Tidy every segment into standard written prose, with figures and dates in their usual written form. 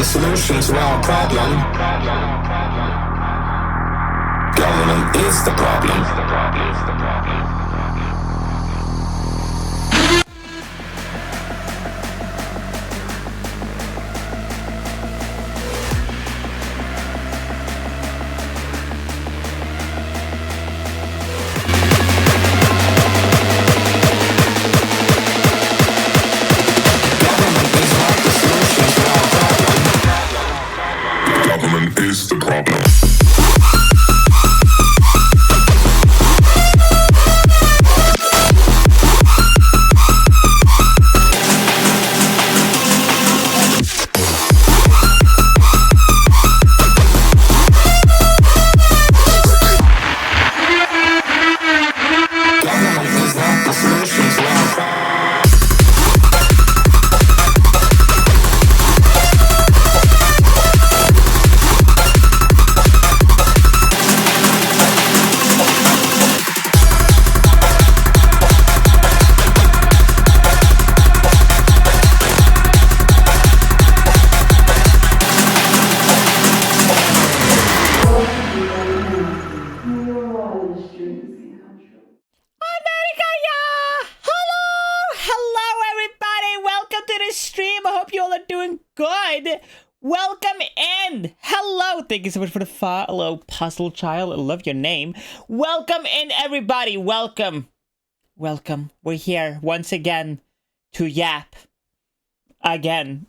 solution to our problem. Government is the problem. Government is the problem. Welcome in! Hello! Thank you so much for the follow, Puzzle Child. I love your name. Welcome in, everybody. Welcome. Welcome. We're here once again to yap. Again.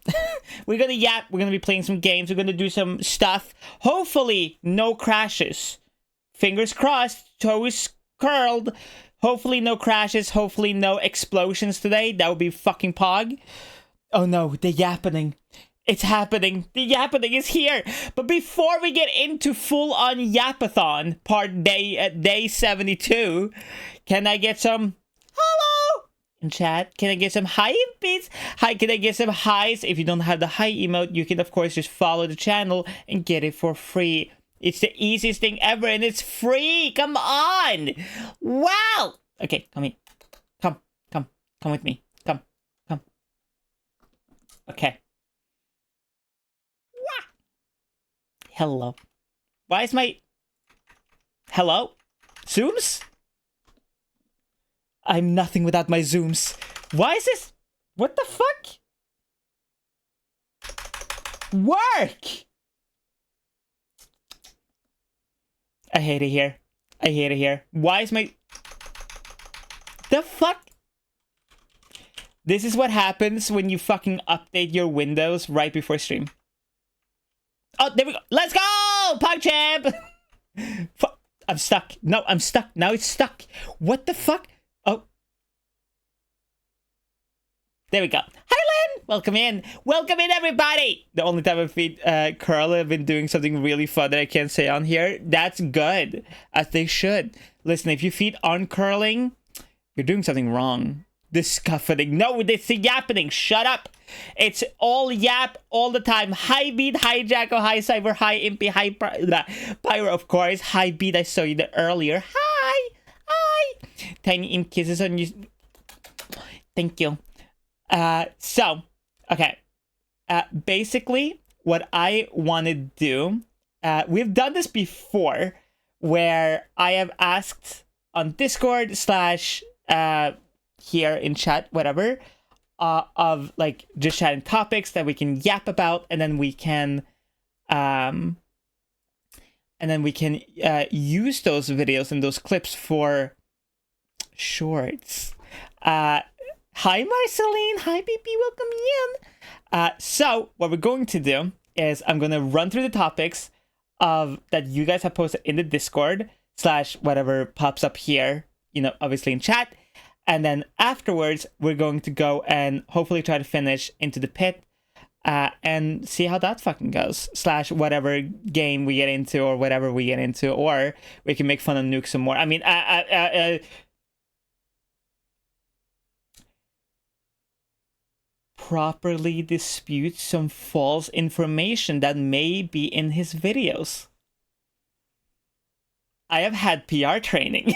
We're gonna yap. We're gonna be playing some games. We're gonna do some stuff. Hopefully, no crashes. Fingers crossed. Toes curled. Hopefully, no crashes. Hopefully, no explosions today. That would be fucking pog. Oh no, the yappening. It's happening. The yappening is here. But before we get into full-on yapathon, day 72, can I get some hello in chat? Can I get some hi beats? Hi, can I get some highs? If you don't have the hi emote, you can of course just follow the channel and get it for free. It's the easiest thing ever and it's free. Come on. Wow. Okay, come in. Come with me. Come. Okay. Hello. Why is my... Hello? Zooms? I'm nothing without my zooms. Why is this... What the fuck? Work! I hate it here. I hate it here. Why is my... The fuck? This is what happens when you fucking update your Windows right before stream. Oh, there we go. Let's go! PogChamp! I'm stuck. No, I'm stuck. Now it's stuck. What the fuck? Oh. There we go. Hi, Lynn! Welcome in. Welcome in, everybody! The only time I feed Curl, I've been doing something really fun that I can't say on here. That's good. As they should. Listen, if you feed uncurling, you're doing something wrong. Discomforting. No, it's the yappening. Shut up. It's all yap all the time. Hi Beat, hi Jacko, hi Cyber, hi Impy, hi Pyro, of course. Hi Beat, I saw you there earlier. Hi. Tiny Imp kisses on you. Thank you. So, okay. Basically, what I want to do, we've done this before, where I have asked on Discord / here in chat, whatever, of like just chatting topics that we can yap about, and then we can use those videos and those clips for shorts. Hi Marceline, hi BP, welcome in. So what we're going to do is I'm gonna run through the topics of that you guys have posted in the Discord / whatever pops up here, you know, obviously in chat. And then afterwards, we're going to go and hopefully try to finish Into the Pit and see how that fucking goes. / whatever game we get into or whatever we get into. Or we can make fun of Nuke some more. I mean, properly dispute some false information that may be in his videos. I have had PR training.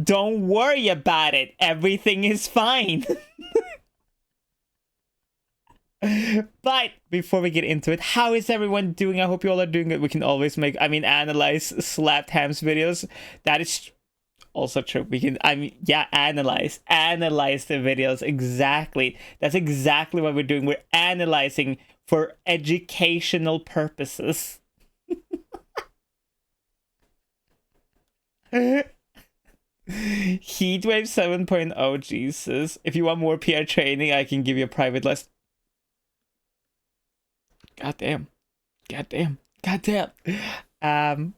Don't worry about it. Everything is fine. But before we get into it, how is everyone doing? I hope you all are doing good. We can always analyze slapped hams videos. That is also true. We can, analyze the videos. Exactly. That's exactly what we're doing. We're analyzing for educational purposes. Heatwave 7.0, Jesus. If you want more PR training, I can give you a private list. Goddamn. But I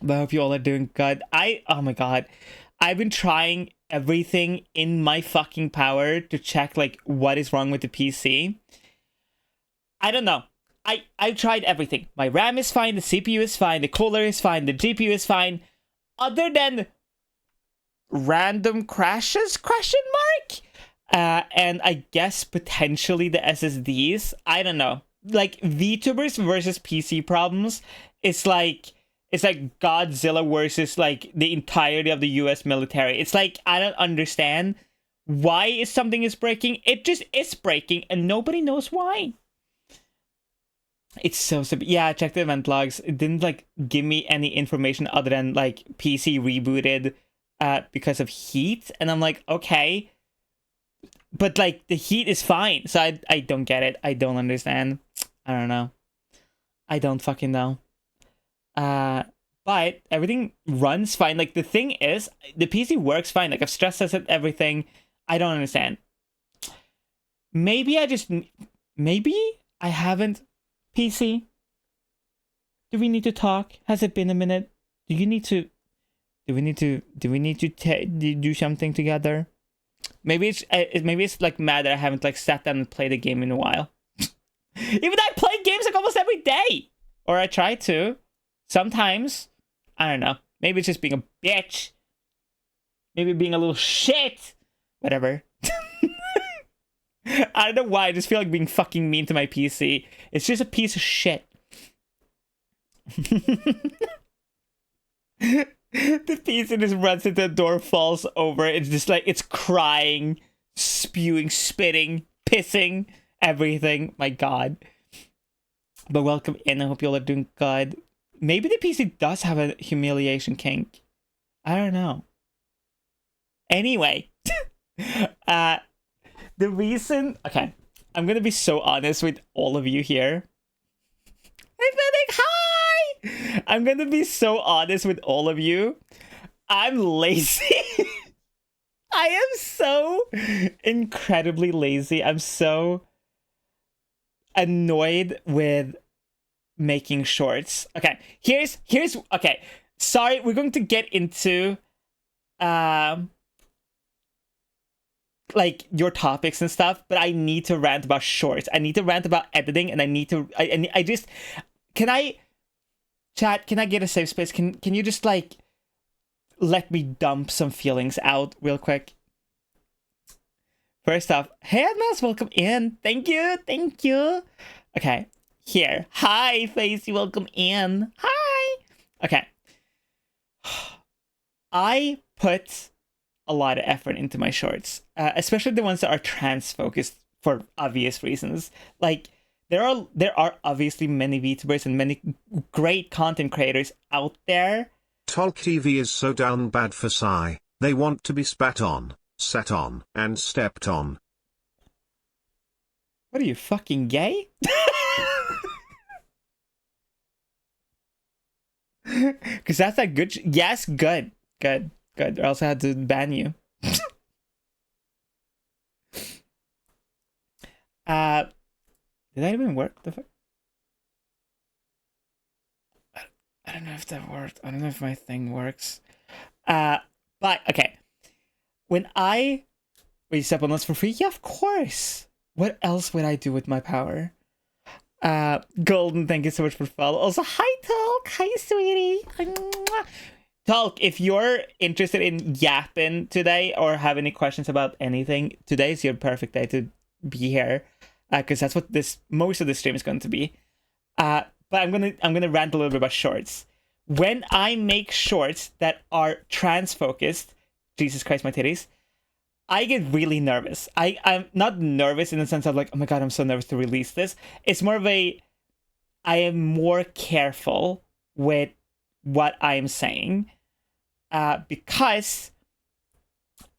hope you all are doing good. Oh my god. I've been trying everything in my fucking power to check, like, what is wrong with the PC. I don't know. I've tried everything. My RAM is fine, the CPU is fine, the cooler is fine, the GPU is fine. Other than random crashes, ? And I guess potentially the SSDs. I don't know. Like, VTubers versus PC problems, it's like Godzilla versus, like, the entirety of the US military. It's like, I don't understand why something is breaking. It just is breaking, and nobody knows why. It's so simple. Yeah, check the event logs. It didn't, like, give me any information other than, like, PC rebooted because of heat. And I'm like, okay. But, like, the heat is fine. So I don't get it. I don't understand. I don't know. I don't fucking know. But everything runs fine. Like, the thing is, the PC works fine. Like, I've stress tested everything. I don't understand. Maybe I haven't. PC, do we need to talk? Has it been a minute? Do we need to do something together? Maybe it's like mad that I haven't, like, sat down and played a game in a while. Even though I play games, like, almost every day, or I try to. Sometimes, I don't know. Maybe it's just being a bitch. Maybe being a little shit. Whatever. I don't know why. I just feel like being fucking mean to my PC. It's just a piece of shit. The PC just runs into the door, falls over. It's just like, it's crying, spewing, spitting, pissing, everything. My god. But welcome in. I hope you all are doing good. Maybe the PC does have a humiliation kink. I don't know. Anyway. The reason... Okay. I'm gonna be so honest with all of you here. Hi! I'm gonna be so honest with all of you. I'm lazy. I am so incredibly lazy. I'm so annoyed with making shorts. Okay, here's okay. Sorry, we're going to get into like, your topics and stuff, but I need to rant about shorts. I need to rant about editing, and I just... Can I... Chat, can I get a safe space? Can you just, like, let me dump some feelings out real quick? First off, hey Admas, welcome in. Thank you. Okay, here. Hi, Facey, welcome in. Hi. Okay. I put a lot of effort into my shorts, especially the ones that are trans focused for obvious reasons. Like, there are obviously many VTubers and many great content creators out there. Tolk TV is so down bad for Psy. They want to be spat on, sat on, and stepped on. What are you, fucking gay? Because that's a good... Yes, good. Or else I had to ban you. Did that even work? The fuck? I don't know if that worked. I don't know if my thing works. But okay. When I step on this for free, yeah, of course. What else would I do with my power? Golden, thank you so much for follow. Also, hi Talk, hi sweetie. Talk, if you're interested in yapping today or have any questions about anything, today is your perfect day to be here, because that's what most of the stream is going to be. But I'm gonna rant a little bit about shorts. when I make shorts that are trans focused, Jesus Christ, my titties, I get really nervous. I'm not nervous in the sense of like, oh my god, I'm so nervous to release this. It's more of a, I am more careful with what I'm saying because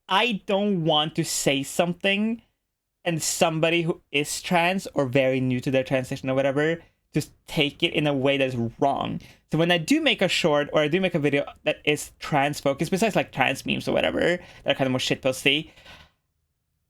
I don't want to say something and somebody who is trans or very new to their transition or whatever just take it in a way that's wrong. So when I do make a short or I do make a video that is trans focused, besides like trans memes or whatever that are kind of more shitposty,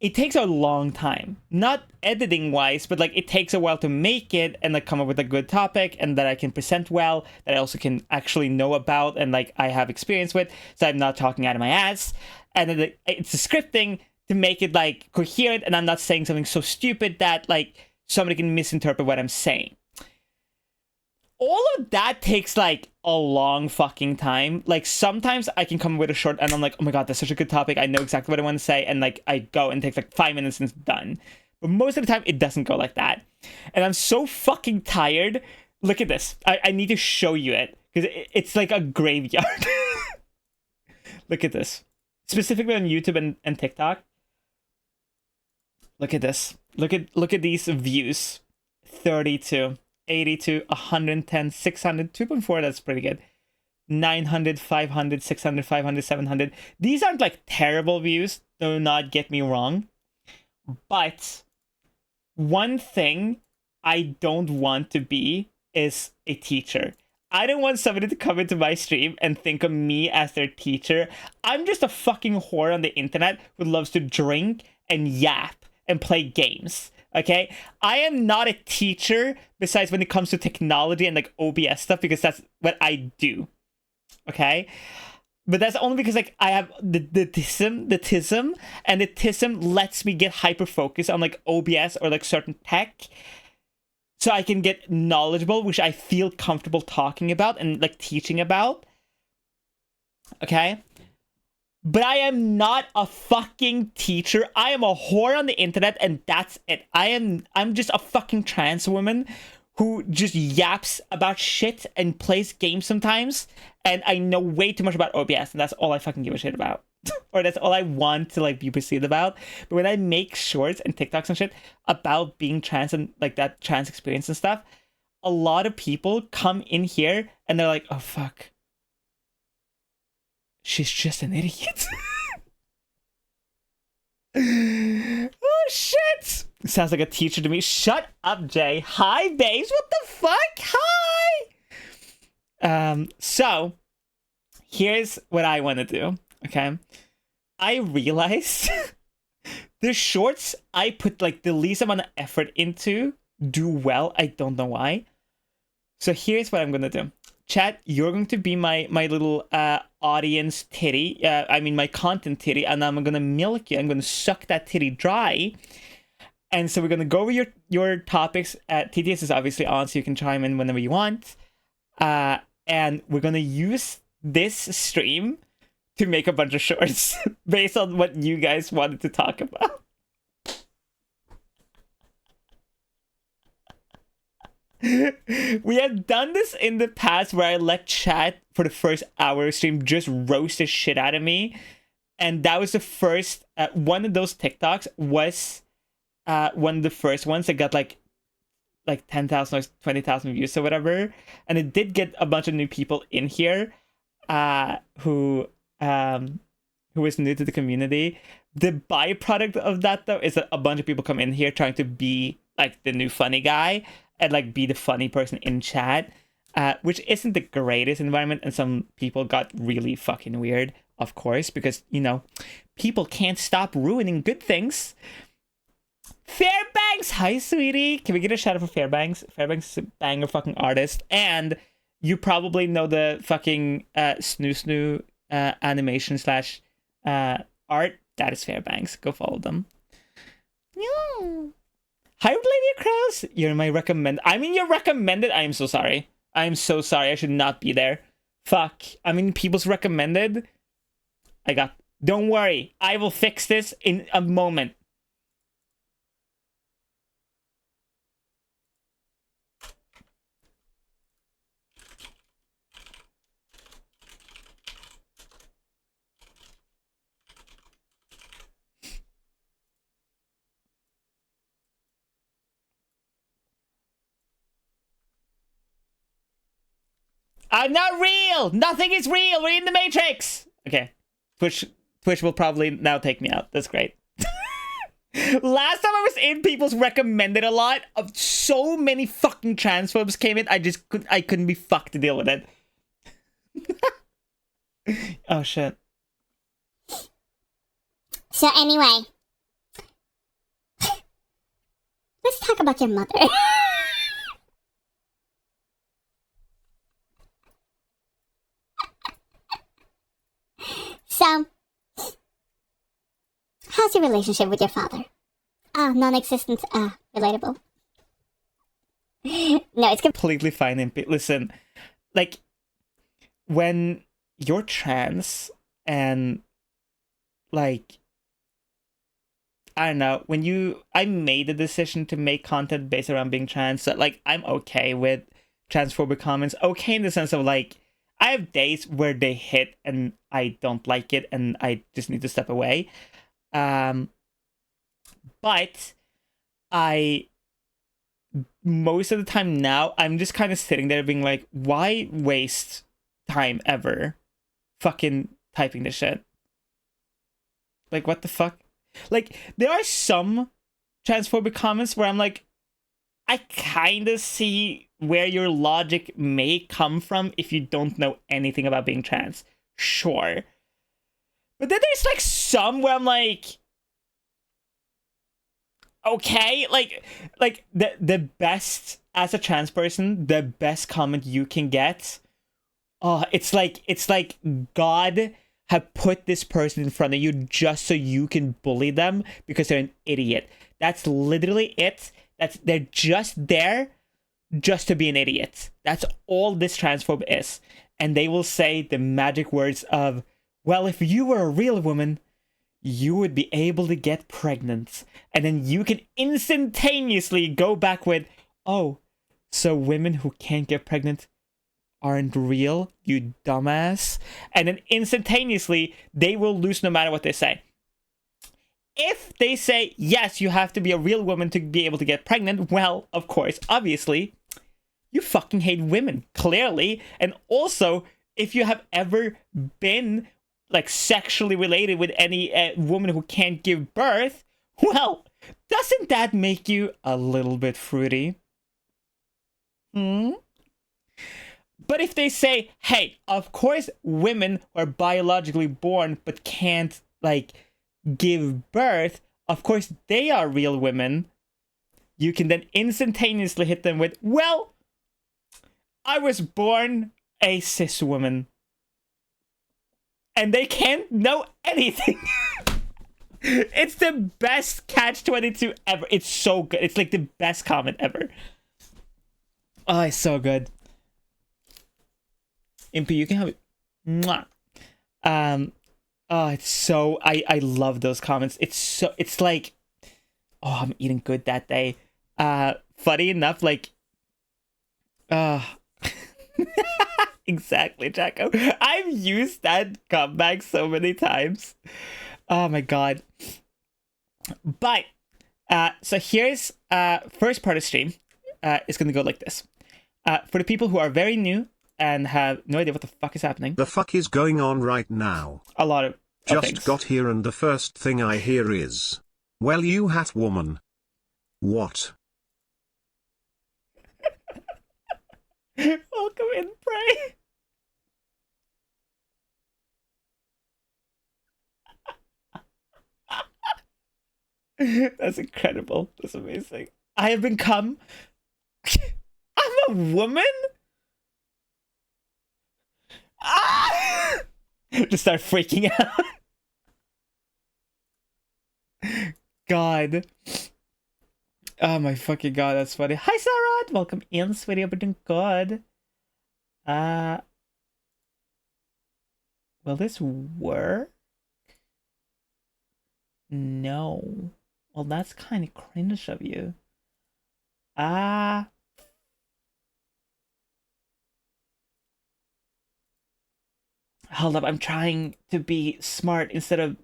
it takes a long time. Not editing wise, but like it takes a while to make it and like come up with a good topic and that I can present well, that I also can actually know about and like I have experience with, so I'm not talking out of my ass. And then it's the scripting to make it like coherent and I'm not saying something so stupid that like somebody can misinterpret what I'm saying. All of that takes like a long fucking time. Like sometimes I can come with a short and I'm like, oh my god, that's such a good topic. I know exactly what I want to say. And like I go and it takes like 5 minutes and it's done. But most of the time it doesn't go like that. And I'm so fucking tired. Look at this. I need to show you it because it's like a graveyard. Look at this. Specifically on YouTube and TikTok. Look at this. Look at these views. 32. 82, 110, 600, 2.4, that's pretty good. 900, 500, 600, 500, 700. These aren't like terrible views, do not get me wrong. But one thing I don't want to be is a teacher. I don't want somebody to come into my stream and think of me as their teacher. I'm just a fucking whore on the internet who loves to drink and yap and play games. Okay, I am not a teacher besides when it comes to technology and like OBS stuff because that's what I do. Okay, but that's only because like I have the tism, and the tism lets me get hyper focused on like OBS or like certain tech, so I can get knowledgeable, which I feel comfortable talking about and like teaching about. Okay. But I am not a fucking teacher. I am a whore on the internet and that's it. I'm just a fucking trans woman who just yaps about shit and plays games sometimes. And I know way too much about OBS and that's all I fucking give a shit about. Or that's all I want to like be perceived about. But when I make shorts and TikToks and shit about being trans and like that trans experience and stuff, a lot of people come in here and they're like, oh fuck. She's just an idiot. Oh shit! Sounds like a teacher to me. Shut up, Jay. Hi, babes. What the fuck? Hi. So here's what I want to do. Okay, I realized the shorts I put like the least amount of effort into do well. I don't know why. So here's what I'm gonna do. Chat, you're going to be my little audience titty. I mean, my content titty, and I'm gonna milk you. I'm gonna suck that titty dry. And so we're gonna go over your topics. TTS is obviously on, so you can chime in whenever you want. And we're gonna use this stream to make a bunch of shorts based on what you guys wanted to talk about. We have done this in the past where I let chat for the first hour of stream just roast the shit out of me. And that was the first, one of those TikToks was one of the first ones that got like 10,000 or 20,000 views or whatever. And it did get a bunch of new people in here who was new to the community. The byproduct of that though is that a bunch of people come in here trying to be like the new funny guy and like be the funny person in chat, which isn't the greatest environment. And some people got really fucking weird, of course, because, you know, people can't stop ruining good things. Fairbanks! Hi, sweetie! Can we get a shout out for Fairbanks? Fairbanks is a banger fucking artist. And you probably know the fucking snoo animation slash art. That is Fairbanks. Go follow them. Yeah. Hi, Lady Crows. You're my recommend. I mean, you're recommended. I am so sorry. I am so sorry. I should not be there. Fuck. I mean, people's recommended. Don't worry. I will fix this in a moment. I'm not real! Nothing is real! We're in the Matrix! Okay. Twitch will probably now take me out. That's great. Last time I was in, people's recommended a lot of so many fucking transphobes came in. I couldn't be fucked to deal with it. Oh shit. So anyway, let's talk about your mother. So, how's your relationship with your father? Non-existent, relatable. No, it's Completely fine. And listen, like, when you're trans and, like, I don't know, I made the decision to make content based around being trans, so, like, I'm okay with transphobic comments. Okay in the sense of, like, I have days where they hit and I don't like it and I just need to step away. But most of the time now, I'm just kind of sitting there being like, why waste time ever fucking typing this shit? Like, what the fuck? Like, there are some transphobic comments where I'm like, I kind of see where your logic may come from if you don't know anything about being trans. Sure. But then there's, like, some where I'm like, okay, like the best, as a trans person, the best comment you can get, it's like God have put this person in front of you just so you can bully them because they're an idiot. That's literally it. They're just there just to be an idiot. That's all this transphobe is. And they will say the magic words of, well, if you were a real woman, you would be able to get pregnant. And then you can instantaneously go back with, oh, so women who can't get pregnant aren't real, you dumbass. And then instantaneously, they will lose no matter what they say. If they say, yes, you have to be a real woman to be able to get pregnant, well, of course, obviously, you fucking hate women, clearly. And also, if you have ever been, like, sexually related with any woman who can't give birth, well, doesn't that make you a little bit fruity? But if they say, hey, of course women are biologically born but can't, like, give birth, of course they are real women, you can then instantaneously hit them with, well, I was born a cis woman. And they can't know anything. It's the best catch-22 ever. It's so good. It's like the best comment ever. Oh, it's so good. Impy, you can have it. Mwah. Oh, it's so, I love those comments. It's like, oh, I'm eating good that day. Funny enough, like, exactly, Jacko. I've used that comeback so many times. Oh my god. But, so here's, first part of stream. It's gonna go like this. For the people who are very new and have no idea what the fuck is happening. The fuck is going on right now? A lot of Just things. got here and the first thing I hear is, well, you hat woman. What? Welcome in, pray. That's incredible. That's amazing. I have become... I'm a woman? Ah! Just start freaking out. God. Oh my fucking god, that's funny. Hi, Sarah! Welcome in, sweetie. Hope you're doing good. Will this work? No. Well, that's kind of cringe of you. Hold up, I'm trying to be smart instead of,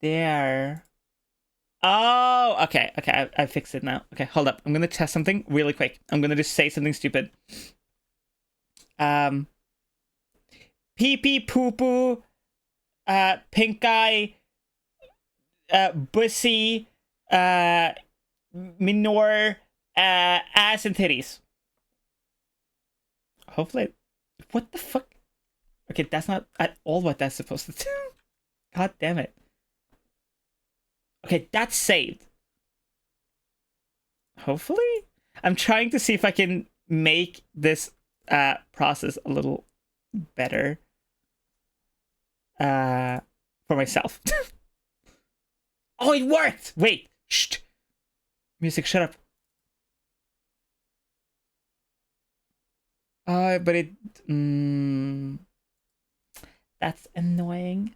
there. Oh, okay. I fixed it now. Okay, hold up. I'm gonna test something really quick. I'm gonna just say something stupid. Pee pee poo poo, pink eye, bussy, minor, ass and titties. Hopefully, what the fuck? Okay, that's not at all what that's supposed to do. God damn it. Okay, that's saved. Hopefully? I'm trying to see if I can make this process a little better for myself. Oh, it worked! Wait, shh. Music, shut up. But it... that's annoying.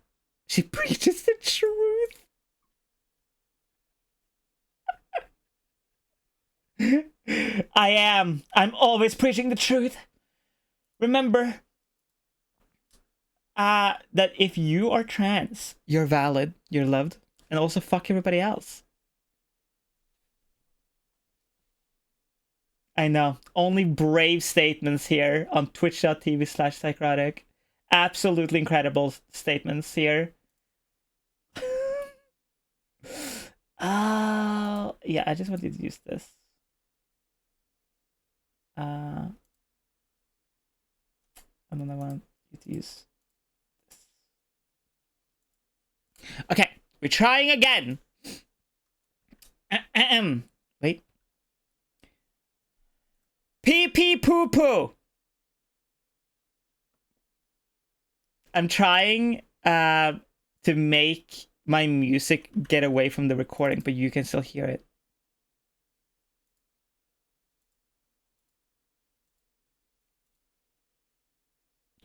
She preaches the truth. I am. I'm always preaching the truth. Remember that if you are trans, you're valid, you're loved, and also fuck everybody else. I know. Only brave statements here on twitch.tv/Szycrotic. Absolutely incredible statements here. Oh, yeah, I just wanted to use this. And then I want you to use this. Okay, we're trying again. Wait. Pee pee poo poo. I'm trying to make my music get away from the recording, but you can still hear it.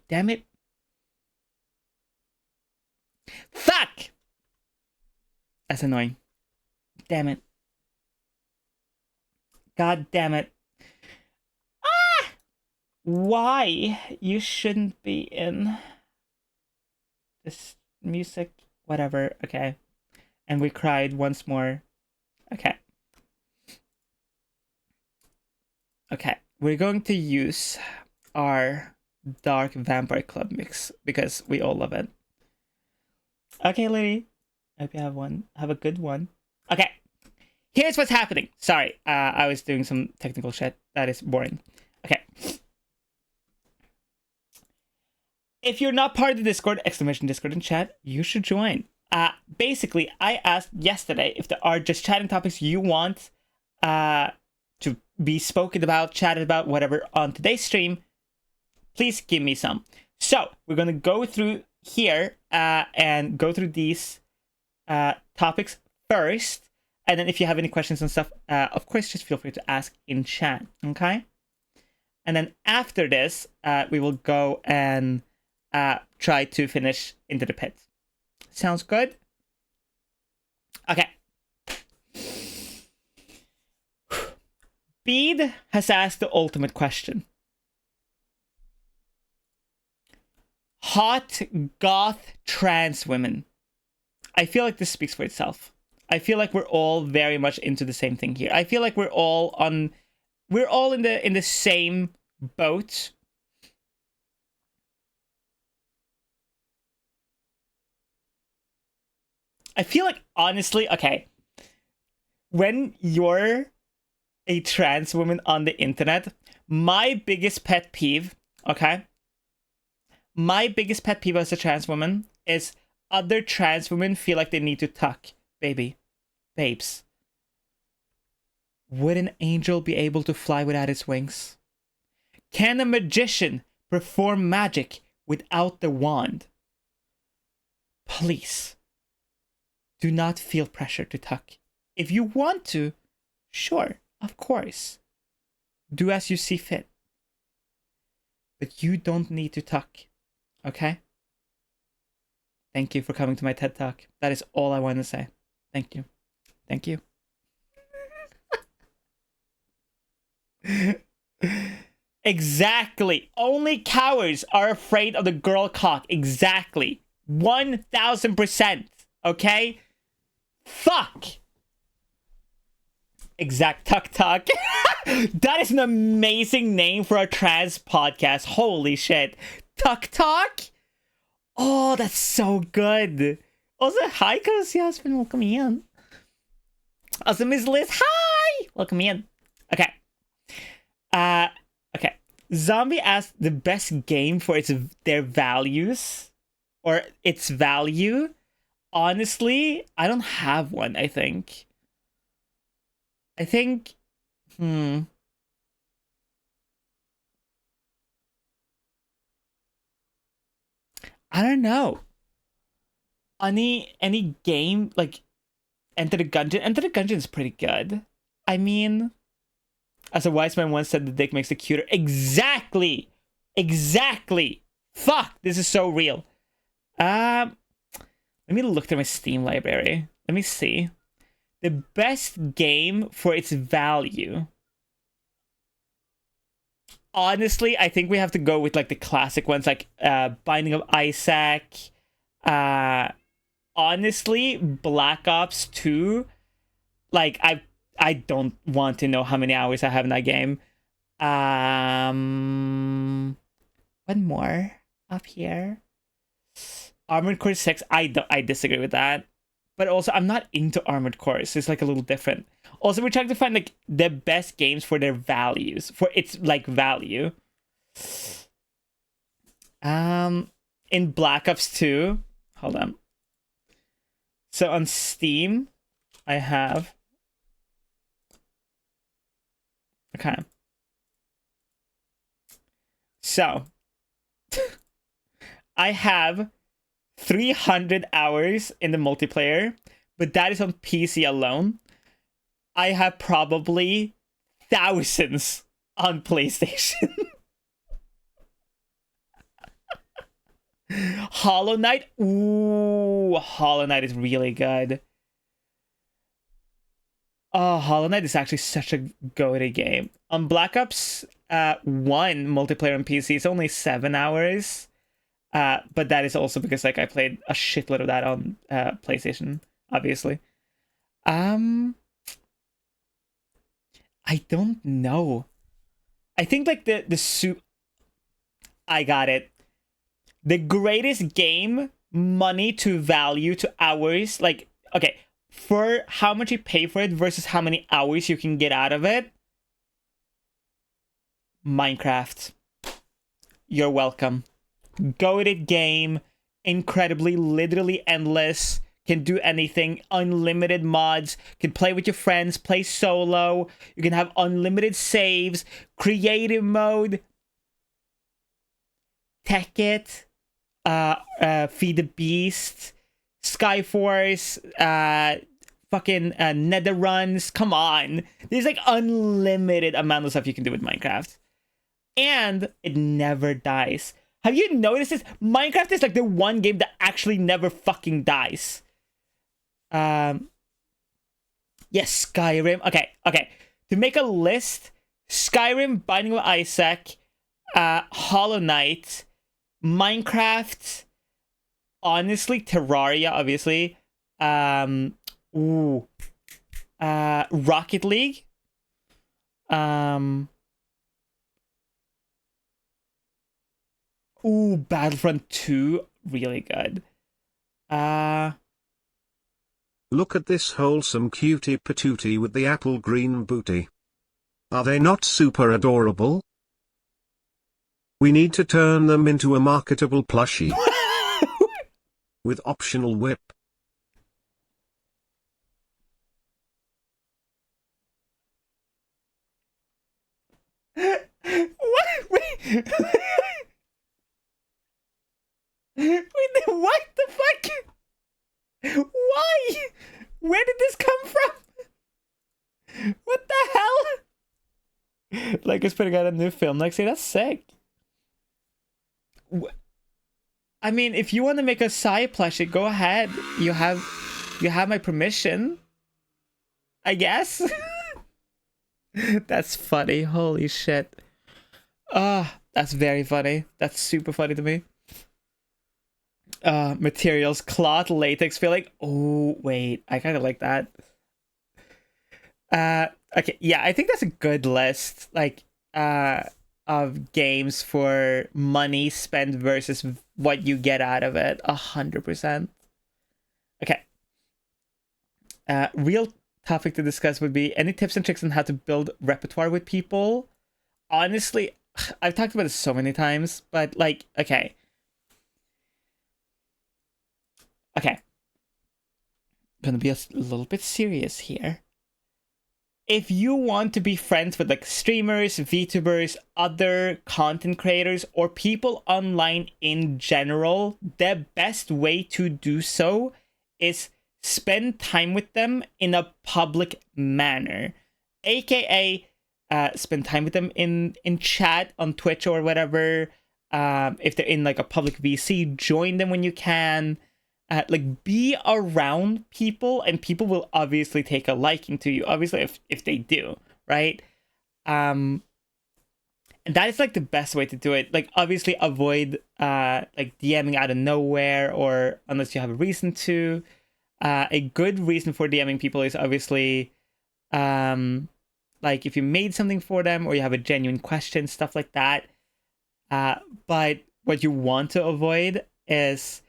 Damn it. Fuck! That's annoying. Damn it. God damn it. Ah! Why? You shouldn't be in this music. Whatever. Okay. And we cried once more. Okay. Okay. We're going to use our Dark Vampire Club mix because we all love it. Okay, lady. I hope you have one. Have a good one. Okay. Here's what's happening. Sorry, I was doing some technical shit. That is boring. Okay. If you're not part of the Discord, exclamation Discord in chat, you should join. Basically, I asked yesterday if there are just chatting topics you want to be spoken about, chatted about, whatever on today's stream. Please give me some. So we're gonna go through here and go through these topics first. And then if you have any questions and stuff, of course, just feel free to ask in chat, okay? And then after this, we will go and try to finish Into the Pit. Sounds good? Okay. Bede has asked the ultimate question. Hot goth trans women. I feel like this speaks for itself. I feel like we're all very much into the same thing here. I feel like we're all in the same boat. I feel like, honestly, okay, when you're a trans woman on the internet, my biggest pet peeve, okay? My biggest pet peeve as a trans woman is other trans women feel like they need to tuck. Babes. Would an angel be able to fly without its wings? Can a magician perform magic without the wand? Please, do not feel pressure to tuck. If you want to, sure, of course. Do as you see fit. But you don't need to tuck, okay? Thank you for coming to my TED Talk. That is all I want to say. Thank you. Thank you. Exactly. Only cowards are afraid of the girl cock. Exactly. 1000%. Okay? Fuck. Exact Tuck Tuck. That is an amazing name for a trans podcast. Holy shit. Tuck Tuck? Oh, that's so good. Also, hi, Cozy Husband. Welcome in. Also, Miss Liz. Hi! Welcome in. Okay. Okay. Zombie asked the best game for their values or its value. Honestly, I don't have one, I think. I don't know. Any game like Enter the Gungeon? Enter the Gungeon is pretty good. I mean, as a wise man once said, the dick makes the cuter. Exactly! Exactly! Fuck! This is so real. Let me look through my Steam library. Let me see. The best game for its value. Honestly, I think we have to go with like the classic ones, like Binding of Isaac. Honestly, Black Ops 2. Like I don't want to know how many hours I have in that game. One more up here. Armored Core 6. I disagree with that. But also, I'm not into Armored Core, so it's like a little different. Also, we're trying to find like the best games for their values, for its like value. In Black Ops 2, hold on. So on Steam, I have. Okay. So I have 300 hours in the multiplayer, but that is on PC alone. I have probably thousands on PlayStation. Hollow Knight? Ooh, Hollow Knight is really good. Oh, Hollow Knight is actually such a goated game. On Black Ops 1 multiplayer on PC, it's only 7 hours. But that is also because like I played a shitload of that on PlayStation, obviously. I don't know. I think like I got it. The greatest game, money to value to hours, like okay, for how much you pay for it versus how many hours you can get out of it. Minecraft. You're welcome. Goated game, incredibly, literally endless, can do anything, unlimited mods, can play with your friends, play solo, you can have unlimited saves, creative mode, Tech It, Feed the Beast, Skyforce, fucking Nether runs, come on. There's like unlimited amount of stuff you can do with Minecraft. And it never dies. Have you noticed this? Minecraft is like the one game that actually never fucking dies. Yes, Skyrim. Okay. To make a list, Skyrim, Binding of Isaac, Hollow Knight, Minecraft, honestly, Terraria, obviously. Rocket League. Battlefront 2, really good. Look at this wholesome cutie patootie with the apple green booty. Are they not super adorable? We need to turn them into a marketable plushie. With optional whip. What? Wait. Wait, what the fuck? Why? Where did this come from? What the hell? Like it's putting out a new film. Like, say that's sick. I mean, if you want to make a side plushie, go ahead. You have my permission. I guess. That's funny. Holy shit. That's very funny. That's super funny to me. Materials, cloth, latex feeling. Oh, wait. I kind of like that. Okay, yeah, I think that's a good list. Like, of games for money spent versus what you get out of it. 100%. Okay. Real topic to discuss would be any tips and tricks on how to build repertoire with people. Honestly, I've talked about this so many times, but like, okay. Okay. Gonna be a little bit serious here. If you want to be friends with like streamers, VTubers, other content creators, or people online in general, the best way to do so is spend time with them in a public manner, aka spend time with them in chat on Twitch or whatever. If they're in like a public VC, join them when you can. Like, be around people, and people will obviously take a liking to you, obviously, if they do, right? And that is like the best way to do it. Like, obviously avoid like DMing out of nowhere, or unless you have a reason to. A good reason for DMing people is obviously like if you made something for them or you have a genuine question, stuff like that. But what you want to avoid is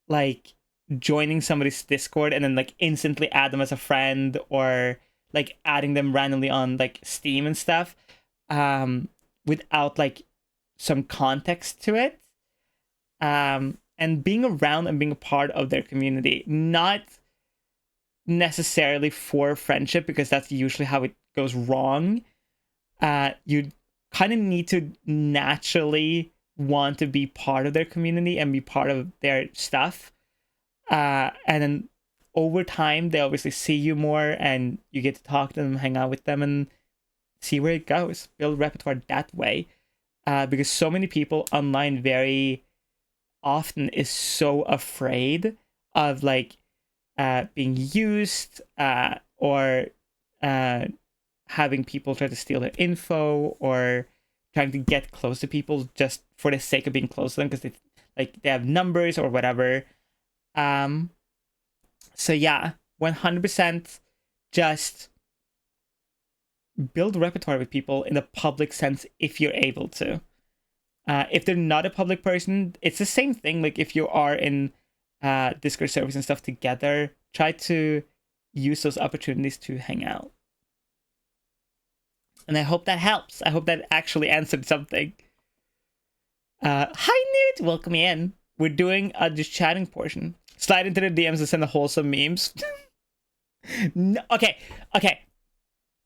like joining somebody's Discord and then like instantly add them as a friend, or like adding them randomly on like Steam and stuff, without like some context to it. And being around and being a part of their community, not necessarily for friendship, because that's usually how it goes wrong. You kind of need to naturally want to be part of their community and be part of their stuff. And then over time, they obviously see you more, and you get to talk to them, hang out with them, and see where it goes. Build repertoire that way. Because so many people online very often is so afraid of like being used, or having people try to steal their info, or trying to get close to people just for the sake of being close to them because they have numbers or whatever. So yeah, 100% just build repertoire with people in a public sense if you're able to. If they're not a public person, it's the same thing. Like if you are in Discord servers and stuff together, try to use those opportunities to hang out. And I hope that helps. I hope that actually answered something. Hi Newt, welcome in. We're doing just chatting portion. Slide into the DMs and send the wholesome memes. No, okay.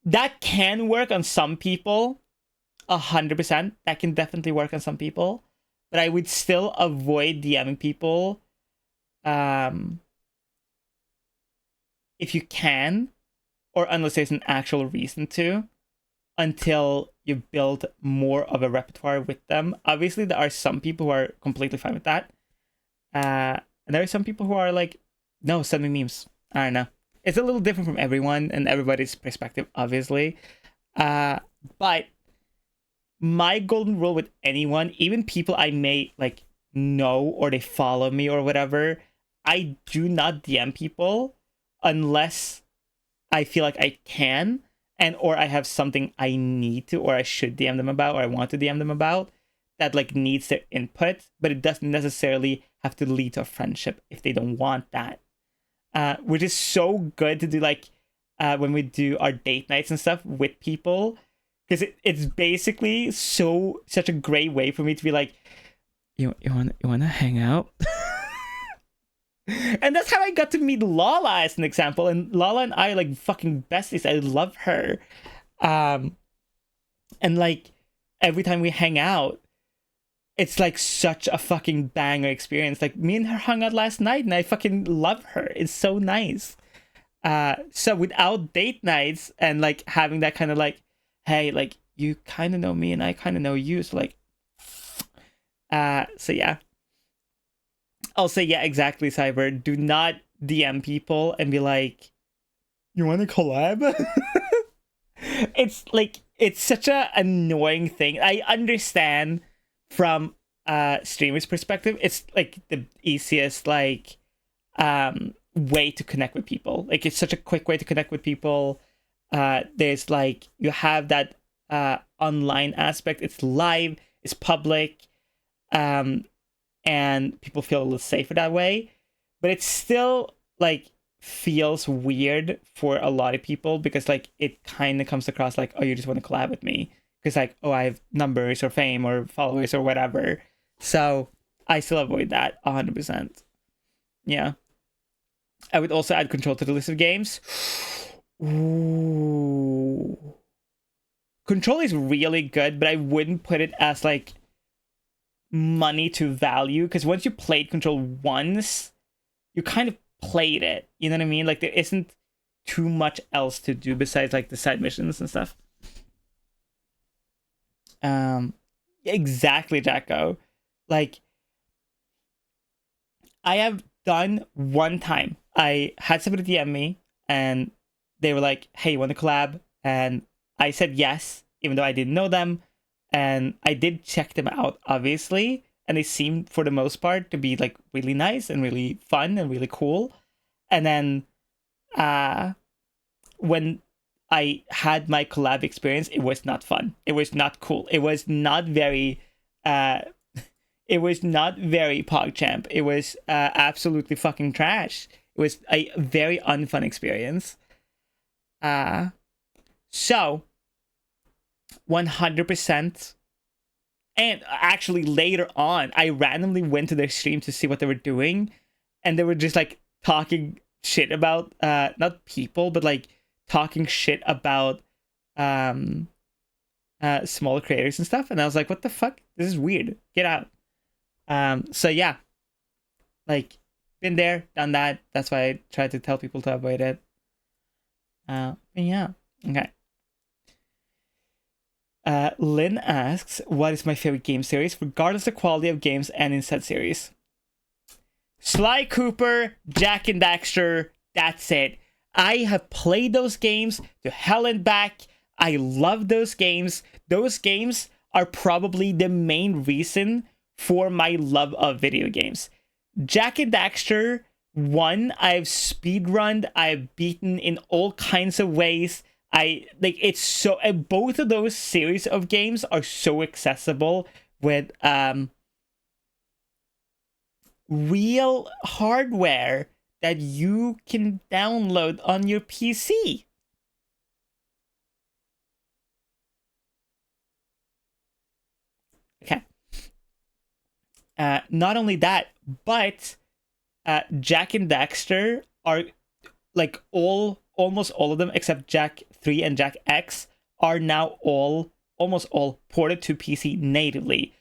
That can work on some people. 100%. That can definitely work on some people. But I would still avoid DMing people. If you can, or unless there's an actual reason to, until you build more of a repertoire with them. Obviously, there are some people who are completely fine with that. And there are some people who are like, no, send me memes. I don't know. It's a little different from everyone and everybody's perspective, obviously. But my golden rule with anyone, even people I may like know or they follow me or whatever, I do not DM people unless I feel like I can, and or I have something I need to, or I should DM them about, or I want to DM them about that like needs their input, but it doesn't necessarily have to lead to a friendship if they don't want that. Which is so good to do, like when we do our date nights and stuff with people, because it's basically such a great way for me to be like, you want to hang out. And that's how I got to meet Lala as an example, and Lala and I are like fucking besties. I love her. And like every time we hang out, it's like such a fucking banger experience. Like me and her hung out last night and I fucking love her. It's so nice. So without date nights and like having that kind of like, hey, like you kind of know me and I kind of know you. So like, so yeah. I'll say, yeah, exactly, Cyber. Do not DM people and be like, you want to collab? It's like, it's such a annoying thing. I understand from streamer's perspective, it's like the easiest like way to connect with people. Like it's such a quick way to connect with people. There's like, you have that online aspect. It's live, it's public, and people feel a little safer that way. But it's still like feels weird for a lot of people because like it kind of comes across like, oh, you just want to collab with me because like, oh, I have numbers or fame or followers or whatever. So I still avoid that 100%. Yeah. I would also add Control to the list of games. Ooh. Control is really good, but I wouldn't put it as like money to value because once you played Control once, you kind of played it. You know what I mean? Like there isn't too much else to do besides like the side missions and stuff. Exactly, Jacko. Like I have done one time. I had somebody DM me and they were like, hey, you want to collab? And I said yes, even though I didn't know them. And I did check them out, obviously. And they seemed, for the most part, to be like really nice and really fun and really cool. And then when I had my collab experience, it was not fun. It was not cool. It was not very it was not very PogChamp. It was absolutely fucking trash. It was a very unfun experience. So 100%. And actually later on, I randomly went to their stream to see what they were doing, and they were just like talking shit about not people, but like talking shit about smaller creators and stuff. And I was like, what the fuck? This is weird. Get out. So yeah, like been there, done that. That's why I try to tell people to avoid it. Yeah, okay. Lynn asks, what is my favorite game series, regardless of quality of games and in said series? Sly Cooper, Jack and Daxter, that's it. I have played those games to hell and back. I love those games. Those games are probably the main reason for my love of video games. Jack and Daxter 1, I've speedrunned, I've beaten in all kinds of ways. I like it's so, and both of those series of games are so accessible with real hardware that you can download on your PC. Okay. Not only that, but Jack and Daxter are like almost all of them except Jack 3 and Jack X are now almost all ported to PC natively.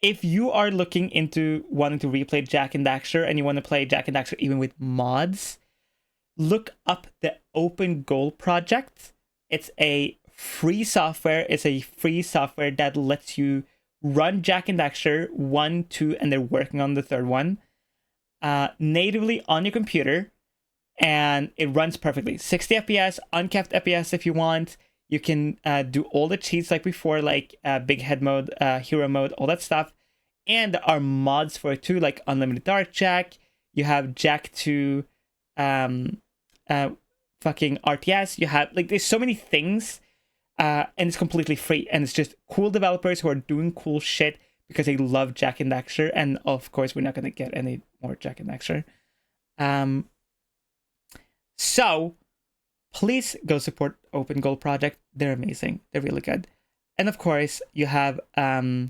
If you are looking into wanting to replay Jack and Daxter and you want to play Jack and Daxter even with mods, look up the Open Goal project. It's a free software. It's a free software that lets you run Jack and Daxter 1, 2, and they're working on the third one natively on your computer. And it runs perfectly. 60 FPS, uncapped FPS if you want. You can do all the cheats like before, like big head mode, hero mode, all that stuff. And there are mods for it too, like Unlimited Dark Jack. You have Jack 2 fucking RTS. You have, like, there's so many things. And it's completely free. And it's just cool developers who are doing cool shit because they love Jack and Daxter. And of course, we're not going to get any more Jack and Daxter. So, please go support Open Goal Project. They're amazing. They're really good. And of course, you have a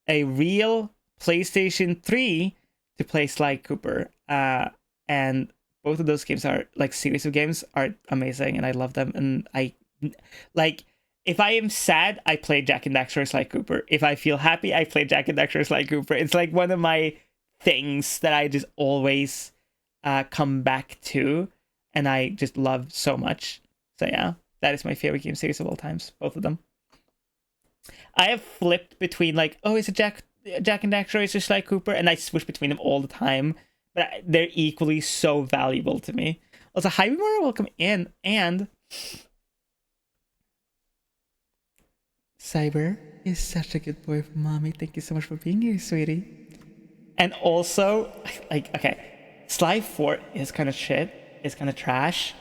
real PlayStation 3 to play Sly Cooper. And both of those games are, like, series of games are amazing, and I love them. And I, like, if I am sad, I play Jack and Daxter or Sly Cooper. If I feel happy, I play Jack and Daxter or Sly Cooper. It's like one of my things that I just always come back to, and I just love so much. So yeah, that is my favorite game series of all times, both of them. I have flipped between like, oh, is it Jack and Daxter or is it Sly Cooper, and I switch between them all the time, but they're equally so valuable to me. Also, hi, Mara, welcome in, and Cyber is such a good boy for mommy. Thank you so much for being here, sweetie. And also, like, okay, Sly 4 is kind of shit. It's kind of trash.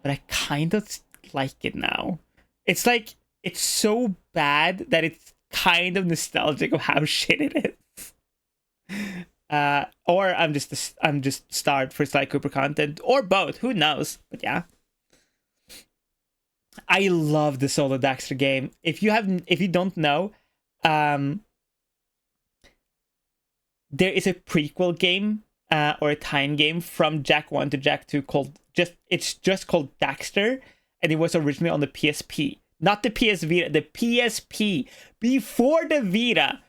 but I kind of like it now. It's like, it's so bad that it's kind of nostalgic of how shit it is. Or I'm just starved for Sly Cooper content, or both. Who knows? But yeah, I love the solo Daxter game. If you don't know, there is a prequel game or a time game from Jak 1 to Jak 2 called it's just called Daxter, and it was originally on the PSP, not the PS Vita, the PSP before the Vita.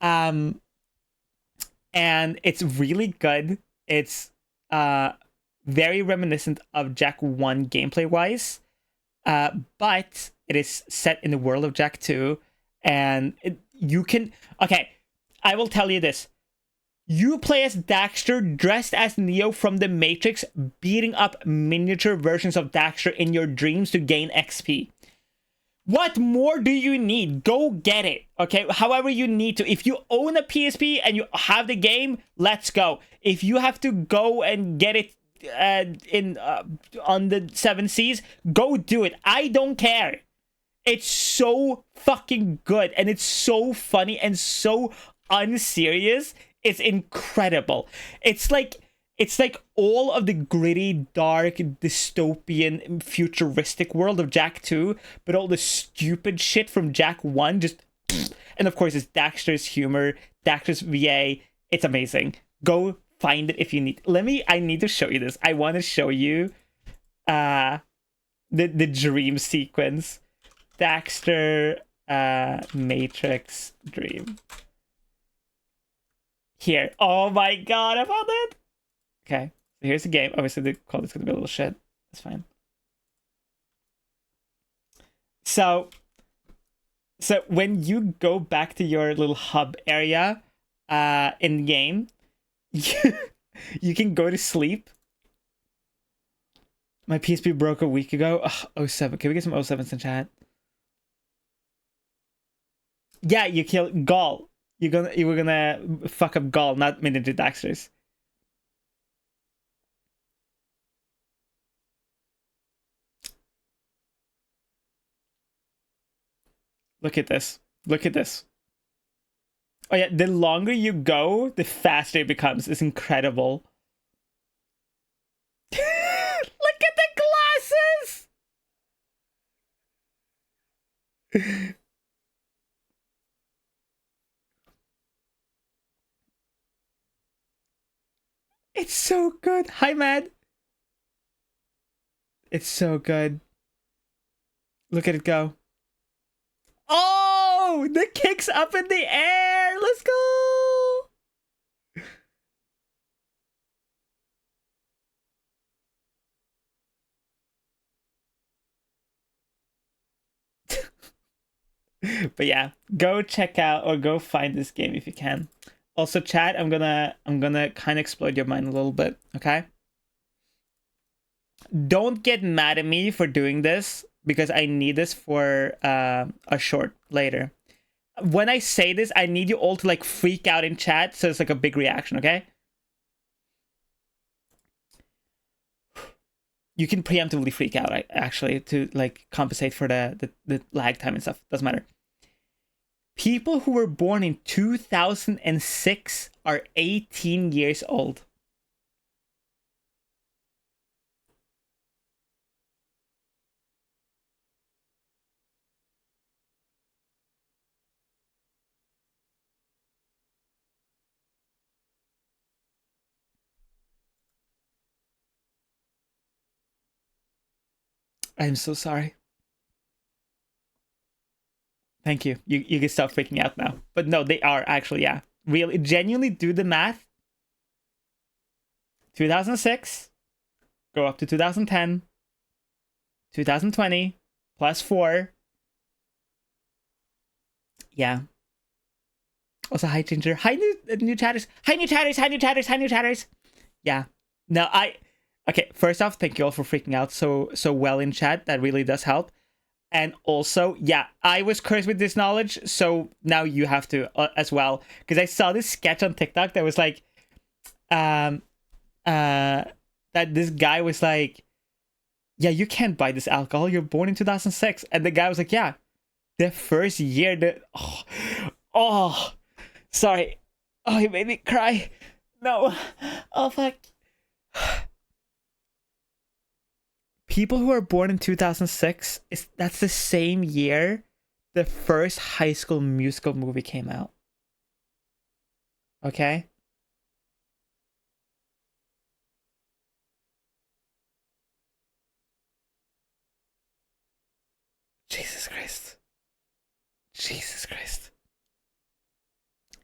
And it's really good. It's very reminiscent of Jak 1 gameplay wise, but it is set in the world of Jak 2, and okay, I will tell you this. You play as Daxter dressed as Neo from the Matrix, beating up miniature versions of Daxter in your dreams to gain XP. What more do you need? Go get it, okay? However you need to. If you own a PSP and you have the game, let's go. If you have to go and get it on the 7 Seas, go do it. I don't care. It's so fucking good, and it's so funny and so unserious. It's incredible. It's like all of the gritty, dark, dystopian, futuristic world of Jak 2, but all the stupid shit from Jak 1 just... And of course, it's Daxter's humor, Daxter's VA. It's amazing. Go find it if you need. I need to show you this. I want to show you the dream sequence. Daxter Matrix dream. Here. Oh my god, I found it! Okay, so here's the game. Obviously, the quality's gonna be a little shit. That's fine. So when you go back to your little hub area in game, you can go to sleep. My PSP broke a week ago. Ugh, 07. Can we get some 07s in chat? Yeah, you kill Gaul. You were gonna fuck up Gaul, not miniature Daxters. Look at this. Look at this. Oh yeah, the longer you go, the faster it becomes. It's incredible. Look at the glasses! It's so good. Hi, man. It's so good. Look at it go. Oh, the kick's up in the air. Let's go. But yeah, go check out or go find this game if you can. Also, chat, I'm gonna kind of explode your mind a little bit, okay? Don't get mad at me for doing this, because I need this for a short later. When I say this, I need you all to like freak out in chat, so it's like a big reaction, okay? You can preemptively freak out, actually, to like compensate for the lag time and stuff. Doesn't matter. People who were born in 2006 are 18 years old. I'm so sorry. Thank you. You can stop freaking out now. But no, they are actually, yeah. Really, genuinely do the math. 2006, go up to 2010, 2020, plus 4. Yeah. Also, hi, Ginger. Hi, new chatters. Hi, new chatters. Hi, new chatters. Hi, new chatters. Yeah. No, okay, first off, thank you all for freaking out so well in chat. That really does help. And also, yeah, I was cursed with this knowledge, so now you have to as well. Because I saw this sketch on TikTok that was like, that this guy was like, yeah, you can't buy this alcohol. You're born in 2006. And the guy was like, yeah, the first year that, oh, sorry. Oh, he made me cry. No. Oh, fuck. People who are born in 2006, that's the same year the first High School Musical movie came out. Okay? Jesus Christ. Jesus Christ.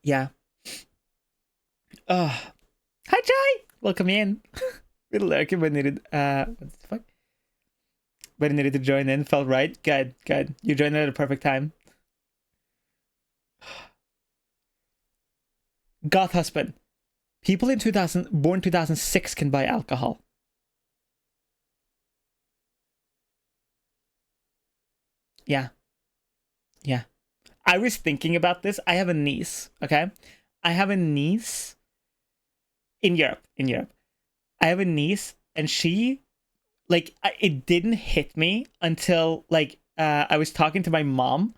Yeah. Hi, Jai! Welcome in. Little lurker, but needed, what the fuck? But I needed to join in. Felt right. Good, good. You joined at a perfect time. Goth husband. People in 2000, born 2006 can buy alcohol. Yeah. Yeah. I was thinking about this. I have a niece, okay? I have a niece in Europe. I have a niece, and she, like, it didn't hit me until, like, I was talking to my mom,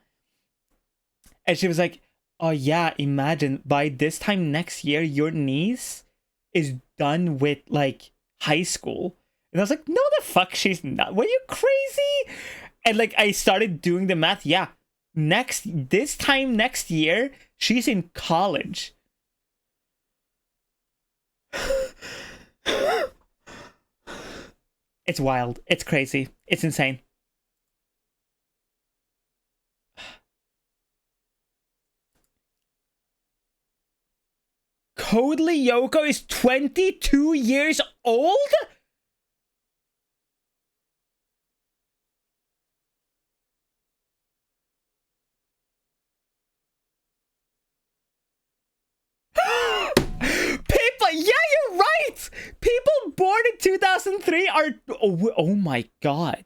and she was like, oh yeah, imagine by this time next year, your niece is done with, like, high school. And I was like, no, the fuck, she's not. Were you crazy? And, like, I started doing the math. Yeah, this time next year, she's in college. It's wild. It's crazy. It's insane. Code Lyoko is 22 years old? People, yeah, you're right. People born in 2003 are, oh my god.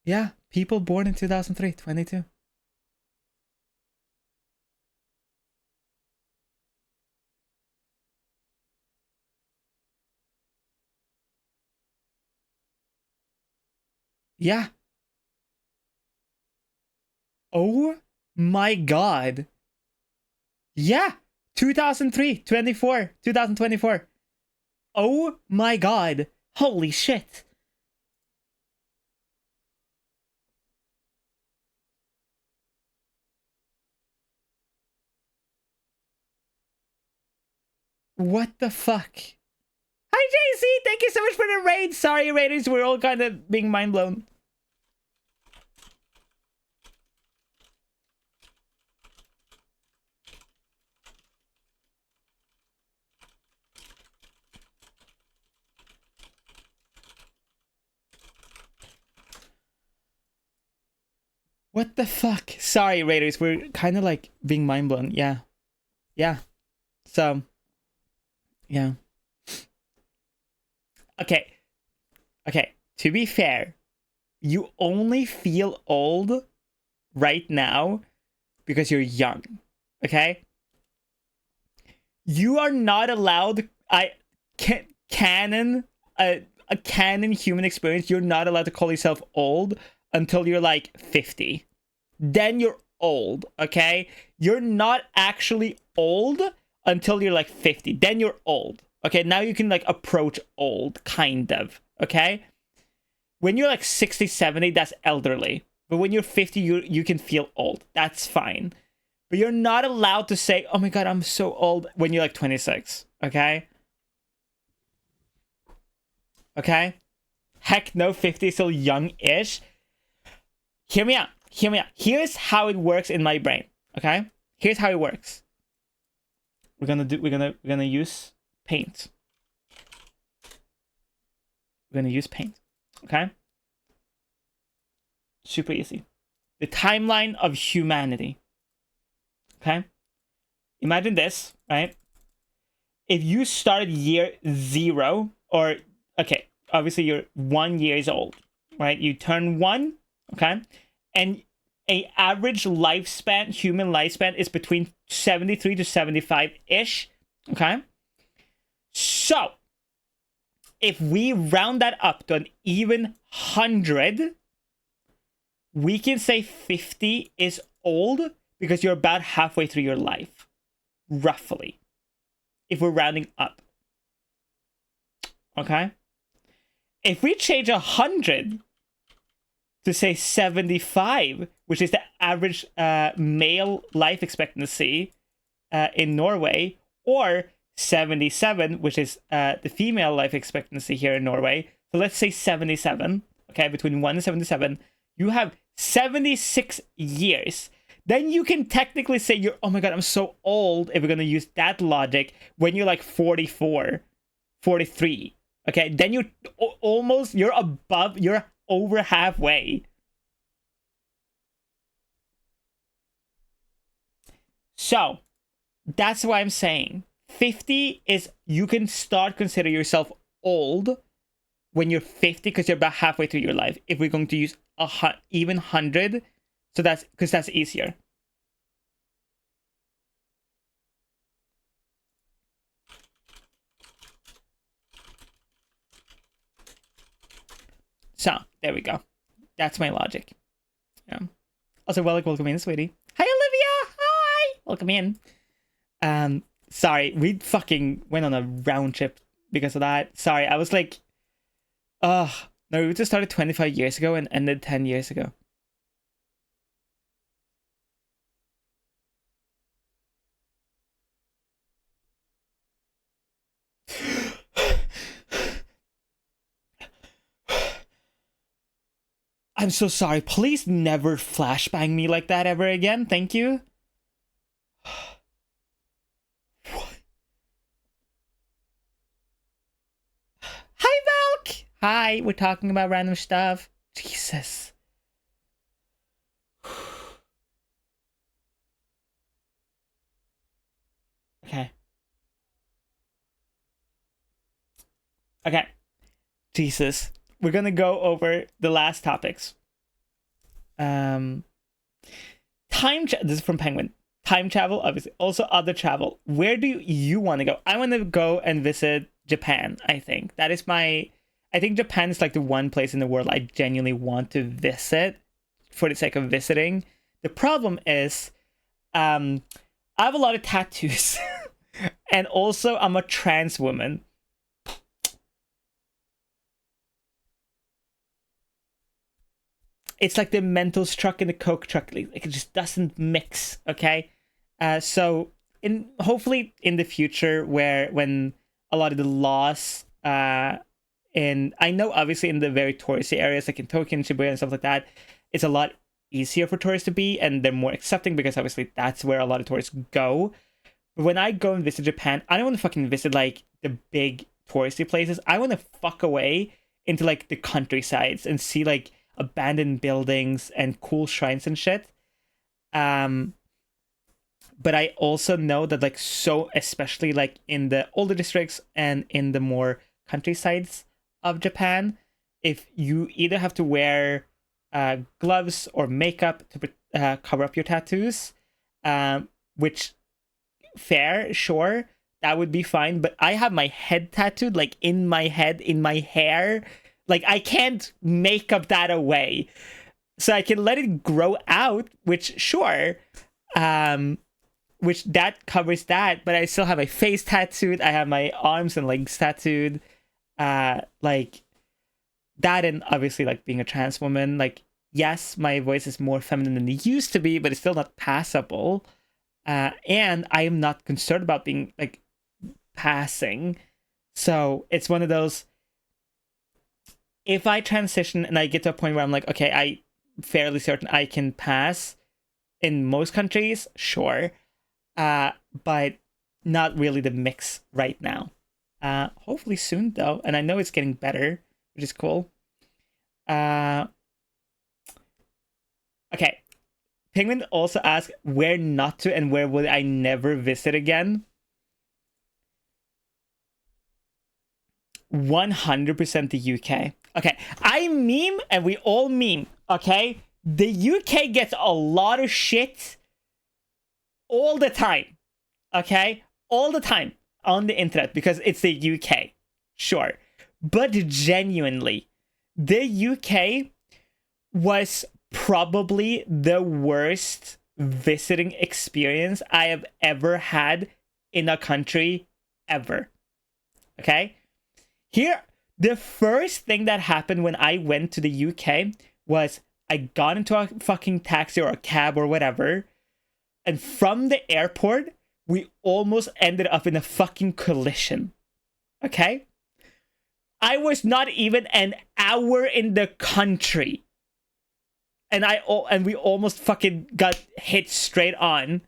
Yeah, people born in 2003, 22. Yeah. Oh my god. Yeah. 2003, 24, 2024. Oh my god. Holy shit. What the fuck? Hi, JC. Thank you so much for the raid. Sorry, raiders. We're all kind of being mind blown. What the fuck? Sorry, raiders. We're kind of like being mind blown. Yeah. Yeah. So, yeah. Okay. Okay. To be fair, you only feel old right now because you're young. Okay? You are not allowed. Canon, a canon human experience, you're not allowed to call yourself old until you're like 50. Then you're old, okay? You're not actually old until you're like 50. Then you're old. Okay, now you can like approach old, kind of, okay? When you're like 60, 70, that's elderly. But when you're 50, you can feel old. That's fine. But you're not allowed to say, oh my god, I'm so old, when you're like 26, okay? Okay? Heck no, 50 is still young-ish. Hear me out. Hear me out. Here's how it works in my brain. Okay? Here's how it works. We're gonna use paint. We're gonna use paint. Okay? Super easy. The timeline of humanity. Okay? Imagine this, right? If you started year 0, or okay, obviously you're 1 years old, right? You turn 1, okay? And a average lifespan, human lifespan, is between 73 to 75-ish, okay? So, if we round that up to an even 100, we can say 50 is old because you're about halfway through your life, roughly, if we're rounding up. Okay? If we change 100 to say 75, which is the average male life expectancy in Norway, or 77, which is the female life expectancy here in Norway. So let's say 77, okay, between 1 and 77, you have 76 years. Then you can technically say you're, oh my god, I'm so old, if we're going to use that logic, when you're like 44, 43, okay? Then you're almost, you're above, you're over halfway. So, that's why I'm saying 50 is, you can start consider yourself old when you're 50 because you're about halfway through your life. If we're going to use even 100, so that's because that's easier. So there we go. That's my logic. Yeah. Also, welcome in, sweetie. Hi, Olivia. Hi. Welcome in. Sorry, we fucking went on a round trip because of that. Sorry, I was like, no, we just started 25 years ago and ended 10 years ago. I'm so sorry. Please never flashbang me like that ever again. Thank you. Hi, Valk. Hi, we're talking about random stuff. Jesus. Okay. Okay. Jesus. We're gonna go over the last topics. This is from Penguin. Time travel, obviously. Also other travel. Where do you want to go? I want to go and visit Japan, I think. That is I think Japan is like the one place in the world I genuinely want to visit for the sake of visiting. The problem is, I have a lot of tattoos. And also, I'm a trans woman. It's like the Mentos truck and the Coke truck. Like, it just doesn't mix, okay? So, hopefully in the future, when a lot of the laws, I know obviously in the very touristy areas, like in Tokyo and Shibuya and stuff like that, it's a lot easier for tourists to be, and they're more accepting because obviously that's where a lot of tourists go. But when I go and visit Japan, I don't want to fucking visit like the big touristy places. I want to fuck away into like the countrysides and see like abandoned buildings and cool shrines and shit. But I also know that like, so especially like in the older districts and in the more countrysides of Japan, if you either have to wear gloves or makeup to cover up your tattoos, which fair, sure, that would be fine. But I have my head tattooed, like in my head, in my hair. Like, I can't make up that away. So I can let it grow out, which, sure, which that covers that. But I still have my face tattooed. I have my arms and legs tattooed. Like, that, and obviously, like, being a trans woman, like, yes, my voice is more feminine than it used to be, but it's still not passable. And I am not concerned about being, like, passing. So it's one of those, if I transition and I get to a point where I'm like, okay, I'm fairly certain I can pass in most countries, sure. But not really the mix right now. Hopefully soon, though. And I know it's getting better, which is cool. Okay. Penguin also asked where not to and where would I never visit again. 100% the UK. Okay, I meme and we all meme, okay? The UK gets a lot of shit all the time, okay? All the time. on the internet because it's the UK. Sure. But genuinely, the UK was probably the worst visiting experience I have ever had in a country ever. Okay? Here, the first thing that happened when I went to the UK was I got into a fucking taxi or a cab or whatever, and from the airport, we almost ended up in a fucking collision. Okay? I was not even an hour in the country. And we almost fucking got hit straight on.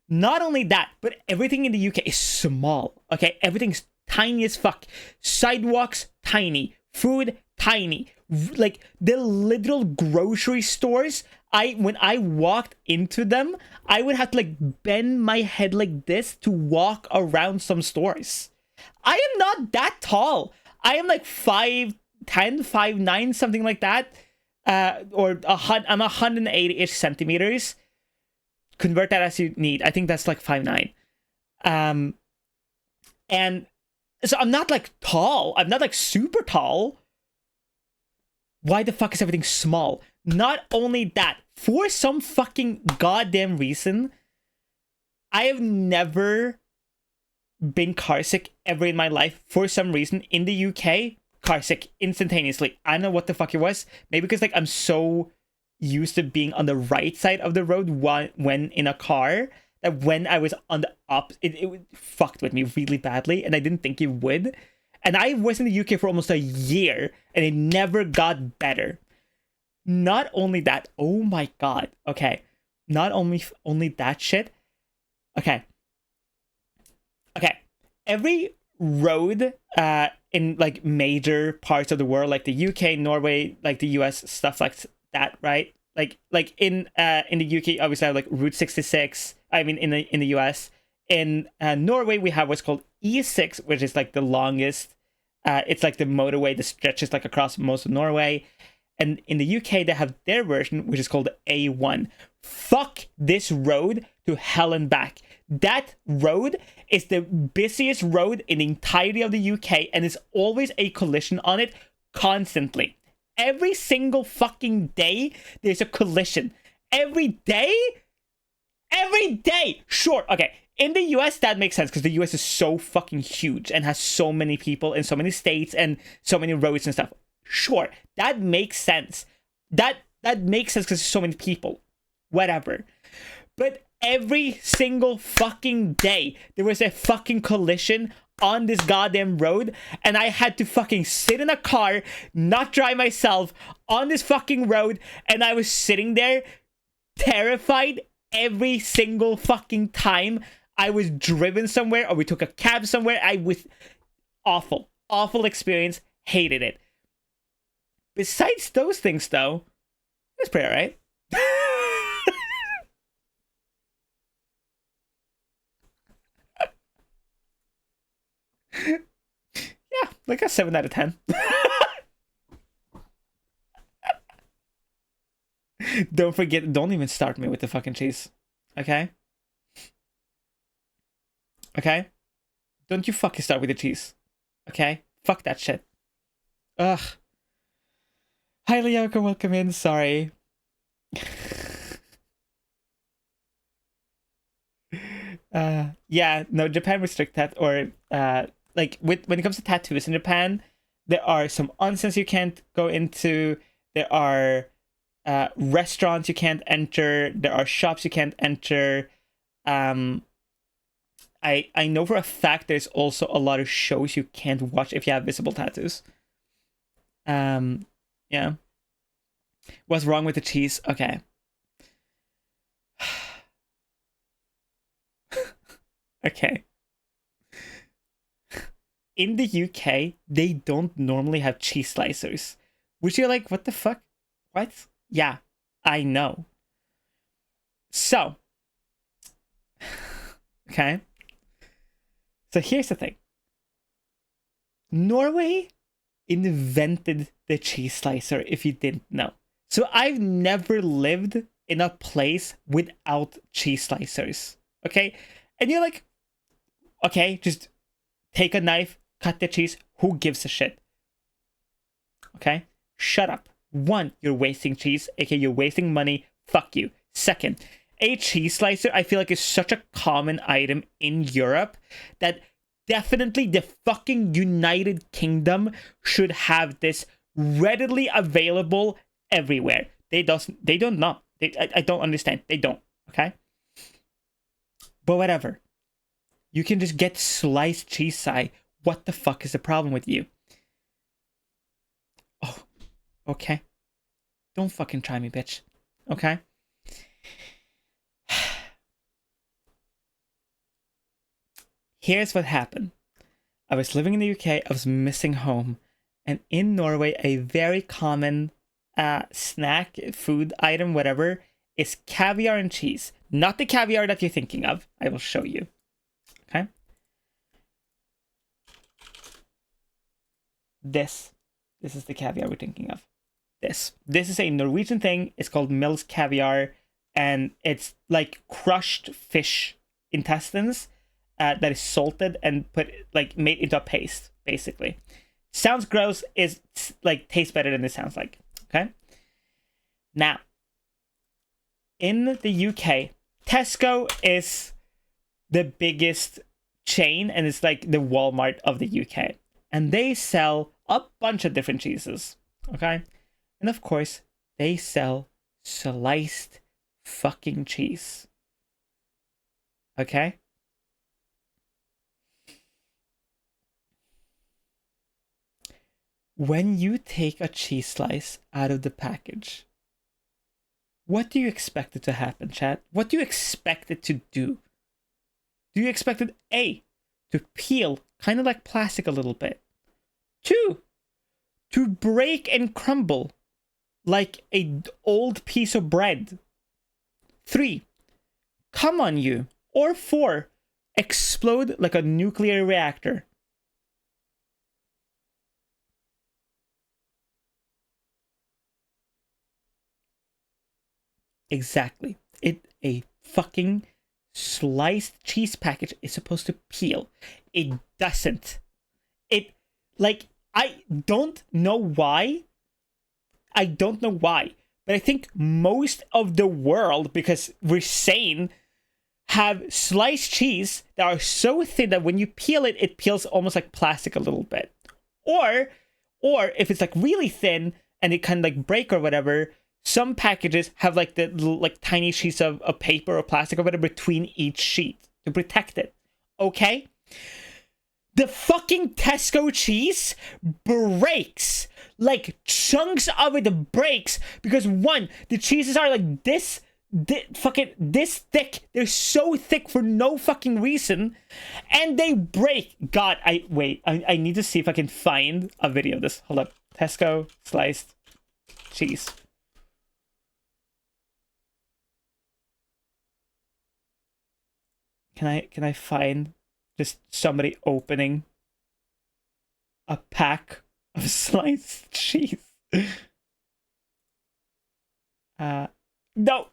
Not only that, but everything in the UK is small. Okay? Everything's tiny as fuck. Sidewalks, tiny. Food, tiny. Like, the literal grocery stores, when I walked into them, I would have to, like, bend my head like this to walk around some stores. I am not that tall. I am like 5'10", 5'9", something like that. I'm 180-ish centimeters. Convert that as you need. I think that's like 5'9". And so I'm not like tall. I'm not like super tall. Why the fuck is everything small? Not only that, for some fucking goddamn reason, I have never been carsick ever in my life. For some reason, in the UK, carsick instantaneously. I don't know what the fuck it was. Maybe because like I'm so used to being on the right side of the road when in a car, that when I was on the it fucked with me really badly, and I didn't think it would. And I was in the UK for almost a year, and it never got better. Not only that, oh my god, okay. Not only that shit. Okay. Every road in like major parts of the world, like the UK, Norway, like the US, stuff like that, right? Like in the UK, obviously I have like Route 66. I mean, in the US, in Norway we have what's called E6, which is like the longest. It's like the motorway that stretches like across most of Norway. And in the UK, they have their version, which is called A1. Fuck this road to hell and back. That road is the busiest road in the entirety of the UK, and there's always a collision on it constantly. Every single fucking day, there's a collision. Every day? Sure, okay. In the US, that makes sense, because the US is so fucking huge and has so many people in so many states and so many roads and stuff. Sure, that makes sense. That makes sense because there's so many people. Whatever. But every single fucking day, there was a fucking collision on this goddamn road, and I had to fucking sit in a car, not drive myself, on this fucking road, and I was sitting there terrified every single fucking time I was driven somewhere or we took a cab somewhere. I was awful experience, hated it. Besides those things, though, it's pretty alright. Yeah, like a 7 out of 10. Don't forget, don't even start me with the fucking cheese. Okay? Okay? Don't you fucking start with the cheese. Okay? Fuck that shit. Ugh. Hi, Lyoko, welcome in. Sorry. Yeah, no, Japan restrict that, or like when it comes to tattoos in Japan, there are some onsens you can't go into. There are restaurants you can't enter. There are shops you can't enter. I know for a fact there's also a lot of shows you can't watch if you have visible tattoos. Yeah. What's wrong with the cheese? Okay. Okay. In the UK, they don't normally have cheese slicers. Which you're like, what the fuck? What? Yeah, I know. So. Okay. So here's the thing. Norway invented the cheese slicer, if you didn't know. So I've never lived in a place without cheese slicers. Okay? And you're like, Okay, just take a knife, cut the cheese. Who gives a shit? Okay, shut up. One, you're wasting cheese. Okay, you're wasting money. Fuck you. Second, a cheese slicer, I feel like, is such a common item in Europe that definitely the fucking United Kingdom should have this readily available everywhere. They don't know. I don't understand. They don't. Okay? But whatever. You can just get sliced cheese sai. What the fuck is the problem with you? Oh, okay. Don't fucking try me, bitch. Okay? Here's what happened. I was living in the UK. I was missing home. And in Norway, a very common snack, food item, whatever, is caviar and cheese. Not the caviar that you're thinking of. I will show you. Okay? This is the caviar we're thinking of. This is a Norwegian thing. It's called Mills caviar. And it's like crushed fish intestines that is salted and made into a paste, basically. Sounds gross, is like tastes better than it sounds like. Okay? Now, in the UK, Tesco is the biggest chain, and it's like the Walmart of the UK. And they sell a bunch of different cheeses. Okay? And of course, they sell sliced fucking cheese. Okay? When you take a cheese slice out of the package, what do you expect it to happen, chat? What do you expect it to do? Do you expect it, A, to peel, kind of like plastic a little bit? 2, to break and crumble like an old piece of bread? 3, come on you? Or 4, explode like a nuclear reactor? Exactly. A fucking sliced cheese package is supposed to peel. It doesn't. I don't know why. But I think most of the world, because we're sane, have sliced cheese that are so thin that when you peel it, it peels almost like plastic a little bit. Or if it's like really thin and it kind of like break or whatever, some packages have like the little, like tiny sheets of paper or plastic or whatever between each sheet to protect it. Okay? The fucking Tesco cheese breaks. Like chunks of it breaks because one, the cheeses are like this thick. They're so thick for no fucking reason, and they break. God, I need to see if I can find a video of this. Hold up, Tesco sliced cheese. Can I find just somebody opening a pack of sliced cheese? No.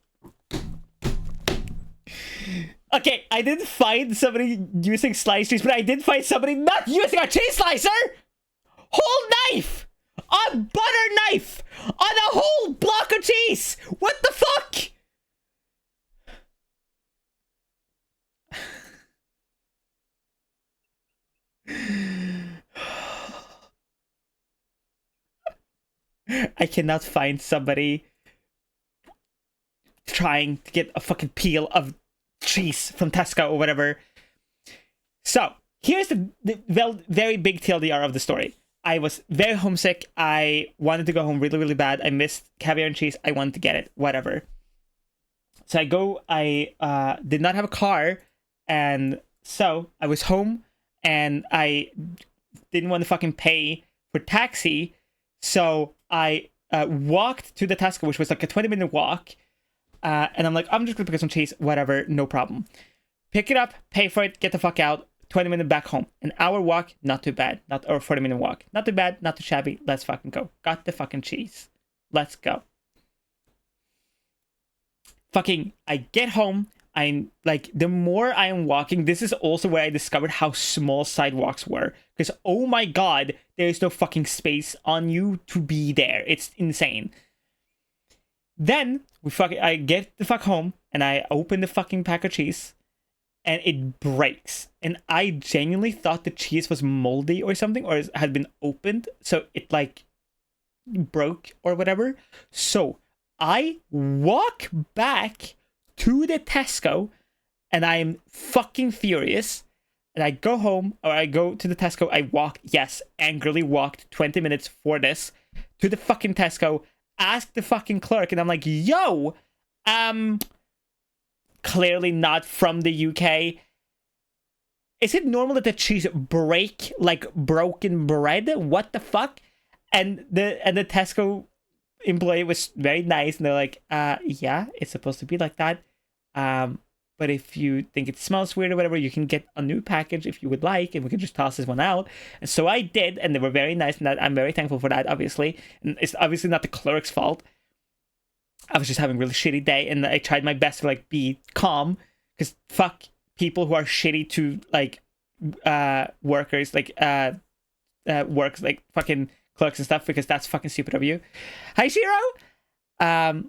Okay, I didn't find somebody using sliced cheese, but I did find somebody not using a cheese slicer! Whole knife! A butter knife! On a whole block of cheese! What the fuck? I cannot find somebody trying to get a fucking peel of cheese from Tesco or whatever. So, here's the very big TLDR of the story. I was very homesick. I wanted to go home really, really bad. I missed caviar and cheese. I wanted to get it. Whatever. So I did not have a car. And so I was home. And I didn't want to fucking pay for taxi. So I walked to the Tesco, which was like a 20-minute walk. And I'm like, I'm just going to pick up some cheese. Whatever. No problem. Pick it up. Pay for it. Get the fuck out. 20-minute back home. An hour walk, not too bad. Or 40-minute walk. Not too bad, not too shabby. Let's fucking go. Got the fucking cheese. Let's go. Fucking, I get home. I'm like, the more I am walking, this is also where I discovered how small sidewalks were. Because, oh my god, there is no fucking space on you to be there. It's insane. Then I get the fuck home and I open the fucking pack of cheese and it breaks. And I genuinely thought the cheese was moldy or something, or had been opened, so it like broke or whatever. So I walk back to the Tesco and I'm fucking furious. And I go home, or I go to the Tesco. I walk, yes, angrily walked 20 minutes for this to the fucking Tesco, ask the fucking clerk, and I'm like, yo, clearly not from the UK. Is it normal that the cheese break like broken bread? What the fuck? And the Tesco employee was very nice, and they're like, yeah, it's supposed to be like that. But if you think it smells weird or whatever, you can get a new package if you would like, and we can just toss this one out. And so I did, and they were very nice, and I'm very thankful for that, obviously. And it's obviously not the clerk's fault. I was just having a really shitty day, and I tried my best to like be calm, because fuck people who are shitty to like workers, like works, like fucking clerks and stuff, because that's fucking stupid of you. Hi Shiro. Hi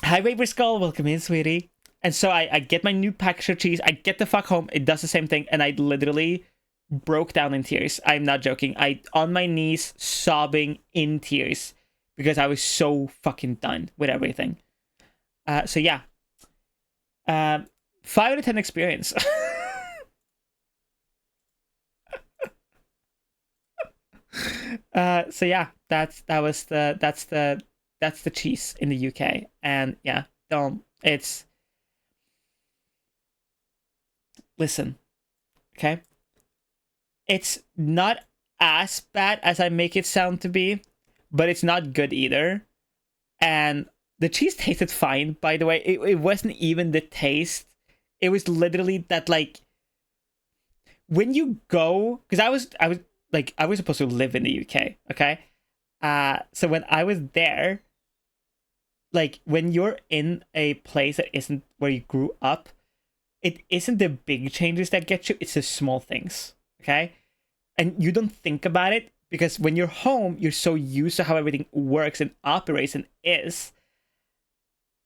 Vapor Skull, welcome in, sweetie. And so I get my new package of cheese, I get the fuck home, it does the same thing, and I literally broke down in tears. I'm not joking. I on my knees sobbing in tears because I was so fucking done with everything. So yeah. 5 out of 10 experience. So yeah, that's the cheese in the UK. And yeah, listen, okay? It's not as bad as I make it sound to be, but it's not good either. And the cheese tasted fine, by the way. It wasn't even the taste. It was literally that, like, when you go, because I was supposed to live in the UK, okay? So when I was there, like, when you're in a place that isn't where you grew up, it isn't the big changes that get you, it's the small things, okay? And you don't think about it, because when you're home, you're so used to how everything works and operates and is.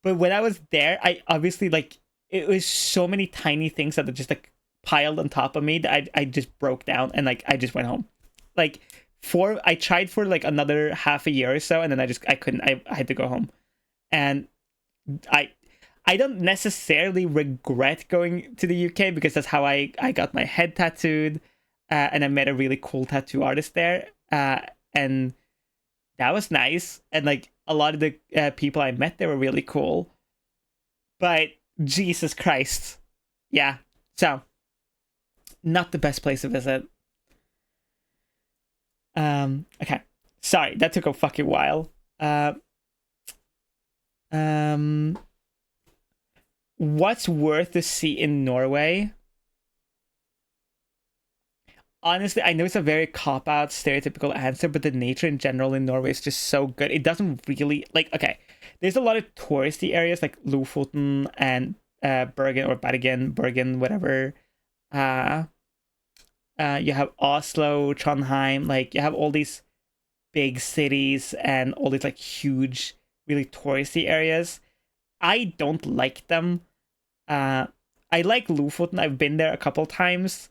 But when I was there, I obviously, like, it was so many tiny things that just, like, piled on top of me that I just broke down, and, like, I just went home. Like, I tried for, like, another half a year or so, and then I couldn't. I had to go home. And I don't necessarily regret going to the UK, because that's how I got my head tattooed, and I met a really cool tattoo artist there, and that was nice. And like a lot of the people I met there were really cool. But Jesus Christ, yeah. So not the best place to visit. Okay, sorry, that took a fucking while. What's worth to see in Norway? Honestly, I know it's a very cop-out, stereotypical answer, but the nature in general in Norway is just so good. It doesn't really, like, okay, there's a lot of touristy areas like Lofoten and Bergen, or Bergen, whatever. You have Oslo, Trondheim, like, you have all these big cities and all these, like, huge, really touristy areas. I don't like them. I like Lofoten. I've been there a couple times,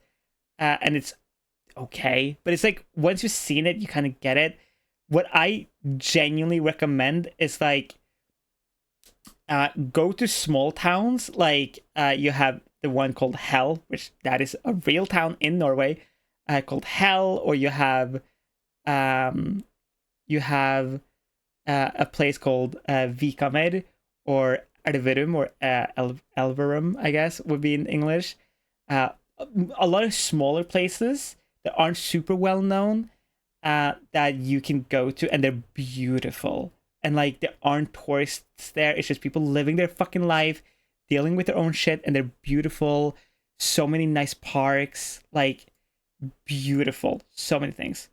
and it's okay. But it's like, once you've seen it, you kind of get it. What I genuinely recommend is, like, go to small towns. Like, you have the one called Hell, which that is a real town in Norway, called Hell. Or you have a place called Vikamer, or Elverum, or Elverum, I guess would be in English. A lot of smaller places that aren't super well known, that you can go to, and they're beautiful. And like, there aren't tourists there. It's just people living their fucking life, dealing with their own shit, and they're beautiful. So many nice parks, like, beautiful. So many things.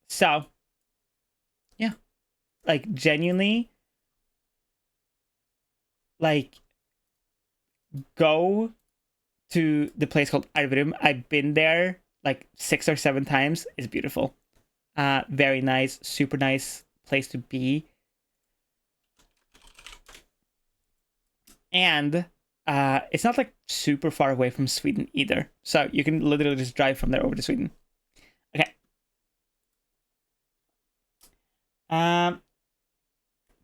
So yeah, like genuinely, like go to the place called Arvrum. I've been there like 6 or 7 times. It's beautiful. Very nice, super nice place to be. And it's not like super far away from Sweden either. So you can literally just drive from there over to Sweden. Okay.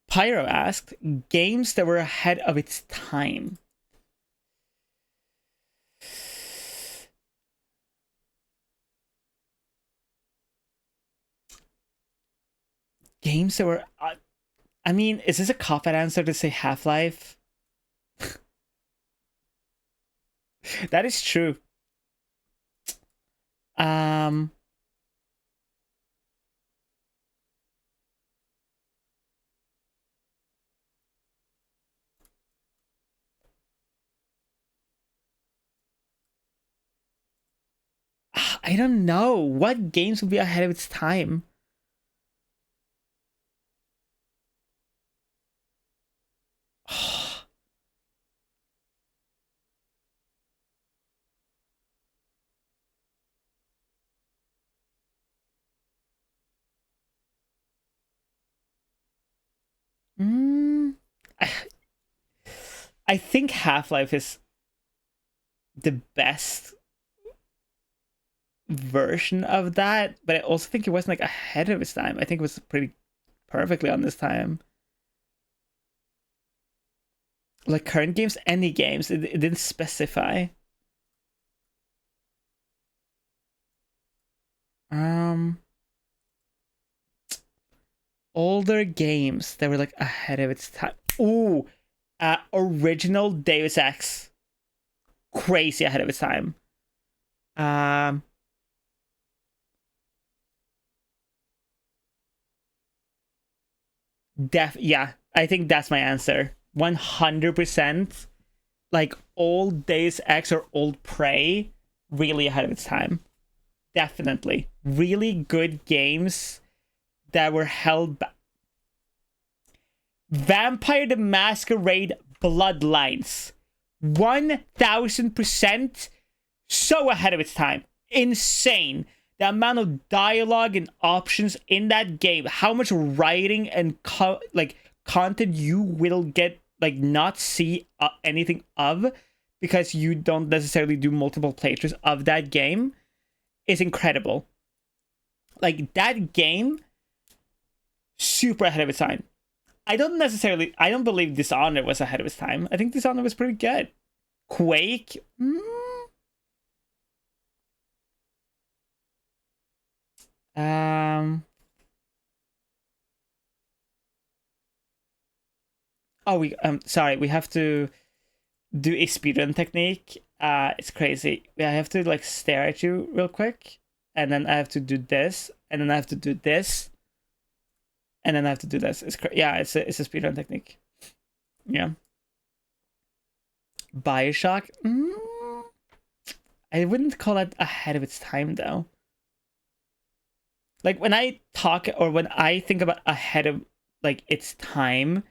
Pyro asked, games that were ahead of its time. Games that were... I mean, is this a cop-out answer to say Half-Life? That is true. I don't know. What games would be ahead of its time? I think Half-Life is the best version of that, but I also think it wasn't like ahead of its time. I think it was pretty perfectly on this time. Like current games, any games, it didn't specify. Older games that were like ahead of its time. Ooh, original Deus Ex, crazy ahead of its time. Yeah, I think that's my answer. 100%. Like old Deus Ex or old Prey, really ahead of its time. Definitely. Really good games that were held back. Vampire the Masquerade Bloodlines. 1000% so ahead of its time. Insane. The amount of dialogue and options in that game, how much writing and content you will get, like not see anything of, because you don't necessarily do multiple playthroughs of that game, is incredible. Like that game, super ahead of its time. I don't believe Dishonored was ahead of its time. I think Dishonored was pretty good. Quake, Oh, sorry, we have to do a speedrun technique. It's crazy. I have to like stare at you real quick, and then I have to do this, and then I have to do this, and then I have to do this. It's it's a speedrun technique. Yeah. Bioshock. I wouldn't call it ahead of its time though. Like when I talk or when I think about ahead of like its time,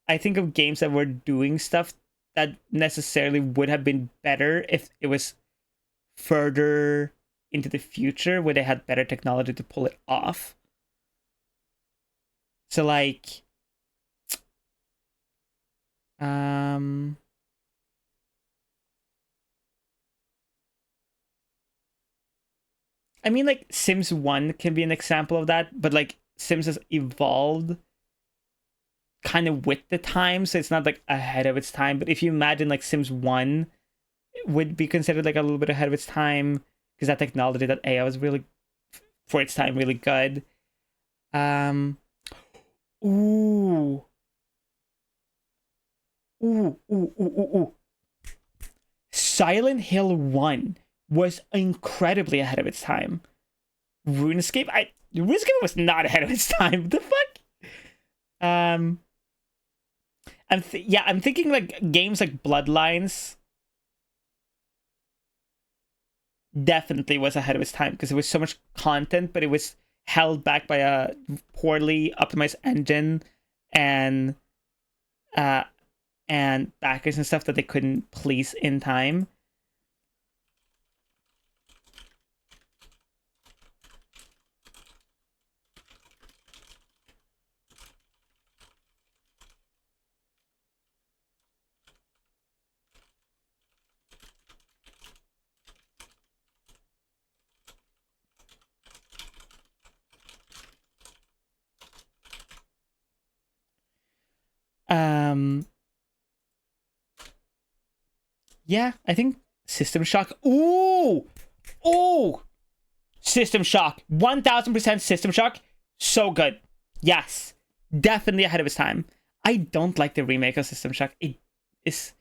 I think of games that were doing stuff that necessarily would have been better if it was further into the future where they had better technology to pull it off. So like I mean, like, Sims 1 can be an example of that, but, like, Sims has evolved kind of with the time, so it's not, like, ahead of its time. But if you imagine, like, Sims 1 would be considered, like, a little bit ahead of its time, because that technology, that AI was really, for its time, really good. Ooh. Silent Hill 1 was incredibly ahead of its time. RuneScape was not ahead of its time. What the fuck? I'm thinking like games like Bloodlines definitely was ahead of its time because it was so much content, but it held back by a poorly optimized engine and backers and stuff that they couldn't police in time. Yeah, I think System Shock. Ooh! System Shock. 1000% System Shock. So good. Yes. Definitely ahead of its time. I don't like the remake of System Shock. It is...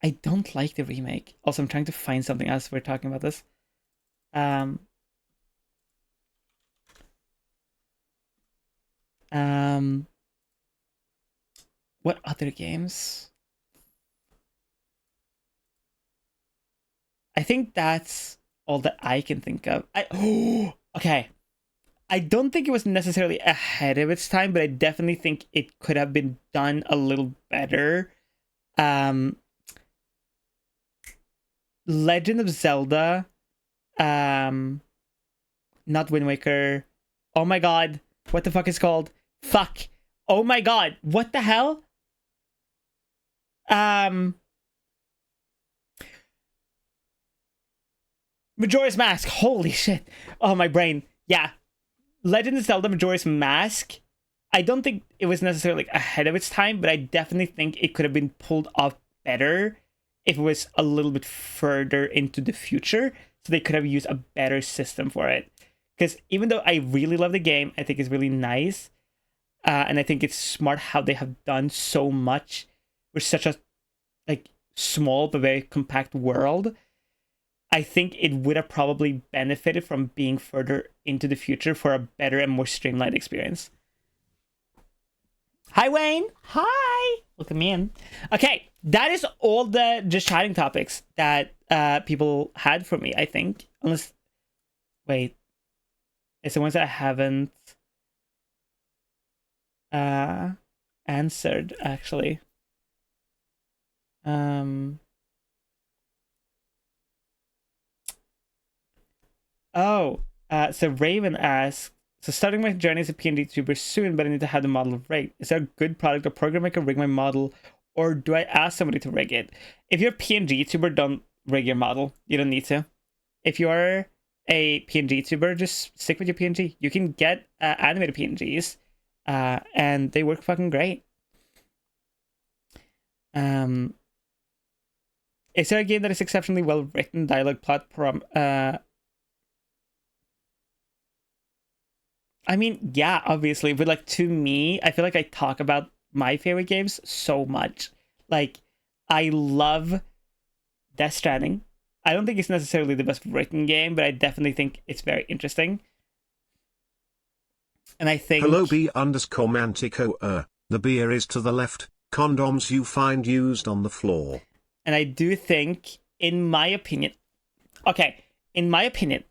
I don't like the remake. Also, I'm trying to find something else we're talking about this. What other games? I think that's all that I can think of. Okay. I don't think it was necessarily ahead of its time, but I definitely think it could have been done a little better. Legend of Zelda, not Wind Waker. Oh my god, what the fuck is it called? Fuck. Oh my god, what the hell? Majora's Mask. Holy shit. Oh, my brain. Yeah. Legend of Zelda Majora's Mask. I don't think it was necessarily ahead of its time, but I definitely think it could have been pulled off better if it was a little bit further into the future. So they could have used a better system for it. Because even though I really love the game, I think it's really nice. And I think it's smart how they have done so much with such a small but very compact world. I think it would have probably benefited from being further into the future for a better and more streamlined experience. Hi, Wayne. Hi. Welcome me in. Okay, that is all the just chatting topics that people had for me, I think. Unless, wait, it's the ones that I haven't answered, actually. So Raven asks, so starting my journey as a PNG tuber soon, but I need to have the model rigged. Is there a good product or program I can rig my model, or do I ask somebody to rig it? If you're a PNG tuber, don't rig your model. You don't need to. If you're a PNG tuber, just stick with your PNG. You can get animated PNGs, and they work fucking great. Is there a game that is exceptionally well written, dialogue, plot, I mean, yeah, obviously, but to me, I feel like I talk about my favorite games so much. I love Death Stranding. I don't think it's necessarily the best written game, but I definitely think it's very interesting. And I think... Hello B_Mantico. The beer is to the left. Condoms you find used on the floor. And I do think, in my opinion... Okay, in my opinion...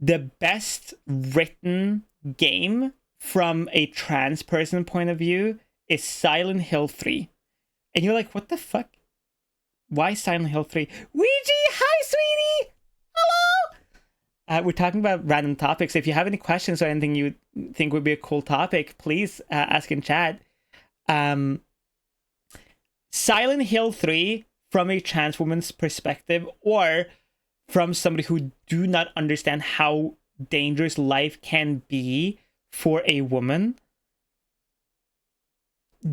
the best written game from a trans person point of view is Silent Hill 3. And you're like, what the fuck? Why Silent Hill 3? Ouija, hi, sweetie! Hello! We're talking about random topics. If you have any questions or anything you think would be a cool topic, please ask in chat. Silent Hill 3, from a trans woman's perspective, or from somebody who do not understand how dangerous life can be for a woman,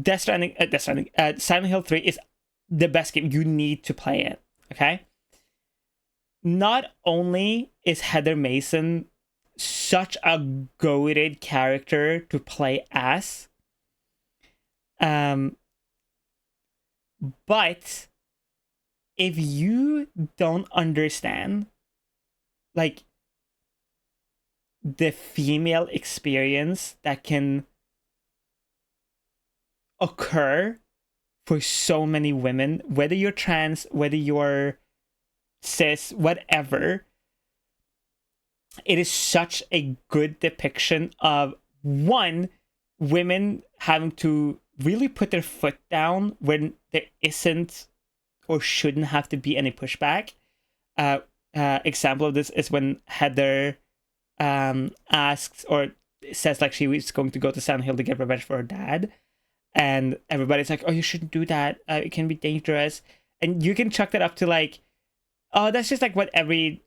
Silent Hill 3 is the best game. You need to play it, okay? Not only is Heather Mason such a goated character to play as, but if you don't understand the female experience that can occur for so many women, whether you're trans, whether you're cis, whatever. It is such a good depiction of, one, women having to really put their foot down when there isn't or shouldn't have to be any pushback. Example of this is when Heather asks or says like she was going to go to Silent Hill to get revenge for her dad, and everybody's like, oh, you shouldn't do that, it can be dangerous. And you can chuck that up to like, oh, that's just like what every,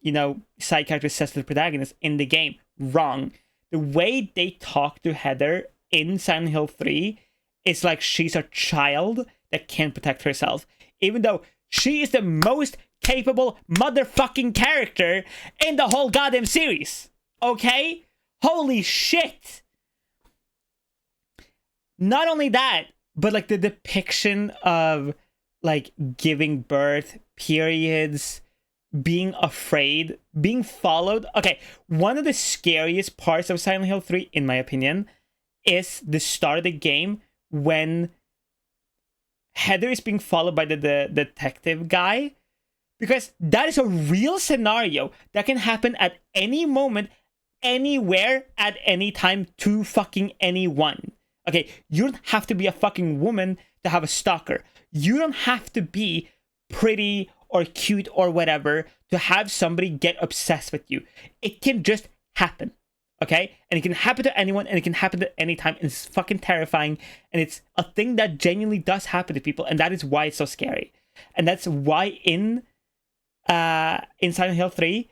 side character says to the protagonist in the game. Wrong. The way they talk to Heather in Silent Hill 3 is like she's a child that can't protect herself, even though she is the most capable motherfucking character in the whole goddamn series. Okay? Holy shit! Not only that, but like the depiction of like giving birth, periods, being afraid, being followed. Okay, one of the scariest parts of Silent Hill 3, in my opinion, is the start of the game when Heather is being followed by the detective guy, because that is a real scenario that can happen at any moment, anywhere, at any time, to fucking anyone. Okay, you don't have to be a fucking woman to have a stalker. You don't have to be pretty or cute or whatever to have somebody get obsessed with you. It can just happen, okay? And it can happen to anyone, and it can happen at any time, and it's fucking terrifying, and it's a thing that genuinely does happen to people, and that is why it's so scary. And that's why in Silent Hill 3,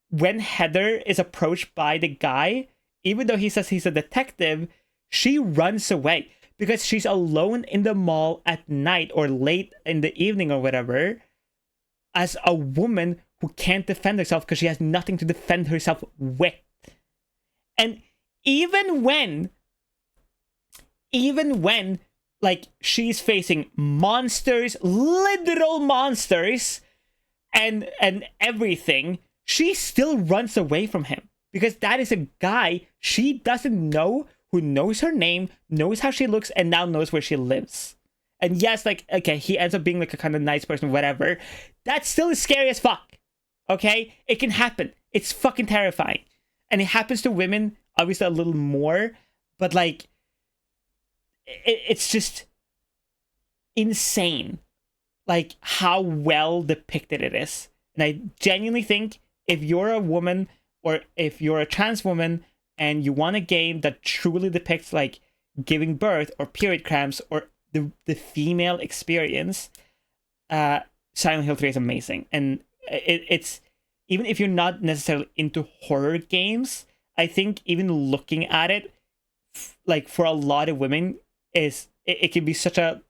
when Heather is approached by the guy, even though he says he's a detective, she runs away because she's alone in the mall at night or late in the evening or whatever, as a woman who can't defend herself because she has nothing to defend herself with. And even when like she's facing monsters, literal monsters, and everything, she still runs away from him because that is a guy she doesn't know, who knows her name, knows how she looks, and now knows where she lives. And yes, like, okay, he ends up being like a kind of nice person, whatever. That still is scary as fuck. Okay? It can happen. It's fucking terrifying. And it happens to women, obviously a little more, but like, it's just insane, like, how well depicted it is. And I genuinely think if you're a woman or if you're a trans woman and you want a game that truly depicts like giving birth or period cramps or the female experience, Silent Hill 3 is amazing. And it's, even if you're not necessarily into horror games, I think even looking at it, like, for a lot of women, it can be such a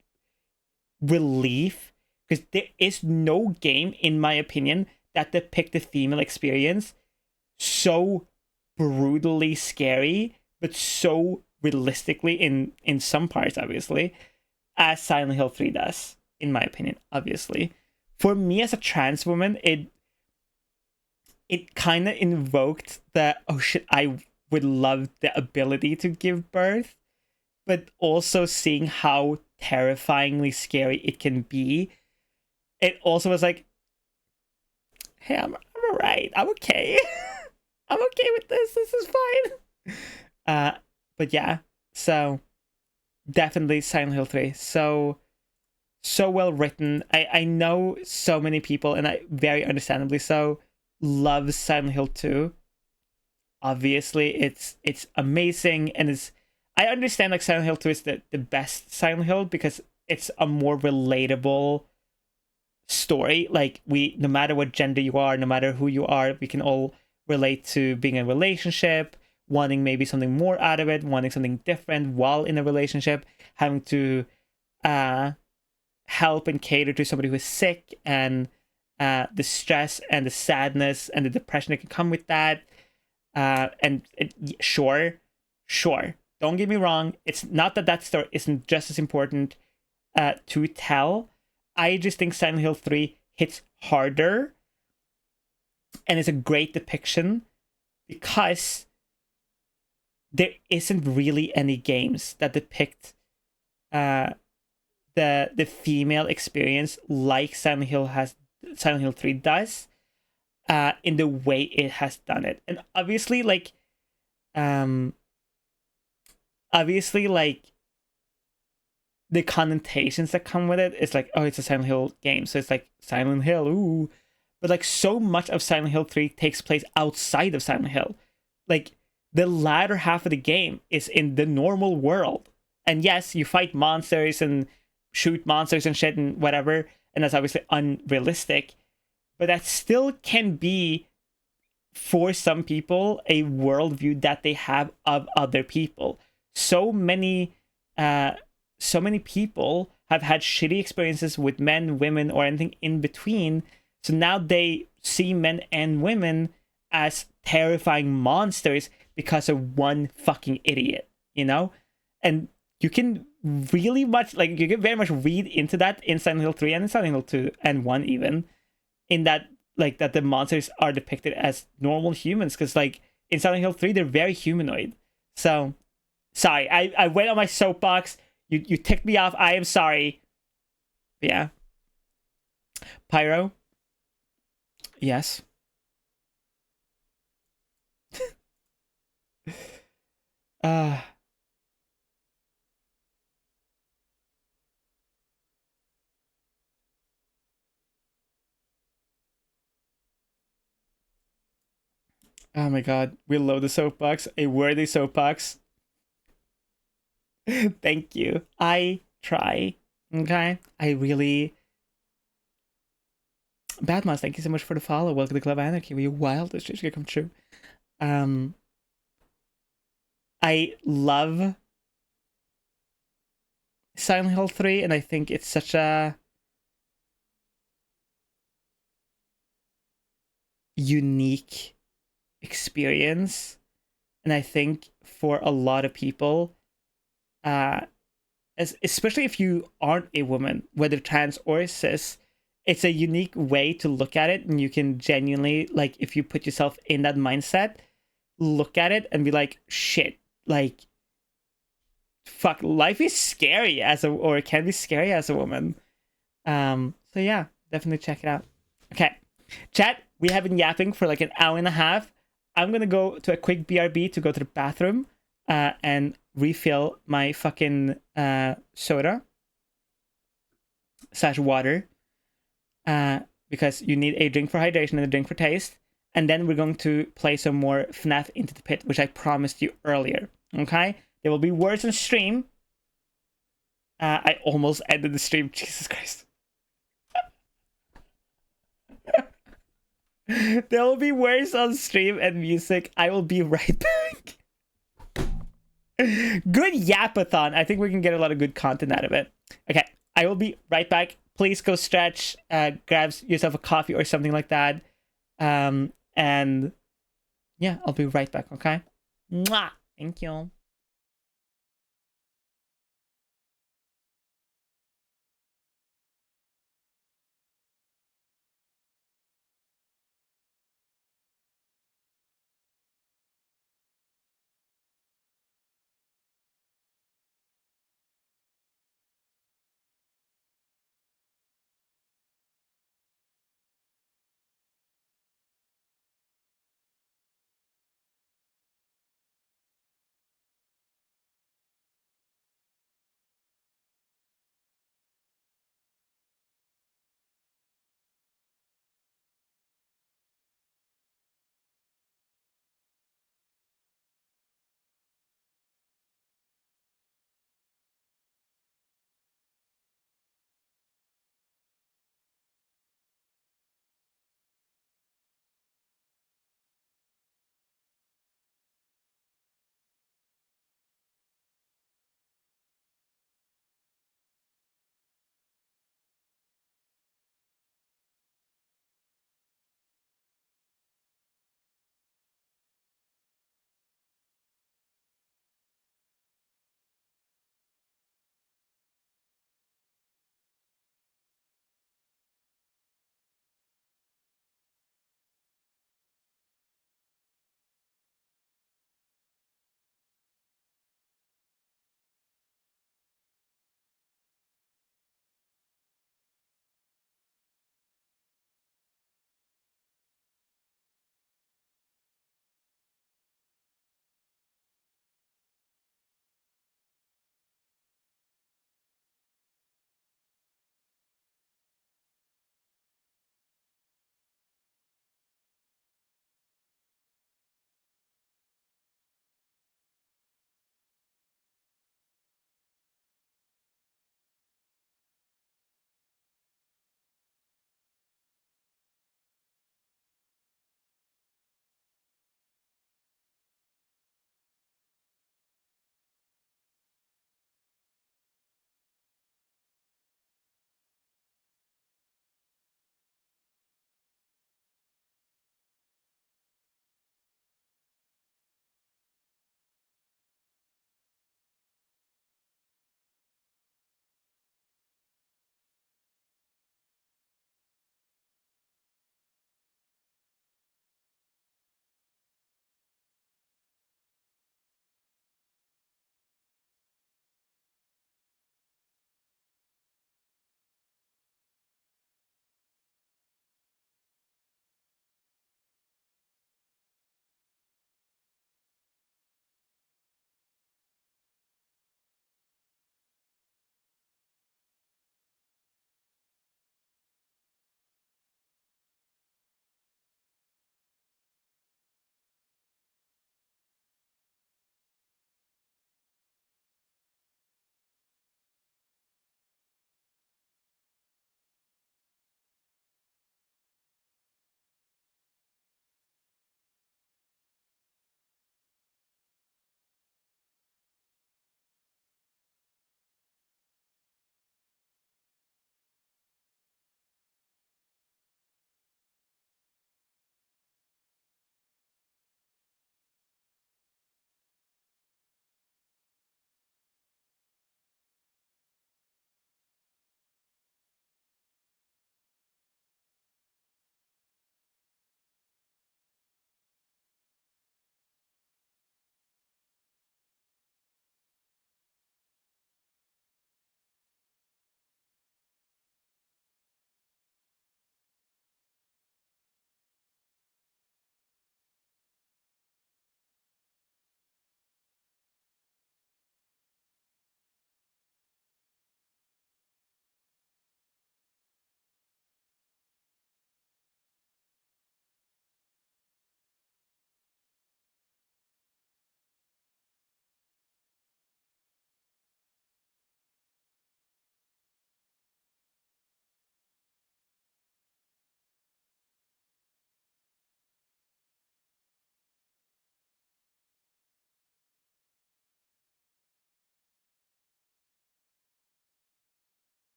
relief, because there is no game, in my opinion, that depict the female experience so brutally scary, but so realistically in some parts, obviously, as Silent Hill 3 does, in my opinion, obviously. For me as a trans woman, it kind of invoked the, oh shit, I would love the ability to give birth, but also seeing how terrifyingly scary it can be. It also was like, hey, I'm alright, I'm okay. I'm okay with this is fine. But yeah, so definitely Silent Hill 3. So well written. I know so many people, and I very understandably so, love Silent Hill 2. Obviously, it's amazing, and I understand like Silent Hill 2 is the best Silent Hill because it's a more relatable story. Like, no matter what gender you are, no matter who you are, we can all relate to being in a relationship, wanting maybe something more out of it, wanting something different while in a relationship, having to help and cater to somebody who is sick, and the stress and the sadness and the depression that can come with that. Sure, don't get me wrong, it's not that story isn't just as important to tell. I just think Silent Hill 3 hits harder and is a great depiction because there isn't really any games that depict the female experience like Silent Hill 3 does, in the way it has done it. And obviously like the connotations that come with it is like, oh, it's a Silent Hill game, so it's like Silent Hill, ooh. But like so much of Silent Hill 3 takes place outside of Silent Hill. Like the latter half of the game is in the normal world. And yes, you fight monsters and shoot monsters and shit and whatever, and that's obviously unrealistic. But that still can be, for some people, a worldview that they have of other people. So many people have had shitty experiences with men, women, or anything in between. So now they see men and women as terrifying monsters because of one fucking idiot, you know? And you can really much, like, you can very much read into that in Silent Hill 3 and in Silent Hill 2 and 1 even, in that, like, that the monsters are depicted as normal humans, because, like, in Silent Hill 3, they're very humanoid. So, sorry, I went on my soapbox. You ticked me off. I am sorry. But yeah. Pyro? Yes. uh oh my god, we love the soapbox, a worthy soapbox. Thank you. I try. Okay? I really... Badmouse, thank you so much for the follow. Welcome to Club Anarchy, where your wildest dreams can come true. I love Silent Hill 3, and I think it's such a unique experience. And I think for a lot of people, especially if you aren't a woman, whether trans or cis, it's a unique way to look at it. And you can genuinely, like, if you put yourself in that mindset, look at it and be like, shit, like, fuck, life is scary or it can be scary as a woman. So yeah, definitely check it out. Okay, chat, we have been yapping for like an hour and a half. I'm gonna go to a quick BRB to go to the bathroom and refill my fucking soda / water, because you need a drink for hydration and a drink for taste. And then we're going to play some more FNAF Into the Pit, which I promised you earlier. Okay? There will be words on stream. I almost ended the stream. Jesus Christ. There will be words on stream and music. I will be right back. Good yapathon. I think we can get a lot of good content out of it. Okay, I will be right back. Please go stretch, grab yourself a coffee or something like that. And yeah, I'll be right back, okay? Mwah! Thank you.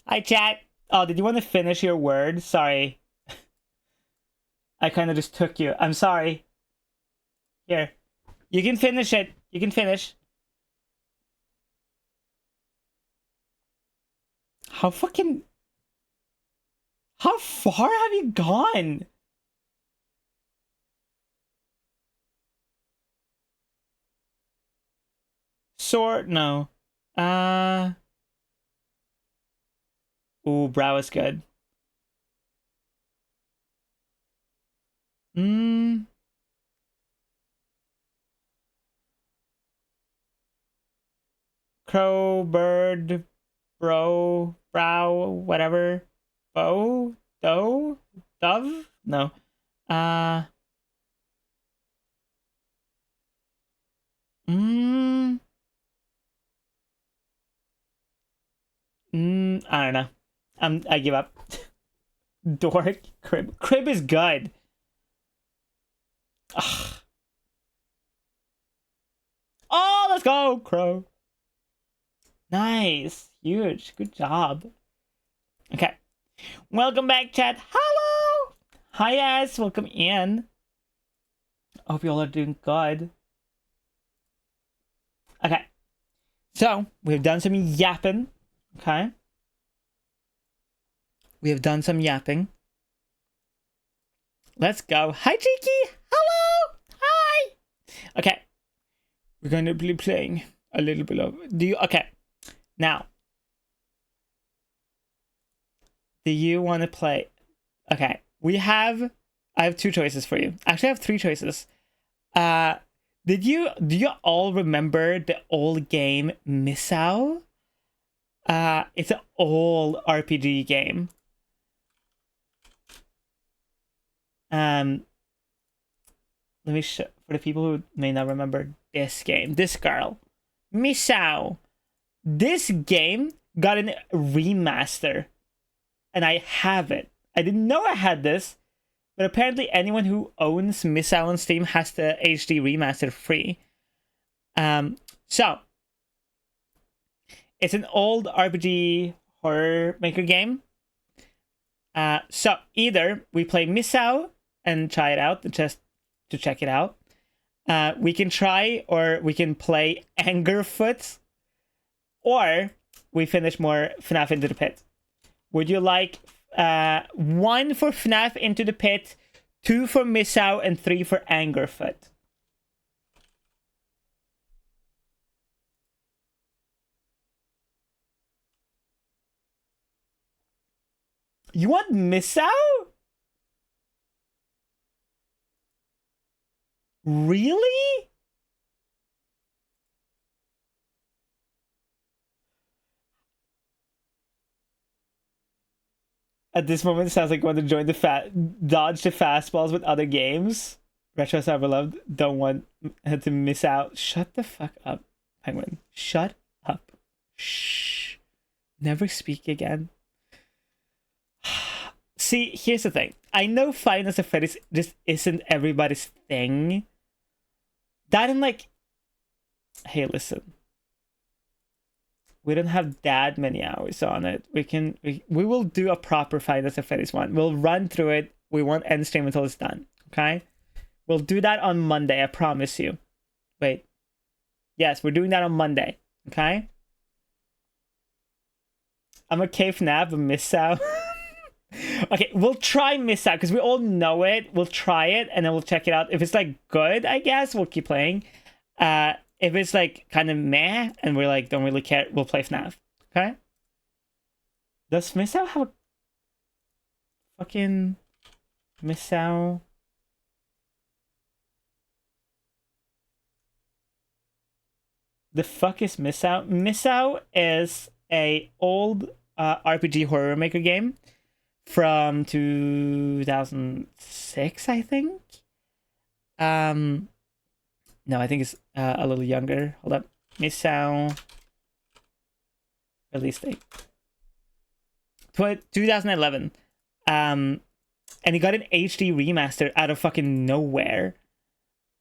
Hi, chat. Oh, did you want to finish your word? Sorry. I kind of just took you. I'm sorry. Here. You can finish it. You can finish. How fucking... How far have you gone? Sword? No. Ooh, brow is good. Crow, bird, brow, whatever. Bow? Doe? Dove? No. Uh... I don't know. I give up. Dork? Crib. Crib is good. Ugh. Oh, let's go, Crow. Nice. Huge. Good job. Okay. Welcome back, chat. Hello! Hi, guys. Welcome in. Hope you all are doing good. Okay. So, we've done some yapping. Okay. We have done some yapping. Let's go. Hi, Cheeky. Hello. Hi. Okay. We're going to be playing a little bit of... Okay. Now. Do you want to play... Okay. I have two choices for you. Actually, I have three choices. Do you all remember the old game Misao? It's an old RPG game. Let me show for the people who may not remember this game. This girl, Misao. This game got a remaster, and I have it. I didn't know I had this, but apparently anyone who owns Misao on Steam has the HD remaster free. So it's an old RPG horror maker game. So either we play Misao and try it out, just to check it out. We can try, or we can play Angerfoot, or we finish more FNAF Into the Pit. Would you like 1 for FNAF Into the Pit, 2 for Misao, and 3 for Angerfoot? You want Misao? Really? At this moment, it sounds like you want to join dodge the fastballs with other games. Retro Cyber Loved don't want to miss out. Shut the fuck up, Penguin. Shut up. Shh. Never speak again. See, here's the thing. I know Five Nights at Freddy's just isn't everybody's thing. That and like, hey, listen. We don't have that many hours on it. We will do a proper Five Nights at Freddy's one. We'll run through it. We won't end stream until it's done. Okay? We'll do that on Monday, I promise you. Wait. Yes, we're doing that on Monday. Okay? I'm okay for now, but Misao. Okay, we'll try Misao, because we all know it. We'll try it, and then we'll check it out. If it's, like, good, I guess, we'll keep playing. If it's, like, kind of meh, and we're, like, don't really care, we'll play FNAF. Okay? Does Misao have a... Fucking... Misao... The fuck is Misao? Misao is a old RPG horror maker game from 2006, I think. No, I think it's a little younger. Hold up. Misao release date 2011. And he got an HD remaster out of fucking nowhere.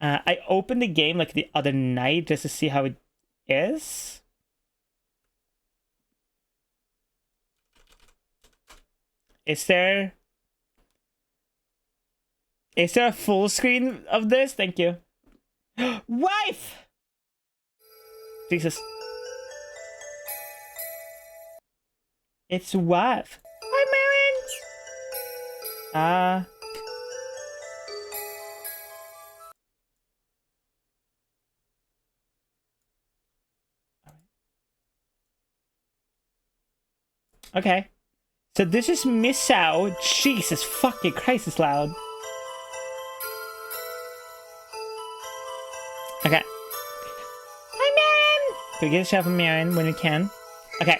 I opened the game like the other night just to see how it is. Is there a full screen of this? Thank you. Wife! Jesus. It's wife. Hi, Marin! Okay. So this is Misao. Jesus fucking Christ, it's loud. Okay. Hi, Marin! Can we get a shot from Marin when we can? Okay.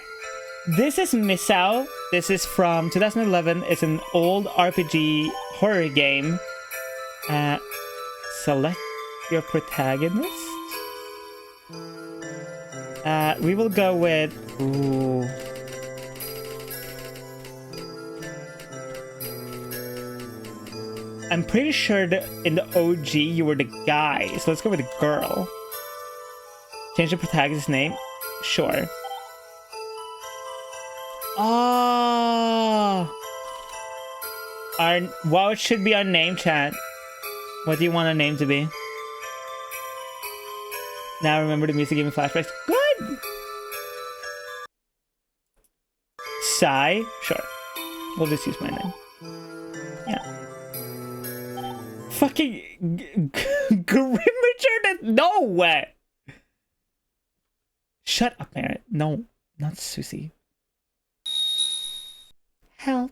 This is Misao. This is from 2011. It's an old RPG horror game. Select your protagonist. We will go with... Ooh. I'm pretty sure that in the OG you were the guy, so let's go with the girl. Change the protagonist's name? Sure. Oh! What should be our name, chat? What do you want our name to be? Now remember the music gave me flashbacks. Good! Sai? Sure. We'll just use my name. Yeah. Fucking Grimmager? No way! Shut up, Merritt. No, not Susie. Help.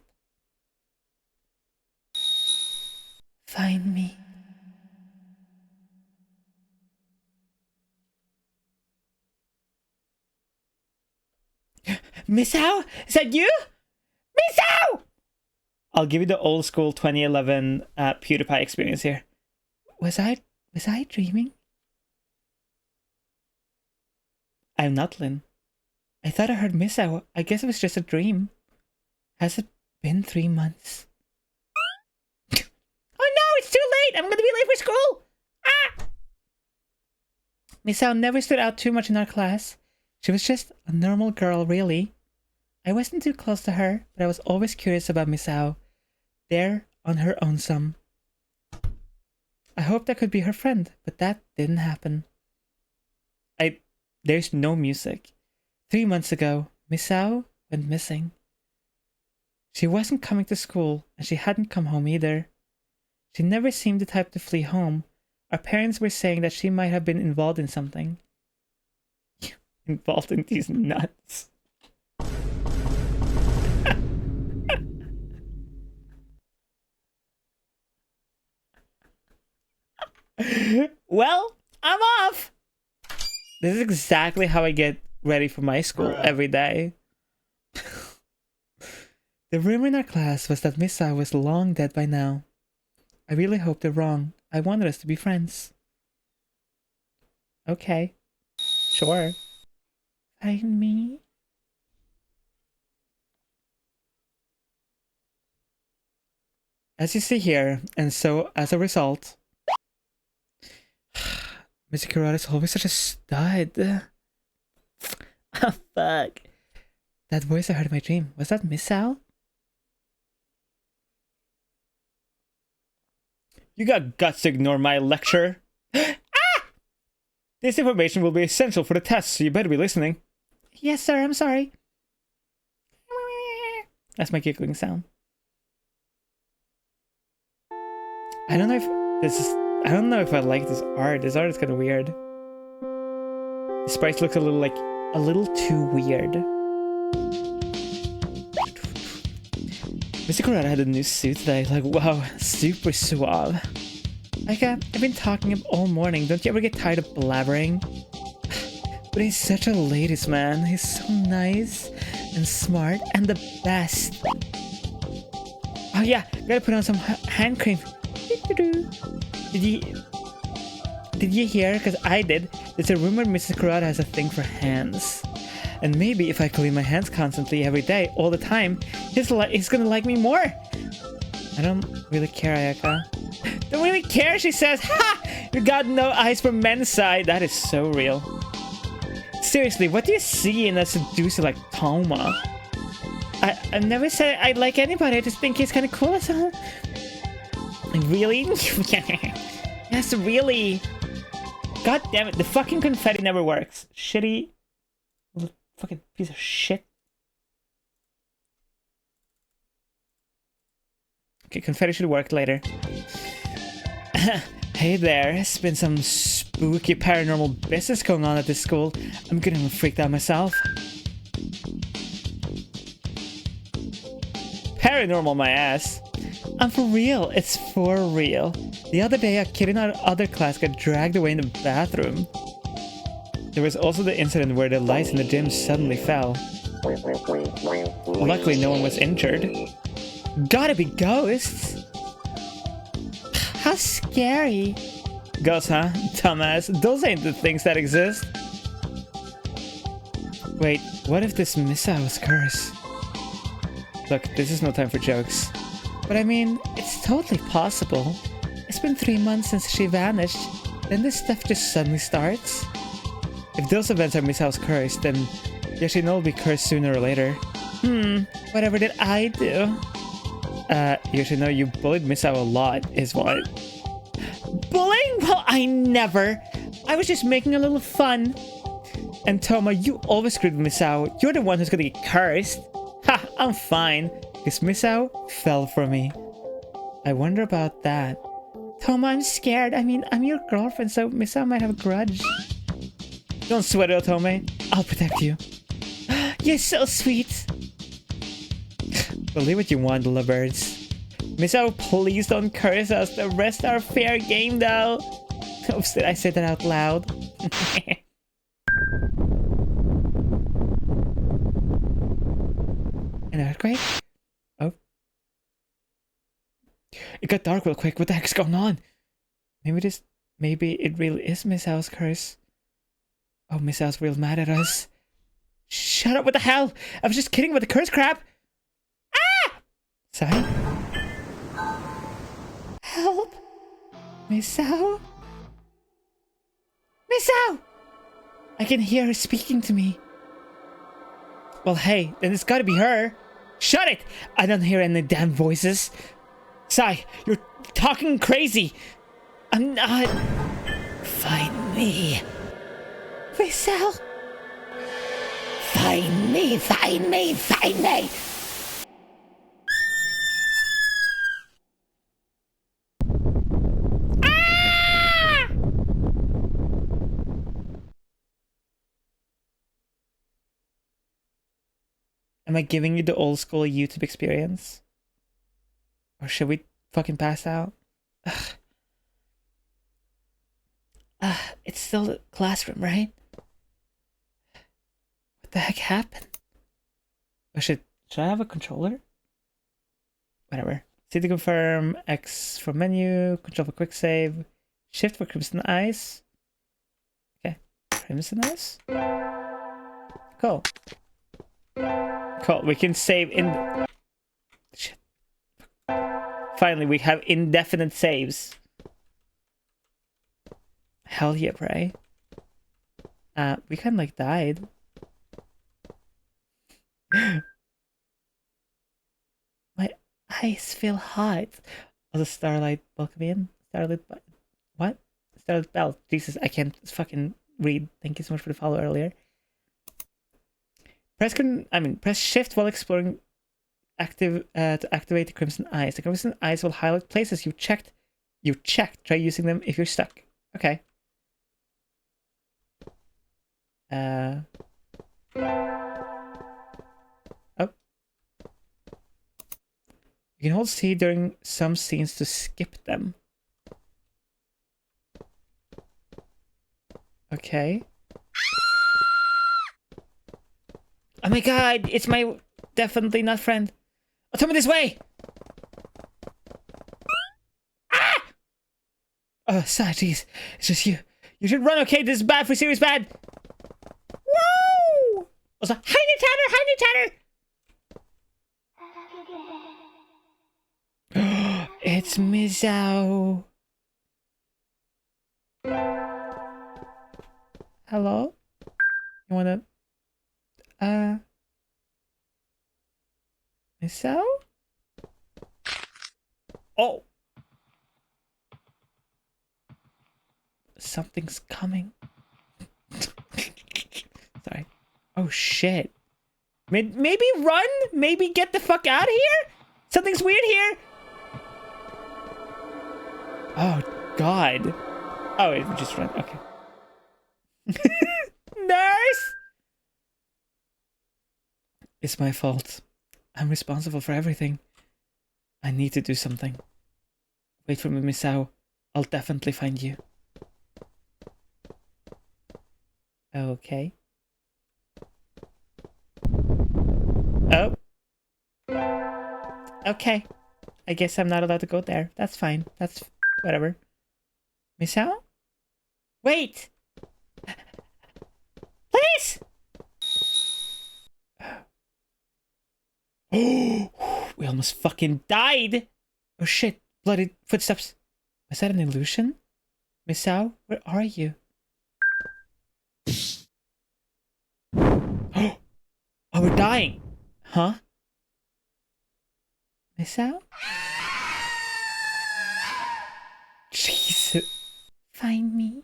Find me. Misao? Is that you? Misao! I'll give you the old school 2011 PewDiePie experience here. Was I dreaming? I'm not Lynn. I thought I heard Misao. I guess it was just a dream. Has it been 3 months? Oh no, it's too late! I'm gonna be late for school! Ah! Misao never stood out too much in our class. She was just a normal girl, really. I wasn't too close to her, but I was always curious about Misao. There, on her own some. I hoped I could be her friend, but that didn't happen. There's no music. 3 months ago, Misao went missing. She wasn't coming to school, and she hadn't come home either. She never seemed the type to flee home. Our parents were saying that she might have been involved in something. Involved in these nuts. Well, I'm off! This is exactly how I get ready for my school every day. The rumor in our class was that Misao was long dead by now. I really hope they're wrong. I wanted us to be friends. Okay. Sure. Find me? As you see here, and so as a result... Mr. Szycrotic is always such a stud. Oh, fuck. That voice I heard in my dream, was that Misao? You got guts to ignore my lecture. Ah! This information will be essential for the test, so you better be listening. Yes, sir, I'm sorry. That's my giggling sound. I don't know if I like this art. This art is kind of weird. The sprites look a little too weird. Mr. Szycrotic had a new suit today. Like, wow, super suave. Like, I've been talking him all morning. Don't you ever get tired of blabbering? But he's such a ladies' man. He's so nice and smart and the best. Oh yeah, gotta put on some hand cream. Did you hear? Because I did. There's a rumor Mrs. Szycrotic has a thing for hands. And maybe if I clean my hands constantly every day, all the time, he's gonna like me more. I don't really care, Ayaka. Don't really care, she says. Ha! You got no eyes for men's side. That is so real. Seriously, what do you see in a seducer like Toma? I never said I like anybody. I just think he's kind of cool. So really, yes, really. God damn it! The fucking confetti never works. Shitty, little fucking piece of shit. Okay, confetti should work later. Hey there, there's been some spooky paranormal business going on at this school. I'm getting freaked out myself. Paranormal my ass. I'm for real, it's for real. The other day a kid in our other class got dragged away in the bathroom. There was also the incident where the lights in the gym suddenly fell. Luckily no one was injured. Gotta be ghosts! How scary! Ghosts, huh? Dumbass. Those ain't the things that exist. Wait, what if this Misao's curse? Look, this is no time for jokes. But I mean, it's totally possible. It's been 3 months since she vanished. Then this stuff just suddenly starts? If those events are Misao's curse, then Yoshino will be cursed sooner or later. Whatever did I do? Yoshino, you bullied Misao a lot, is what? Bullying? Well, I never. I was just making a little fun. And Toma, you always screwed with Misao. You're the one who's gonna get cursed. Ha, I'm fine. Because Misao fell for me. I wonder about that. Toma, I'm scared. I mean, I'm your girlfriend, so Misao might have a grudge. Don't sweat it, Otome. I'll protect you. You're so sweet. Believe what you want, little birds. Misao, please don't curse us. The rest are fair game, though. Oops, did I say that out loud? An earthquake? Oh. It got dark real quick. What the heck's going on? Maybe it really is Misao's curse. Oh, Misao's real mad at us. Shut up, what the hell? I was just kidding with the curse crap. Ah! Sorry. Help! Misao? Misao! I can hear her speaking to me. Well, hey, then it's gotta be her. Shut it! I don't hear any damn voices. Sai, you're talking crazy. I'm not... Find me. Misao? Find me, find me, find me! Ah! Am I giving you the old school YouTube experience? Or should we fucking pass out? Ugh. It's still the classroom, right? What the heck happened? Or should I have a controller? Whatever. C to confirm, X for menu, control for quick save, shift for crimson eyes. Okay, crimson eyes. Cool. Cool. We can save in. Shit. Finally, we have indefinite saves. Hell yeah, Bray. We kind of like died. My eyes feel hot. Oh, the Starlight Balkamian? Starlight... What? Starlight Bell. Jesus, I can't fucking read. Thank you so much for the follow earlier. Press shift while exploring to activate the Crimson Eyes. The Crimson Eyes will highlight places you checked. Try using them if you're stuck. Okay. Oh. You can hold C during some scenes to skip them. Okay. Oh my god, it's my definitely not friend. Oh, tell me this way! Ah! Oh, sorry, jeez. It's just you. You should run, okay? This is bad for serious bad. Woo! Also, hi, Tanner! It's Misao. Hello? You wanna... Misao? Oh! Something's coming. Sorry. Oh shit. Maybe run? Maybe get the fuck out of here? Something's weird here. Oh god. Oh, it just run. Okay. Nurse! It's my fault. I'm responsible for everything. I need to do something. Wait for me, Misao. I'll definitely find you. Okay. Oh. Okay. I guess I'm not allowed to go there. That's fine. That's whatever. Misao? Wait! Please! Oh, we almost fucking died! Oh shit, bloody footsteps. Was that an illusion? Misao, where are you? Oh, we're dying! Huh? Misao? Jesus. Find me.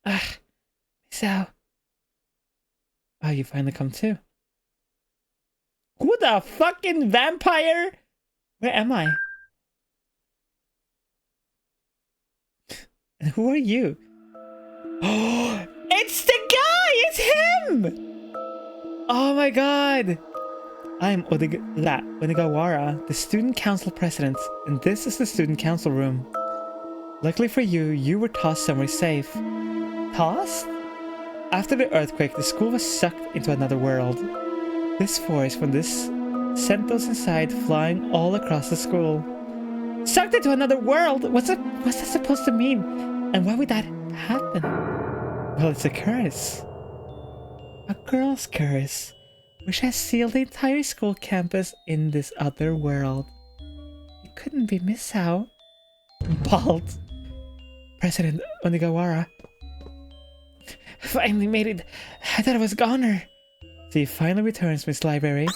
Ugh. Misao. Oh, you finally come too. Who the fucking vampire? Where am I? And who are you? Oh, it's the guy! It's him! Oh my god! I'm Onigawara, the student council president, and this is the student council room. Luckily for you, you were tossed somewhere safe. Tossed? After the earthquake, the school was sucked into another world. This force from this sent those inside flying all across the school. Sucked into another world? What's that supposed to mean? And why would that happen? Well, it's a curse. A girl's curse, which has sealed the entire school campus in this other world. It couldn't be Misao. Bald. President Onigawara. Finally made it. I thought I was goner. She finally returns, Miss Library.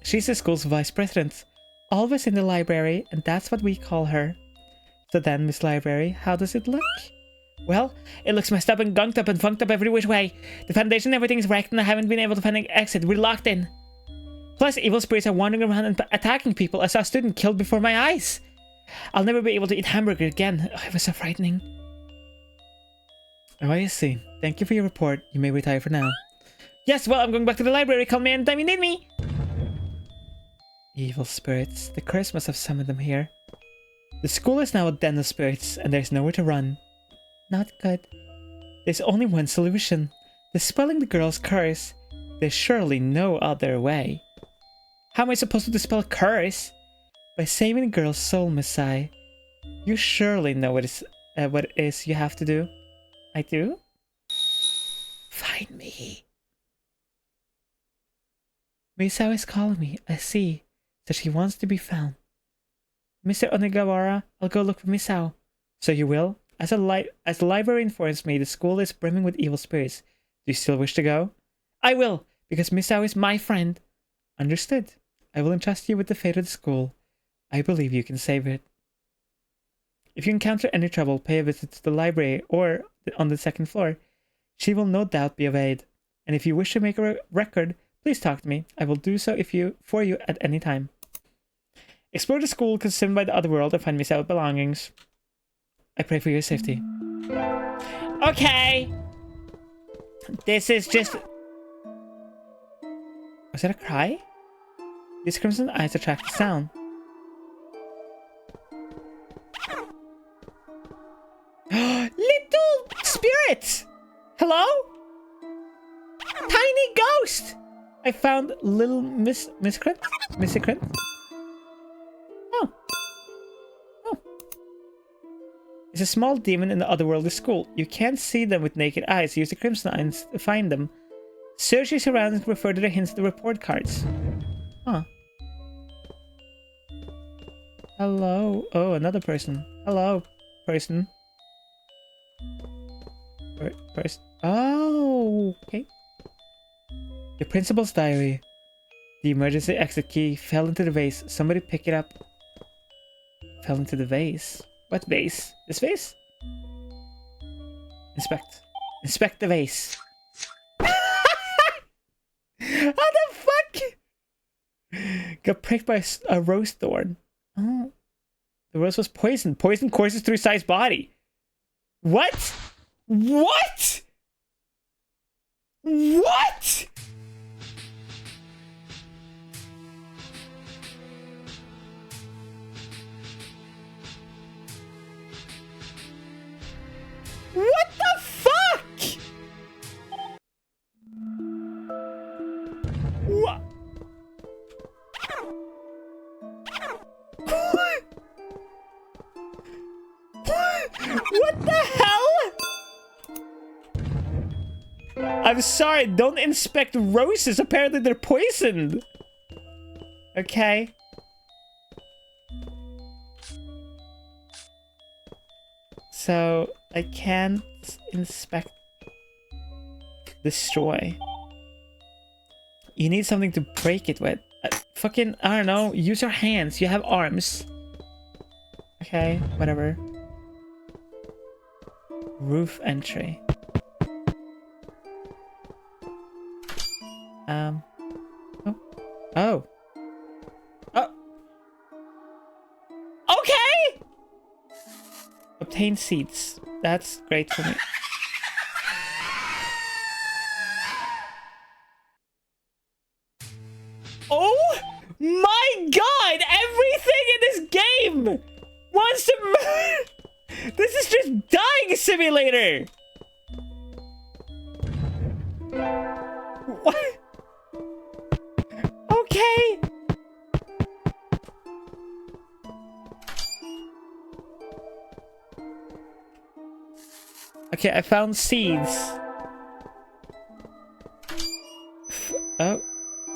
She's the school's vice president. Always in the library, and that's what we call her. So then, Miss Library, how does it look? Well, it looks messed up and gunked up and funked up every which way. The foundation and everything is wrecked and I haven't been able to find an exit. We're locked in. Plus, evil spirits are wandering around and attacking people. I saw a student killed before my eyes. I'll never be able to eat hamburger again. Oh, it was so frightening. Oh, I see. Thank you for your report. You may retire for now. Yes, well, I'm going back to the library. Call me anytime you need me. Evil spirits. The curse must have summoned them here. The school is now a den of spirits, and there's nowhere to run. Not good. There's only one solution. Dispelling the girl's curse. There's surely no other way. How am I supposed to dispel a curse? By saving the girl's soul, Misai. You surely know what it is you have to do. I do? Find me. Misao is calling me. I see. So she wants to be found. Mr. Onigawara, I'll go look for Misao. So you will? As the library informs me, the school is brimming with evil spirits. Do you still wish to go? I will, because Misao is my friend. Understood. I will entrust you with the fate of the school. I believe you can save it. If you encounter any trouble, pay a visit to the library or on the second floor. She will no doubt be of aid. And if you wish to make a record, please talk to me. I will do so for you at any time. Explore the school consumed by the other world and find Misao's belongings. I pray for your safety. Okay. This is just... Was that a cry? These crimson eyes attract the sound. Little spirit! Hello? Tiny ghost! I found little miscreant? Oh. It's a small demon in the otherworldly school. You can't see them with naked eyes. Use the crimson eyes to find them. Search your surroundings and refer to the hints in the report cards. Huh. Hello. Oh, another person. Hello, person. Person. Oh, okay. The principal's diary. The emergency exit key fell into the vase. Somebody pick it up. Fell into the vase. What vase? This vase? Inspect. Inspect the vase. How the fuck? Got pricked by a rose thorn. Oh. The rose was poisoned. Poison courses through Sai's body. What? What? What? What the fuck? What? What the hell? I'm sorry, don't inspect roses. Apparently they're poisoned. Okay. So, I can't inspect... Destroy. You need something to break it with. Fucking, I don't know, use your hands. You have arms. Okay, whatever. Roof entry. Oh. Oh. Oh. Okay! Obtain seeds. That's great for me. Oh my god! Everything in this game wants to murder! This is just dying simulator! What? Okay. Okay, I found seeds. Oh,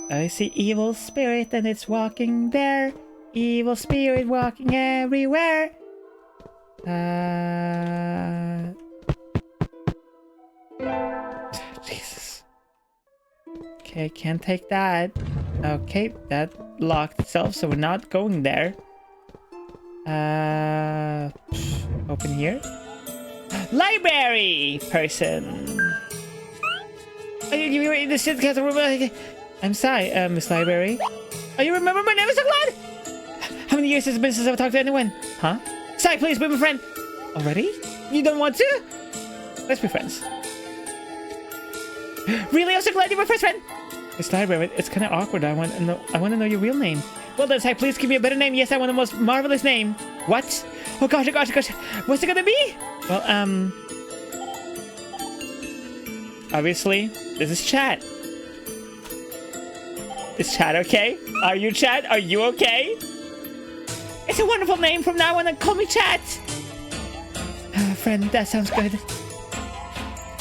I see evil spirit and it's walking there. Evil spirit walking everywhere. Jesus. Okay, can't take that. Okay, that locked itself, so we're not going there. Open here. Library person. Oh, you were in the castle room. I'm sorry, Miss Library. Oh, you remember my name? I'm so glad. How many years has it been since I've talked to anyone? Huh? Sai, please be my friend. Already? You don't want to? Let's be friends. Really? I'm so glad you're my first friend. Miss Library, it's kind of awkward. I want to know your real name. Well then, Sai, please give me a better name. Yes, I want the most marvelous name. What? Oh gosh, oh gosh, oh gosh. What's it gonna be? Well, obviously, this is Chat. Is Chat okay? Are you Chat? Are you okay? It's a wonderful name from now on, and call me Chat. Friend, that sounds good.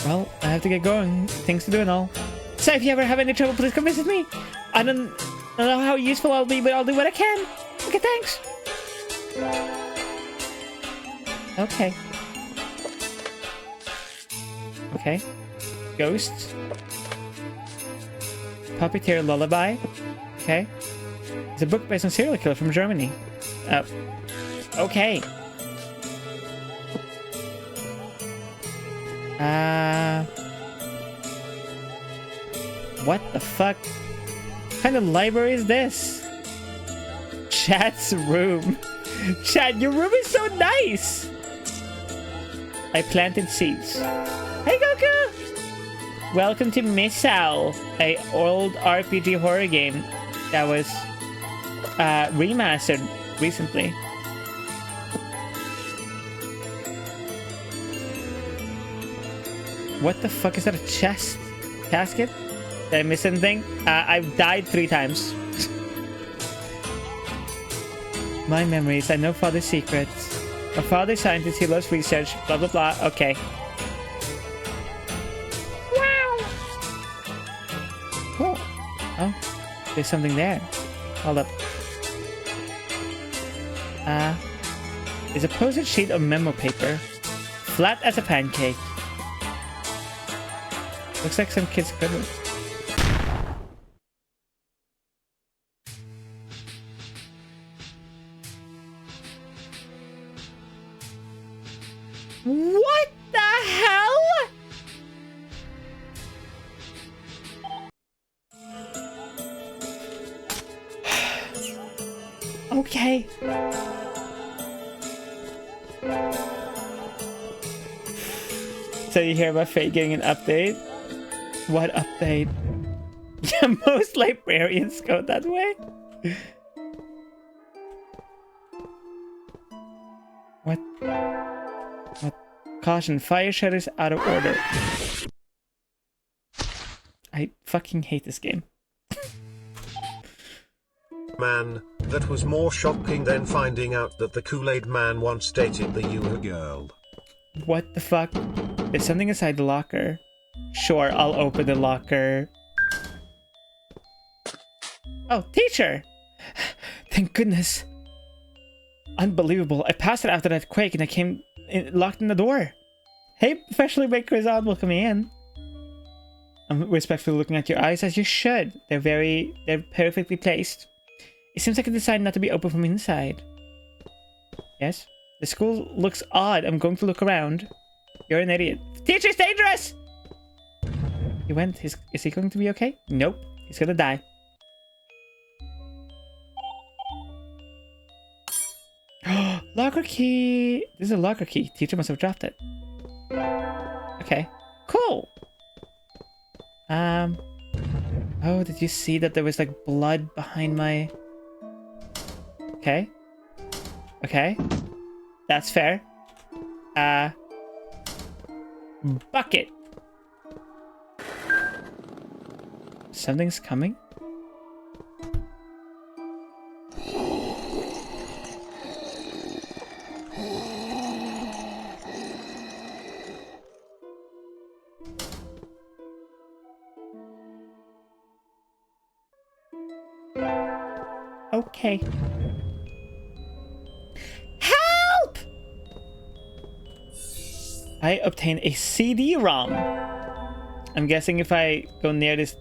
Well, I have to get going. Things to do and all. So if you ever have any trouble, please come visit me. I don't know how useful I'll be, but I'll do what I can. Okay, thanks. Okay. Okay. Ghost. Puppeteer Lullaby. Okay. It's a book based on serial killer from Germany. Okay. What the fuck? What kind of library is this? Chat's room. Chat, your room is so nice. I planted seeds. Hey, Goku! Welcome to Misao, a old RPG horror game that was remastered recently. What the fuck is that? A chest? Casket? Did I miss anything? I've died 3 times. My memories. I know father's secrets. My father's scientist. He loves research. Blah blah blah. Okay. Wow. Cool. Oh, there's something there. Hold up. There's a postage sheet of memo paper, flat as a pancake. Looks like some kid's code. Okay. So you hear about Faye getting an update? What update? Yeah, most librarians go that way. What? What? Caution, fire shutters out of order. I fucking hate this game. Man, that was more shocking than finding out that the Kool-Aid man once dated the Yuha girl. What the fuck? There's something inside the locker. Sure, I'll open the locker. Oh, teacher! Thank goodness. Unbelievable. I passed it after that quake and I came locked in the door. Hey, professionally bakers on, welcome me in. I'm respectfully looking at your eyes as you should. They're perfectly placed. It seems like I decided not to be open from inside. Yes? The school looks odd. I'm going to look around. You're an idiot. Teacher's dangerous! He went. Is he going to be okay? Nope. He's gonna die. Locker key. This is a locker key. Teacher must have dropped it. Okay. Cool. Oh, did you see that there was like blood behind my... Okay. Okay. That's fair. Bucket. Something's coming. Okay. Help! I obtained a CD-ROM. I'm guessing if I go near this...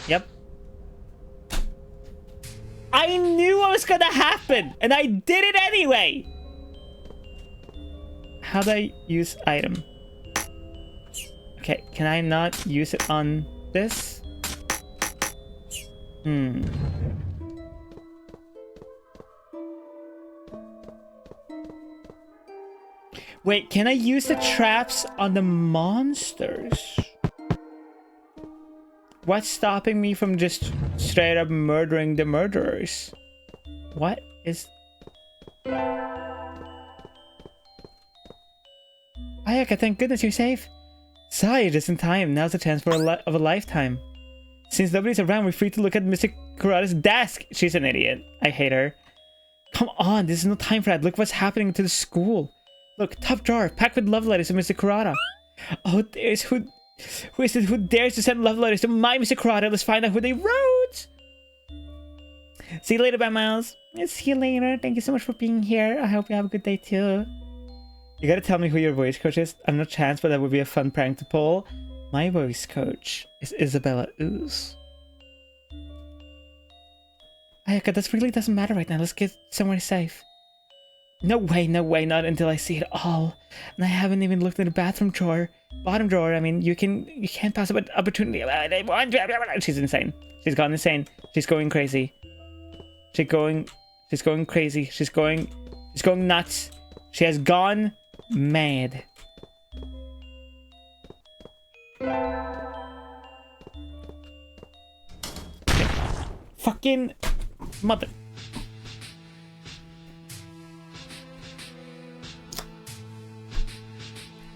Yep. I knew what was gonna happen, and I did it anyway! How do I use item? Okay, can I not use it on this? Wait, can I use the traps on the monsters? What's stopping me from just straight up murdering the murderers? What is... Ayaka, thank goodness you're safe. Sorry, just in time. Now's the chance for a lifetime. Since nobody's around, we're free to look at Mr. Kurata's desk. She's an idiot. I hate her. Come on, this is no time for that. Look what's happening to the school. Look, top drawer, packed with love letters to Mr. Kurata. Oh, there's who is it who dares to send love letters to my Mr. Kurata? Let's find out who they wrote. See you later, Bad Miles. See you later. Thank you so much for being here. I hope you have a good day too. You gotta tell me who your voice coach is. I'm not chance, but that would be a fun prank to pull. My voice coach is Isabella Ooze. Ayaka, this really doesn't matter right now. Let's get somewhere safe. No way, not until I see it all. And I haven't even looked in the bathroom drawer. Bottom drawer, I mean, you can't pass up an opportunity. She's insane. She's gone insane. She's going crazy. She's going crazy. She's going nuts. She has gone mad. Okay. Fucking mother.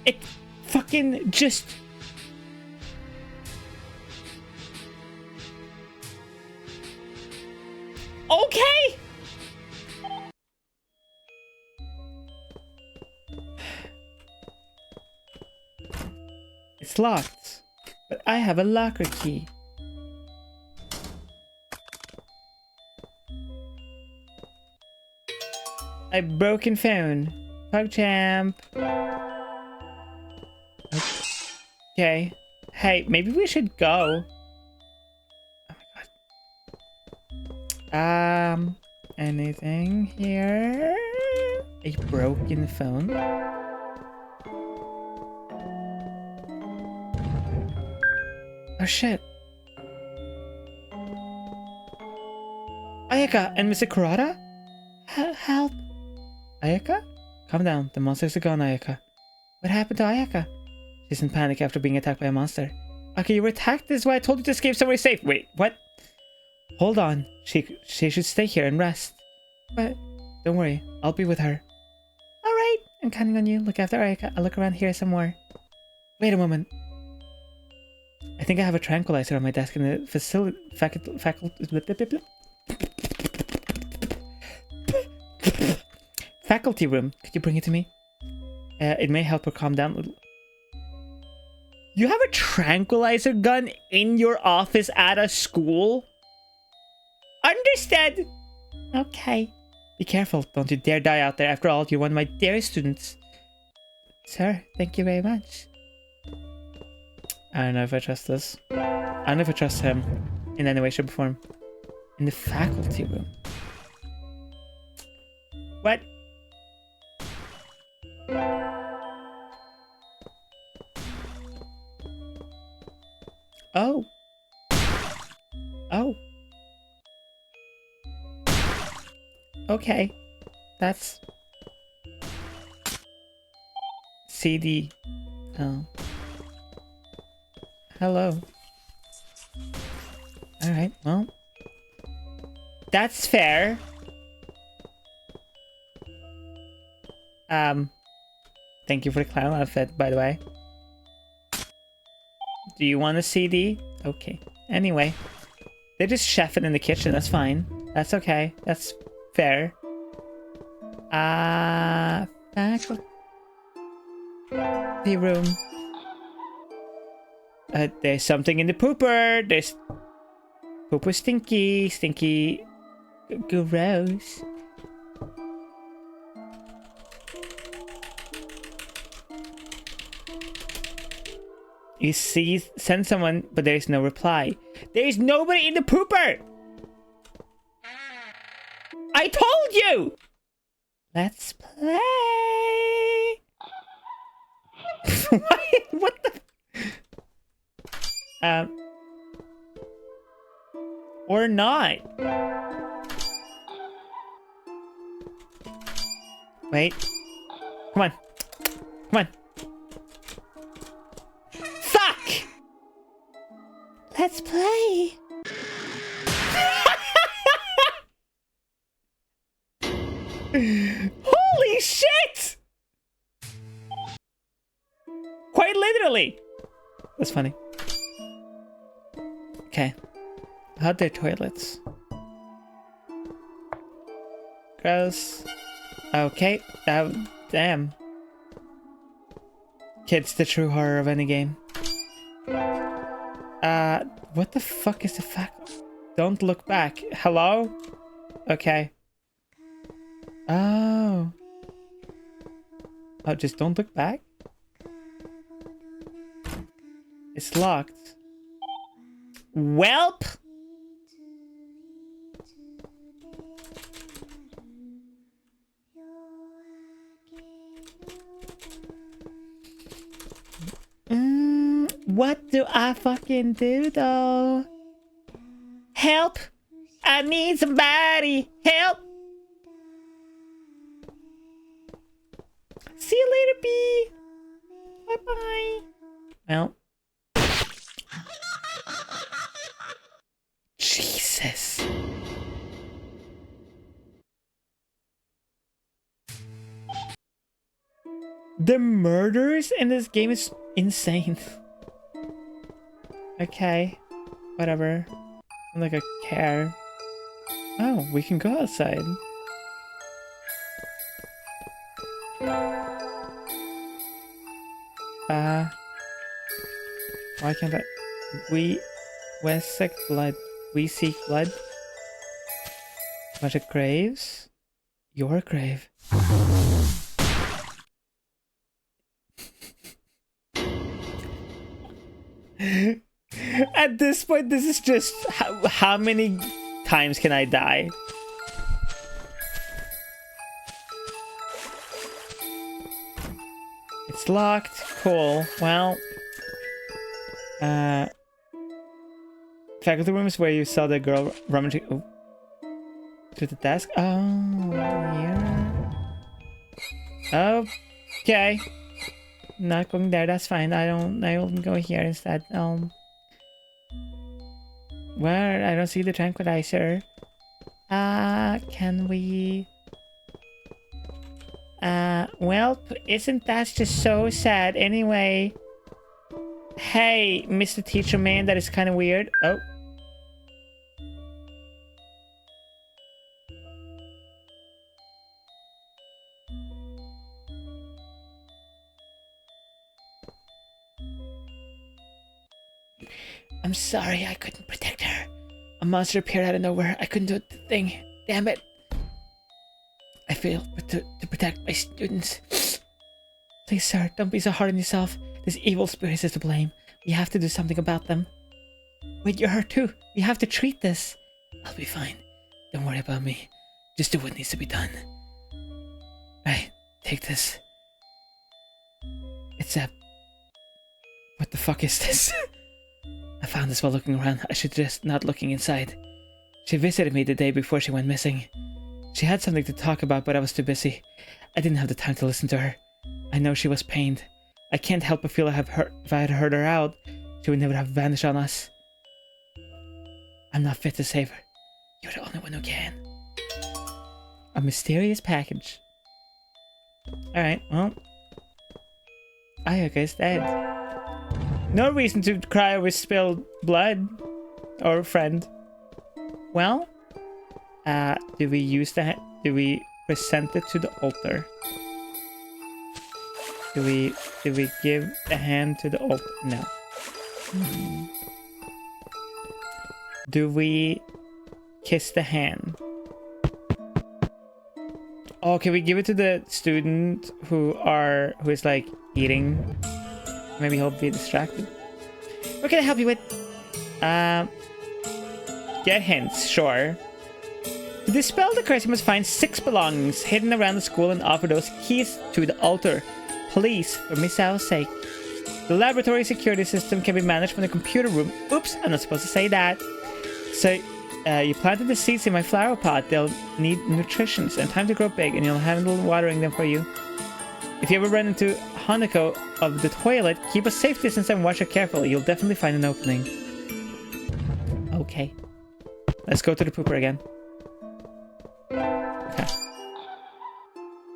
It fucking just... Okay! It's locked, but I have a locker key. A broken phone. PogChamp. Okay. Hey, maybe we should go. Oh my god. Anything here? A broken phone? Oh shit. Ayaka and Mr. Kurata? Help. Ayaka? Calm down. The monsters are gone, Ayaka. What happened to Ayaka? She's in panic after being attacked by a monster. Okay, you were attacked? This is why I told you to escape somewhere safe. Wait, what? Hold on. She should stay here and rest. But don't worry. I'll be with her. Alright. I'm counting on you. Look after Ayaka. I'll look around here some more. Wait a moment. I think I have a tranquilizer on my desk in the faculty room. Could you bring it to me? It may help her calm down a little. You have a tranquilizer gun in your office at a school? Understood. Okay. Be careful. Don't you dare die out there. After all, you're one of my dearest students. Sir, thank you very much. I don't know if I trust this. I don't know if I trust him in any way, shape, or form. In the faculty room. What? Oh. Oh. Okay. That's... CD. Oh. Hello. Alright, well. That's fair. Thank you for the clown outfit, by the way. Do you want a CD? Okay. Anyway. They're just chefing in the kitchen, that's fine. That's okay. That's fair. Faculty room. There's something in the pooper. There's... Pooper stinky. Stinky... Gross. You see, send someone, but there is no reply. There is nobody in the pooper! I told you! Let's play! What the... Or not. Wait. Come on. Come on. Fuck! Let's play. Holy shit! Quite literally. That's funny. Okay. How'd their toilets? Gross. Okay. Damn. Kids, the true horror of any game. What the fuck is the fact? Don't look back. Hello? Okay. Oh. Oh, just don't look back? It's locked. Welp! What do I fucking do though? Help! I need somebody! Help! See you later, B! Bye-bye! Well. Jesus. The murders in this game is insane. Okay. Whatever. I'm like a care. Oh, we can go outside. Why can't I? We seek blood. We seek blood. Bunch of graves. Your grave. At this point, this is just how many times can I die? It's locked. Cool. Well, faculty room is where you saw the girl rummaging. Oh. To the desk? Oh, yeah. Okay. Not going there, that's fine. I'll go here instead. Where? I don't see the tranquilizer. Can we... well, isn't that just so sad? Anyway... Hey, Mr. Teacher Man, that is kind of weird. Oh. I'm sorry, I couldn't protect her. A monster appeared out of nowhere. I couldn't do the thing. Damn it. I failed to protect my students. Please, sir, don't be so hard on yourself. This evil spirit is to blame. We have to do something about them. Wait, you're hurt too. We have to treat this. I'll be fine. Don't worry about me. Just do what needs to be done. Right, take this. It's a... What the fuck is this? I found this while looking around. I should just not looking inside. She visited me the day before she went missing. She had something to talk about, but I was too busy. I didn't have the time to listen to her. I know she was pained. I can't help but feel if I had heard her out, she would never have vanished on us. I'm not fit to save her. You're the only one who can. A mysterious package. Alright, well. Ayaka is dead. No reason to cry over spilled blood. Or friend. Well, do we use the... Do we present it to the altar? Do we give the hand to the altar? No. Do we kiss the hand? Oh, can we give it to the student who is like eating? Maybe he'll be distracted. What can I help you with? Get hints, sure. To dispel the curse, you must find 6 belongings hidden around the school and offer those keys to the altar. Please, for Misao's sake. The laboratory security system can be managed from the computer room. Oops, I'm not supposed to say that. So, you planted the seeds in my flower pot. They'll need nutrition and time to grow big, and you'll handle watering them for you. If you ever run into Hanako of the toilet, keep a safe distance and watch her carefully. You'll definitely find an opening. Okay. Let's go to the pooper again. Okay.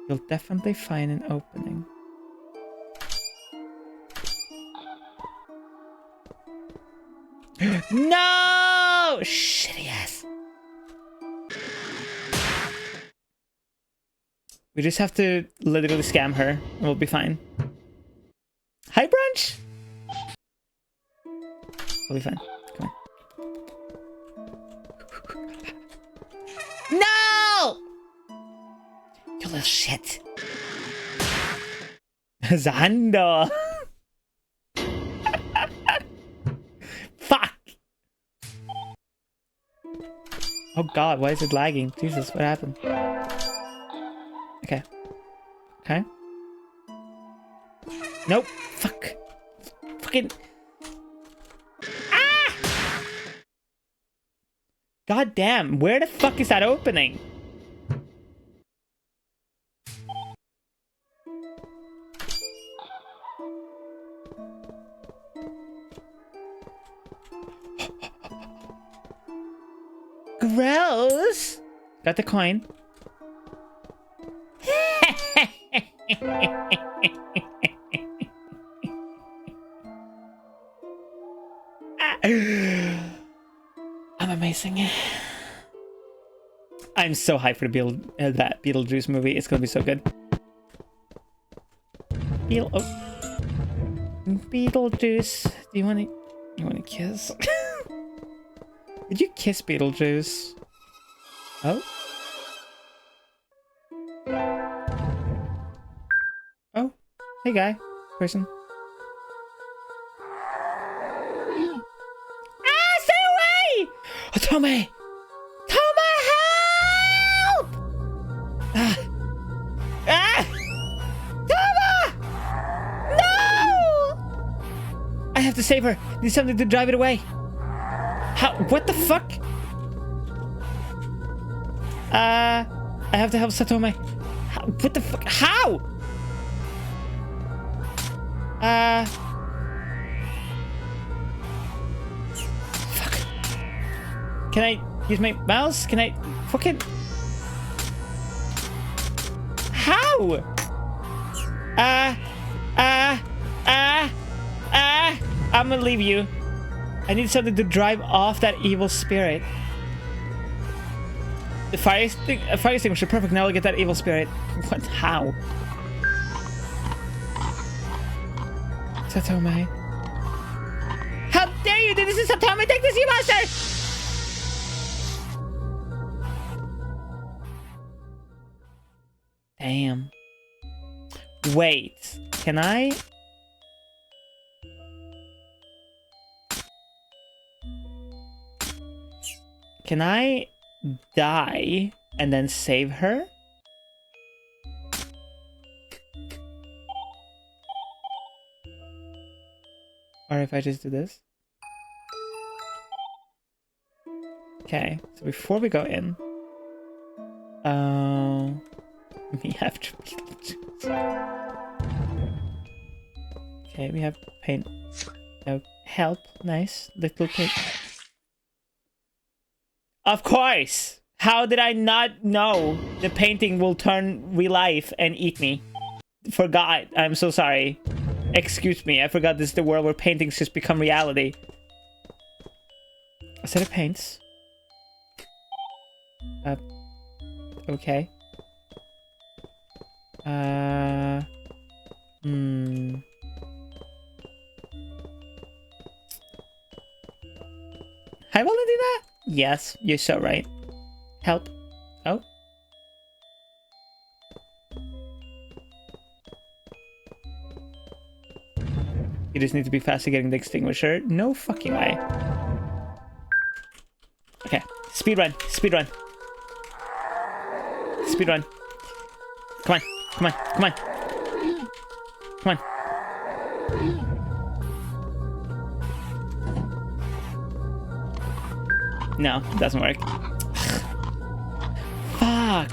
You'll definitely find an opening. No! Shitty ass. We just have to literally scam her and we'll be fine. Hi, brunch! We'll be fine. Come on. No! You little shit. Zando. Fuck. Oh god, why is it lagging? Jesus, what happened? Okay. Okay. Nope. Fuck. Fucking. Ah! God damn, where the fuck is that opening? Gross! Got the coin. I'm amazing. I'm so hyped for that Beetlejuice movie. It's gonna be so good. Beetlejuice. Do you wanna kiss? Would you kiss Beetlejuice? Oh? Oh, hey guy, person. Ah, stay away! Oh, Tomei! Tomei, help! Ah! Ah! Tomei! No! I have to save her. Need something to drive it away. How? What the fuck? I have to help Satome. What the fuck? How? Fuck. Can I use my mouse? Can I fucking... How? I'm gonna leave you. I need something to drive off that evil spirit. The fire extinguisher, perfect. Now I'll get that evil spirit. What? How? Satome. How dare you do this to Satome? Take this, you monster! Damn. Wait. Can I? Can I die and then save her? Or if I just do this? Okay, so before we go in, we have to be... Okay, we have paint. Help, nice little paint. Of course! How did I not know the painting will turn real life and eat me? Forgot. I'm so sorry. Excuse me, I forgot this is the world where paintings just become reality. A set of paints. Okay. I want to do that? Yes, you're so right. Help. Oh. You just need to be faster getting the extinguisher. No fucking way. Okay. Speed run. Speed run. Speed run. Come on. Come on. Come on. Come on. No, it doesn't work. Fuck.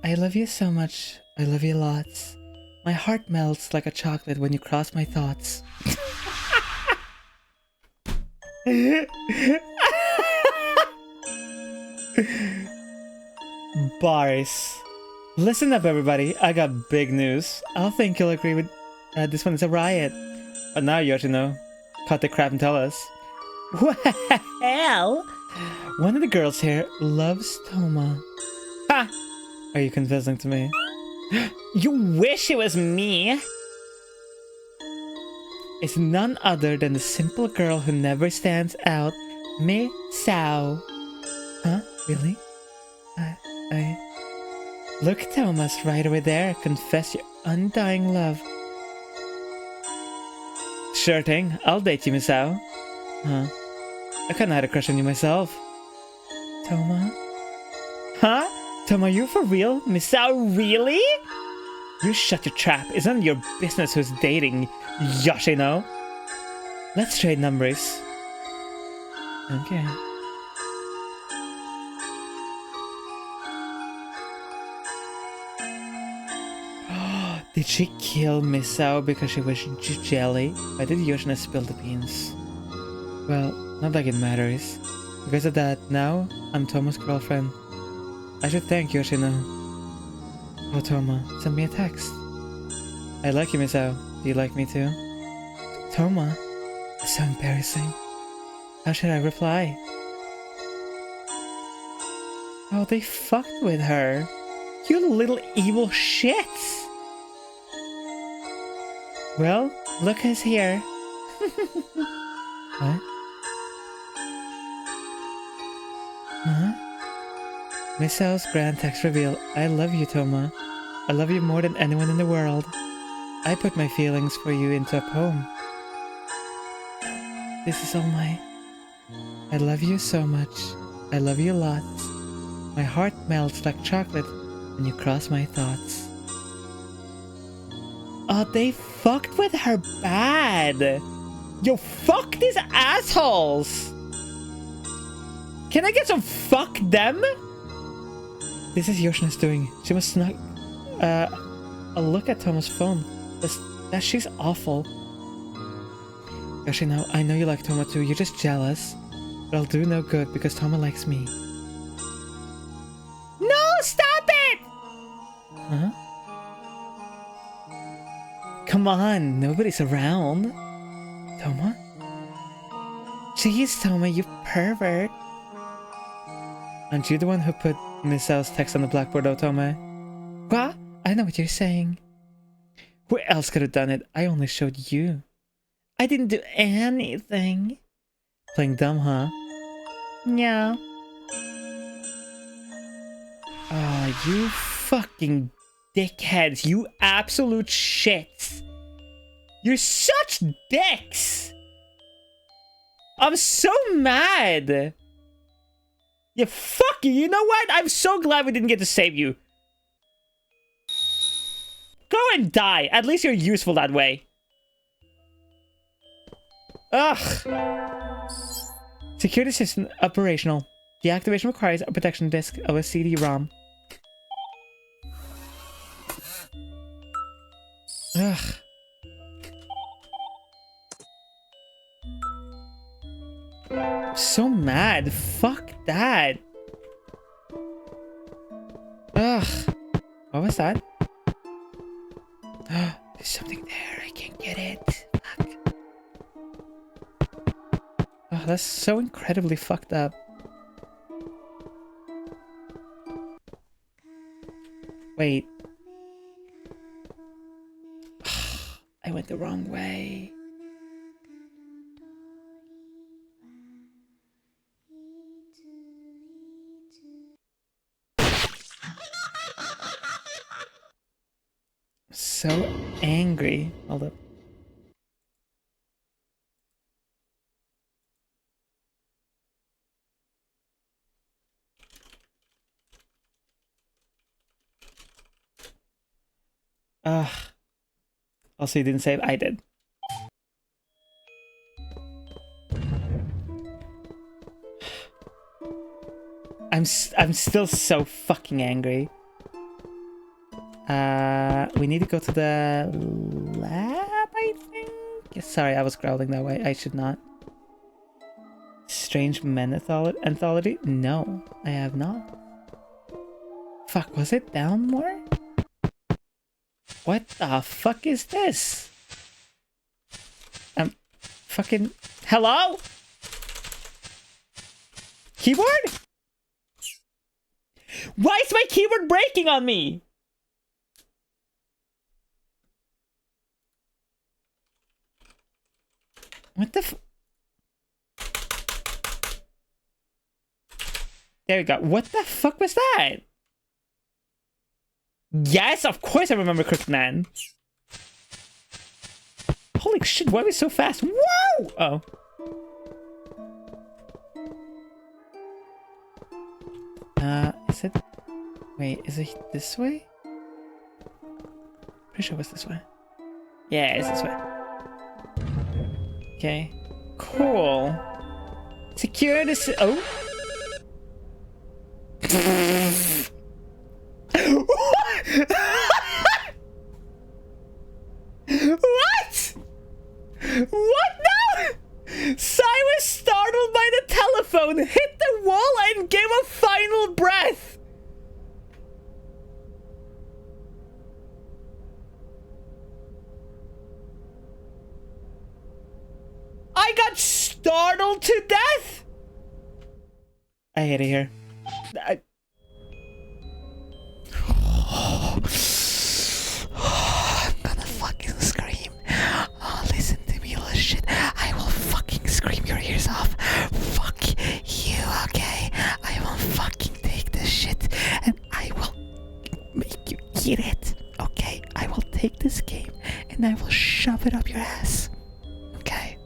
I love you so much. I love you lots. My heart melts like a chocolate when you cross my thoughts. Bars. Listen up, everybody. I got big news. I think you'll agree with this one is a riot. But now, Yoshino, cut the crap and tell us. Well, one of the girls here loves Toma. Ha! Are you confessing to me? You wish it was me! It's none other than the simple girl who never stands out, Misao. Huh? Really? Look, Thomas, right over there. Confess your undying love. Sure thing. I'll date you, Misao. Huh? I kinda had a crush on you myself. Toma? Huh? Toma, you for real? Misao, really? You shut your trap. It's none of your business who's dating Yoshino. Let's trade numbers. Okay. Did she kill Misao because she was jelly? Why did Yoshino spill the beans? Well, not like it matters. Because of that, now I'm Toma's girlfriend. I should thank Yoshino. Oh, Toma, send me a text. I like you, Misao. Do you like me too? Toma? It's so embarrassing. How should I reply? Oh, they fucked with her. You little evil shits! Well, look who's here. What? Huh? Misao's grand text reveal. I love you, Toma. I love you more than anyone in the world. I put my feelings for you into a poem. This is all my... I love you so much. I love you lots. My heart melts like chocolate when you cross my thoughts. Oh, they fucked with her bad. Yo, fuck these assholes. Can I get some fuck them? This is Yoshina's doing. She must not a look at Toma's phone. That she's awful. Yoshina, I know you like Toma too. You're just jealous. But I'll do no good because Toma likes me. No, stop it! Huh? Come on, nobody's around. Toma? Jeez, Toma, you pervert. Aren't you the one who put Misao's text on the blackboard, Toma? What? I know what you're saying. Who else could have done it? I only showed you. I didn't do anything. Playing dumb, huh? Yeah. Oh, you fucking dickheads. You absolute shits. You're such dicks. I'm so mad. Yeah, fuck you. You know what? I'm so glad we didn't get to save you. Go and die. At least you're useful that way. Ugh. Security system operational. Deactivation requires a protection disk of a CD-ROM. Ugh. So mad. Fuck that. Ugh. What was that? There's something there. I can't get it. Fuck. Oh, that's so incredibly fucked up. Wait. I went the wrong way. So angry. Hold up. Also, you didn't save. I did. I'm still so fucking angry. We need to go to the lab, I think? Yes, sorry, I was growling that way. I should not. Strange Men Anthology? No, I have not. Fuck, was it down more? What the fuck is this? Fucking... Hello? Keyboard? Why is my keyboard breaking on me? What the f... There we go. What the fuck was that? Yes, of course I remember Crooked Man. Holy shit, why was it so fast? Whoa! Oh. Is it... Wait, is it this way? Pretty sure it was this way. Yeah, it's this way. Okay. Cool. Secure this... Oh! What? What now? Sai was startled by the telephone, hit the wall, and gave a final breath. I got startled to death. I hate it here. I'm gonna fucking scream. Oh, listen to me, little shit. I will fucking scream your ears off. Fuck you, okay? I will fucking take this shit and I will make you eat it, okay? I will take this game and I will shove it up your ass, okay?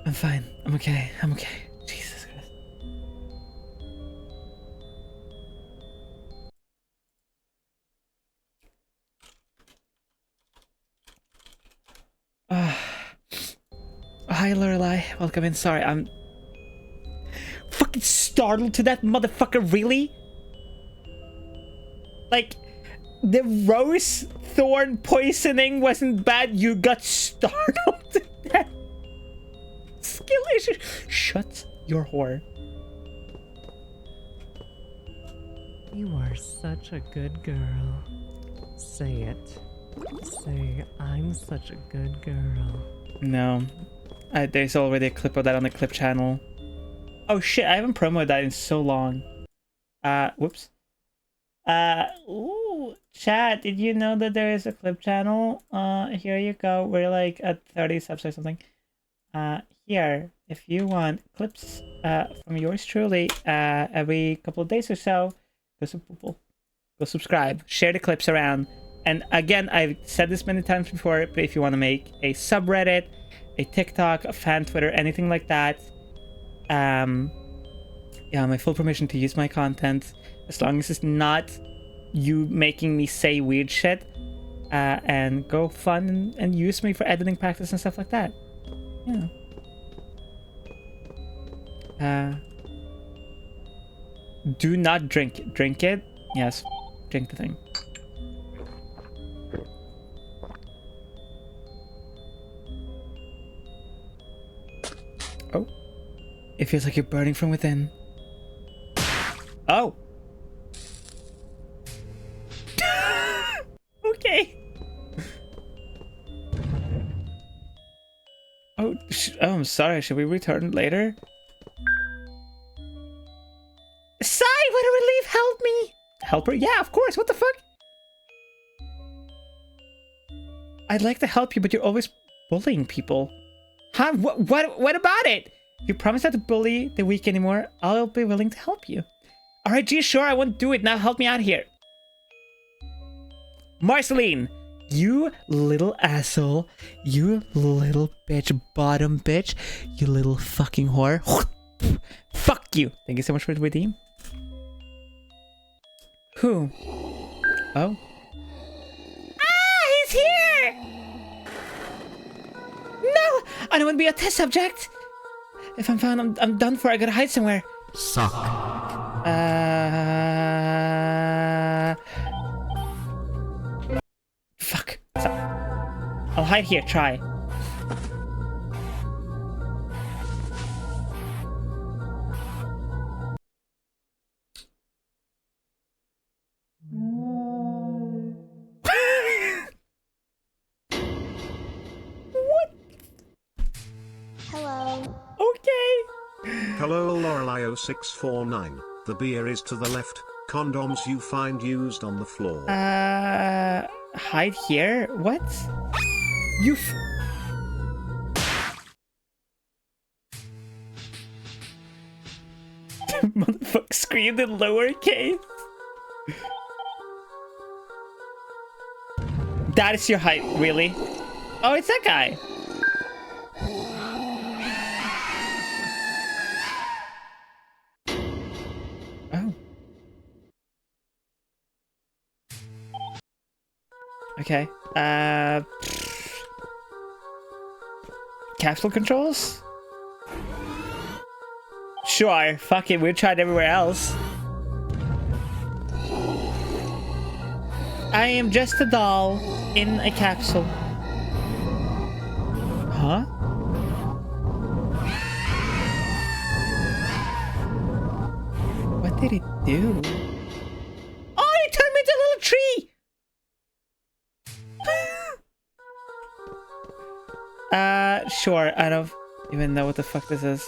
I'm fine. I'm okay. I'm okay. Jesus Christ. hi Lorelai. Welcome in. Sorry, I'm fucking startled to that motherfucker, really? Like, the rose thorn poisoning wasn't bad, you got startled to that skill issue. Shut your whore. You are such a good girl. Say it. Say, I'm such a good girl. No. There's already a clip of that on the clip channel. Oh shit, I haven't promoted that in so long. Whoops. Ooh, chat, did you know that there is a clip channel? Here you go. We're like at 30 subs or something. Here, if you want clips, from yours truly, every couple of days or so, go subscribe, share the clips around. And again, I've said this many times before, but if you want to make a subreddit, a TikTok, a fan Twitter, anything like that, yeah, my full permission to use my content, as long as it's not you making me say weird shit, and go fun and use me for editing practice and stuff like that. Yeah. Do not drink it. Drink it? Yes. Drink the thing. Oh. It feels like you're burning from within. Oh. Okay. Oh, I'm sorry. Should we return later? Sai, what a relief! Help me! Help her? Yeah, of course. What the fuck? I'd like to help you, but you're always bullying people. Huh? What about it? If you promise not to bully the weak anymore, I'll be willing to help you. Alright, G, sure, I won't do it. Now help me out here. Marceline, you little asshole. You little bitch, bottom bitch. You little fucking whore. Fuck you. Thank you so much for the redeem. Who? Oh. Ah, he's here! No! I don't want to be a test subject! If I'm found, I'm done for. I gotta hide somewhere. Suck. Fuck. I'll hide here, try. What? Hello. Okay. Hello Lorelei 0649. The beer is to the left. Condoms you find used on the floor. Hide here? What? You motherfucker screamed in lowercase. That is your height, really? Oh, it's that guy. Oh. Okay. Capsule controls? Sure, fuck it, we've tried everywhere else. I am just a doll in a capsule. Huh? What did it do? Oh, it turned me into a little tree! Sure, I don't even know what the fuck this is.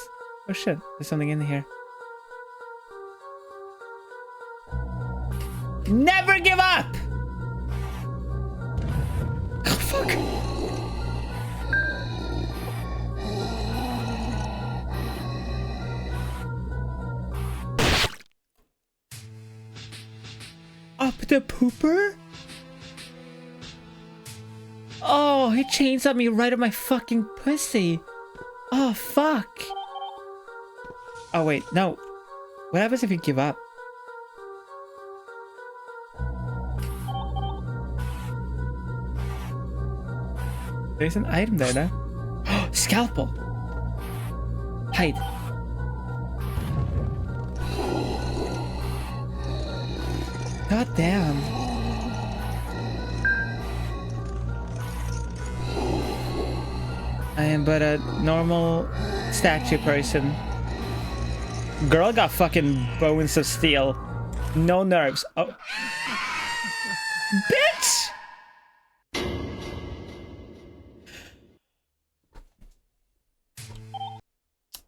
Oh shit, there's something in here. Never give up! Oh fuck! Up the pooper? Oh, he chains at me right at my fucking pussy. Oh, fuck. Oh, wait, no. What happens if you give up? There's an item there, though. Scalpel. Hide. God damn. I am but a normal statue person. Girl got fucking bones of steel. No nerves. Oh. Bitch!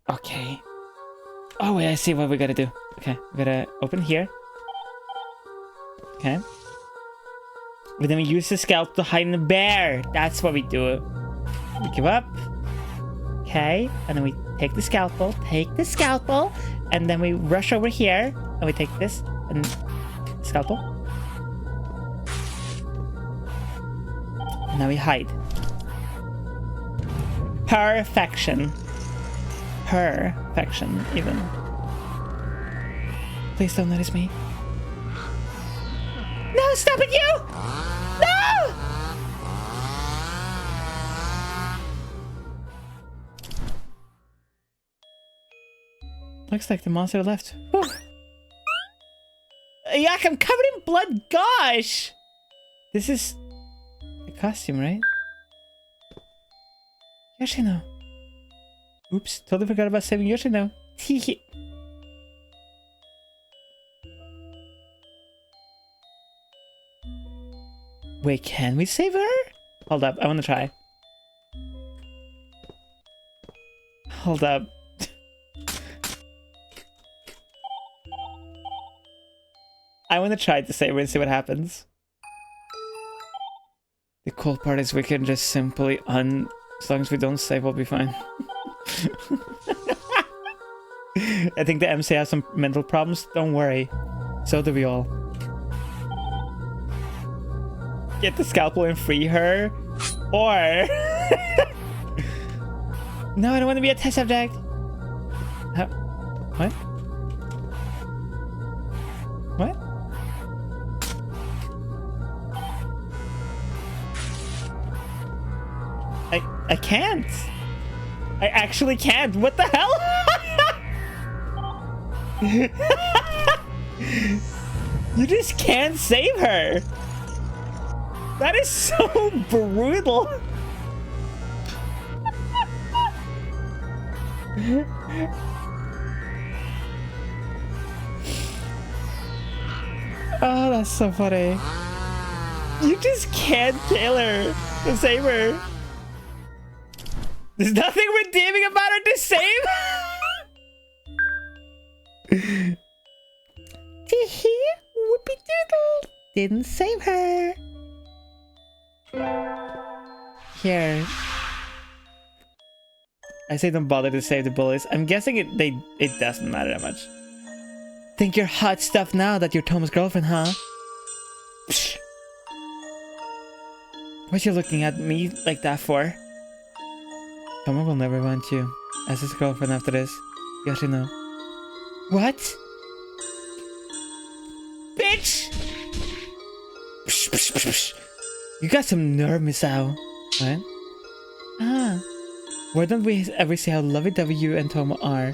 Okay. Oh wait, I see what we gotta do. Okay, we gotta open here. Okay. But then we use the scalp to hide in the bear. That's what we do. We give up. Okay, and then we take the scalpel, and then we rush over here, and we take this, and scalpel. And now we hide. Perfection. Perfection, even. Please don't notice me. No, stop it, you! No! Looks like the monster left. Whew. Yuck, I'm covered in blood. Gosh! This is a costume, right? Yoshino. Oops, totally forgot about saving Yoshino. Teehee. Wait, can we save her? Hold up, I want to try. Hold up. I want to try to save her and see what happens. The cool part is we can just simply as long as we don't save, we'll be fine. I think the MC has some mental problems. Don't worry. So do we all. Get the scalpel and free her. Or... No, I don't want to be a test subject. What? What? I can't. I actually can't. What the hell? You just can't save her. That is so brutal. Oh, that's so funny. You just can't kill her to save her. There's nothing redeeming about her to save. Teehee, whoopie doodle. Didn't save her. Here. I say don't bother to save the bullies. I'm guessing it doesn't matter that much. Think you're hot stuff now that you're Toma's girlfriend, huh? Psh. What you looking at me like that for? Toma will never want you as his girlfriend after this. Yoshino. What? Bitch! Psh, psh, psh, psh. You got some nerve, Misao. What? Ah. Why don't we ever see how lovey-dovey you and Toma are?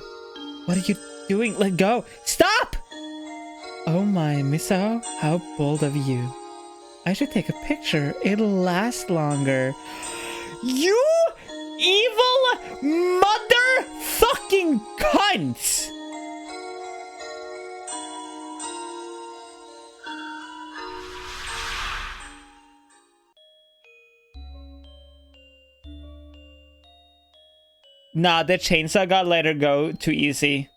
What are you doing? Let go! Stop! Oh my, Misao, how bold of you. I should take a picture. It'll last longer. You evil motherfucking cunts! Nah, the chainsaw god let her go too easy.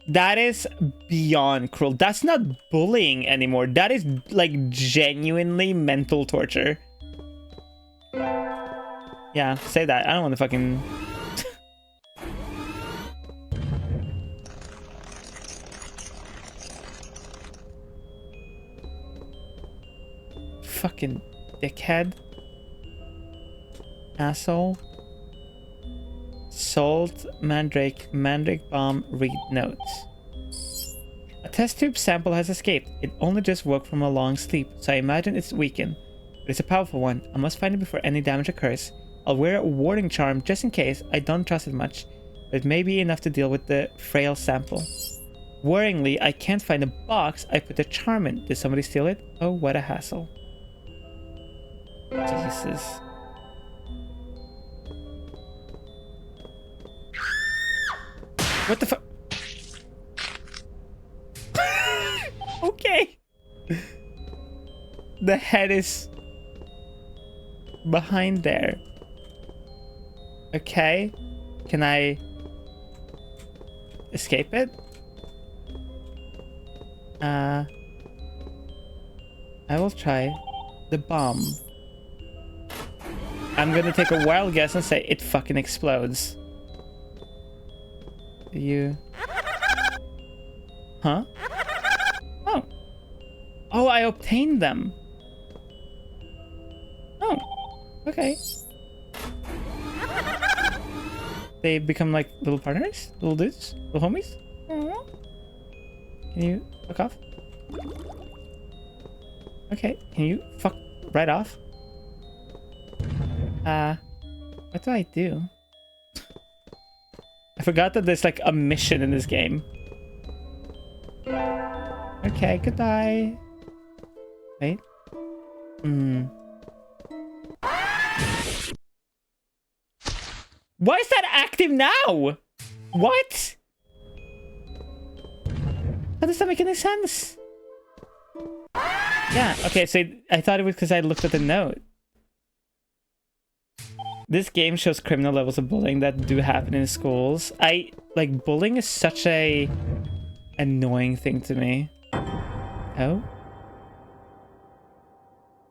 That is beyond cruel. That's not bullying anymore. That is like genuinely mental torture. Yeah, say that. I don't want to fucking... Fucking dickhead. Asshole. Salt, mandrake, mandrake bomb, read notes. test tube sample has escaped. It only just woke from a long sleep, so I imagine it's weakened. But it's a powerful one. I must find it before any damage occurs. I'll wear a warding charm just in case. I don't trust it much, but it may be enough to deal with the frail sample. Worryingly, I can't find the box I put the charm in. Did somebody steal it? Oh, what a hassle. Jesus. What the fuck? Okay. The head is behind there. Okay. Can I escape it? I will try the bomb. I'm gonna take a wild guess and say it fucking explodes. You... Huh? Oh. Oh, I obtained them. Oh. Okay. They become like little partners? Little dudes? Little homies? Can you fuck off? Okay, can you fuck right off? What do I do? I forgot that there's like a mission in this game. Okay, goodbye. Wait. Why is that active now? What? How does that make any sense? Yeah, okay, so I thought it was because I looked at the note. This game shows criminal levels of bullying that do happen in schools. Bullying is such a annoying thing to me. Oh?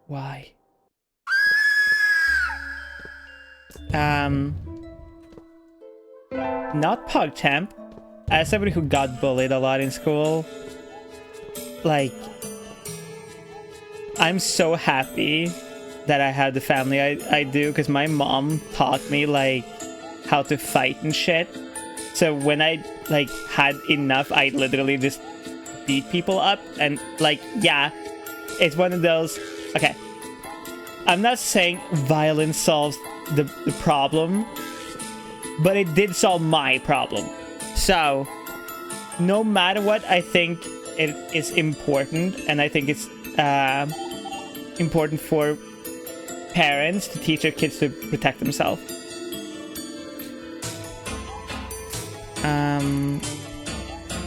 Why? Not PogChamp. As somebody who got bullied a lot in school, like, I'm so happy that I have the family I do, because my mom taught me, like, how to fight and shit. So when I, like, had enough, I literally just beat people up. And, like, yeah, it's one of those... Okay. I'm not saying violence solves the problem, but it did solve my problem. So, no matter what, I think it is important, and I think it's important for parents to teach their kids to protect themselves.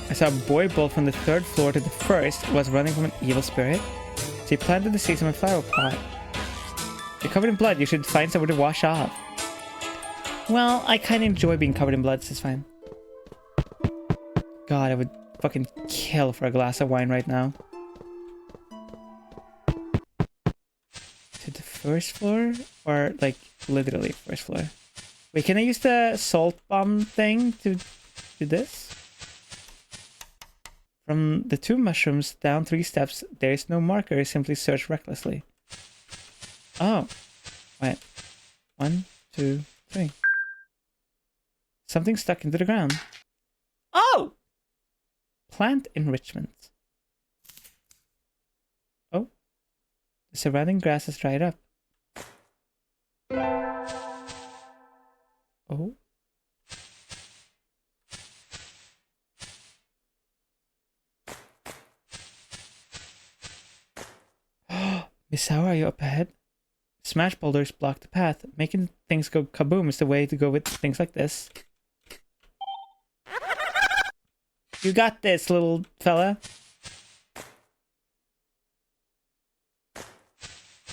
I saw a boy bolt from the 3rd floor to the 1st, was running from an evil spirit. So he planted the seeds in a flower pot. You're covered in blood, you should find somewhere to wash off. Well, I kind of enjoy being covered in blood, so it's fine. God, I would fucking kill for a glass of wine right now. To the 1st floor? Or, like, literally 1st floor? Wait, can I use the salt bomb thing to do this? From the 2 mushrooms down 3 steps, there is no marker, simply search recklessly. Oh. Wait. 1, 2, 3. Something stuck into the ground. Oh! Plant enrichment. Oh. The surrounding grass has dried up. Oh. Misao, are you up ahead? Smash boulders block the path. Making things go kaboom is the way to go with things like this. You got this, little fella.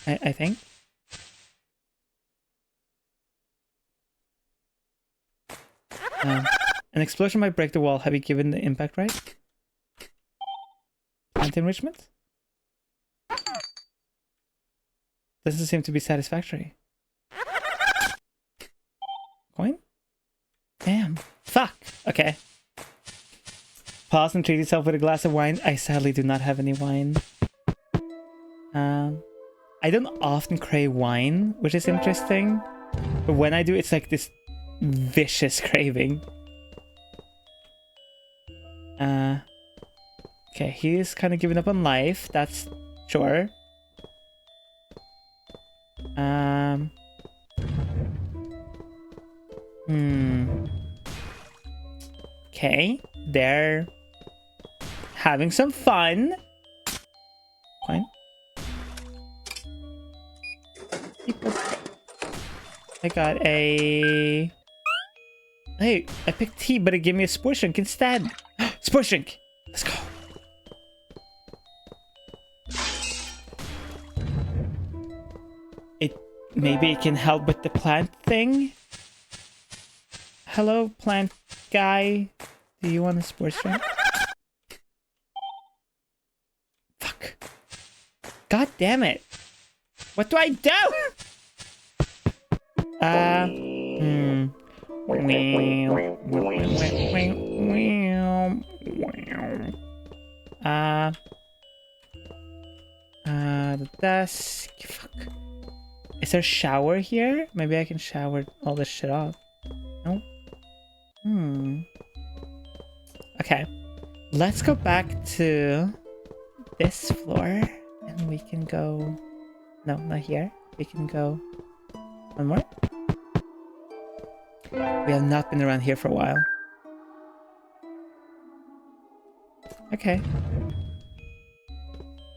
I think. An explosion might break the wall. Have you given the impact right? Plant enrichment? Doesn't seem to be satisfactory. Coin? Damn. Fuck. Okay. Pause and treat yourself with a glass of wine. I sadly do not have any wine. I don't often crave wine, which is interesting. But when I do, it's like this vicious craving. Okay, he's kind of giving up on life. That's sure. Okay, they're having some fun. Fine. I got a... Hey, I picked T, but it gave me a Spore Shrink instead. Spore Shrink! Let's go. Maybe it can help with the plant thing? Hello, plant guy. Do you want a Spore Shrink? Fuck. God damn it. What do I do? The desk. Fuck. Is there a shower here? Maybe I can shower all this shit off. No? Okay. Let's go back to this floor. And we can go... No, not here. We can go... One more? We have not been around here for a while. Okay.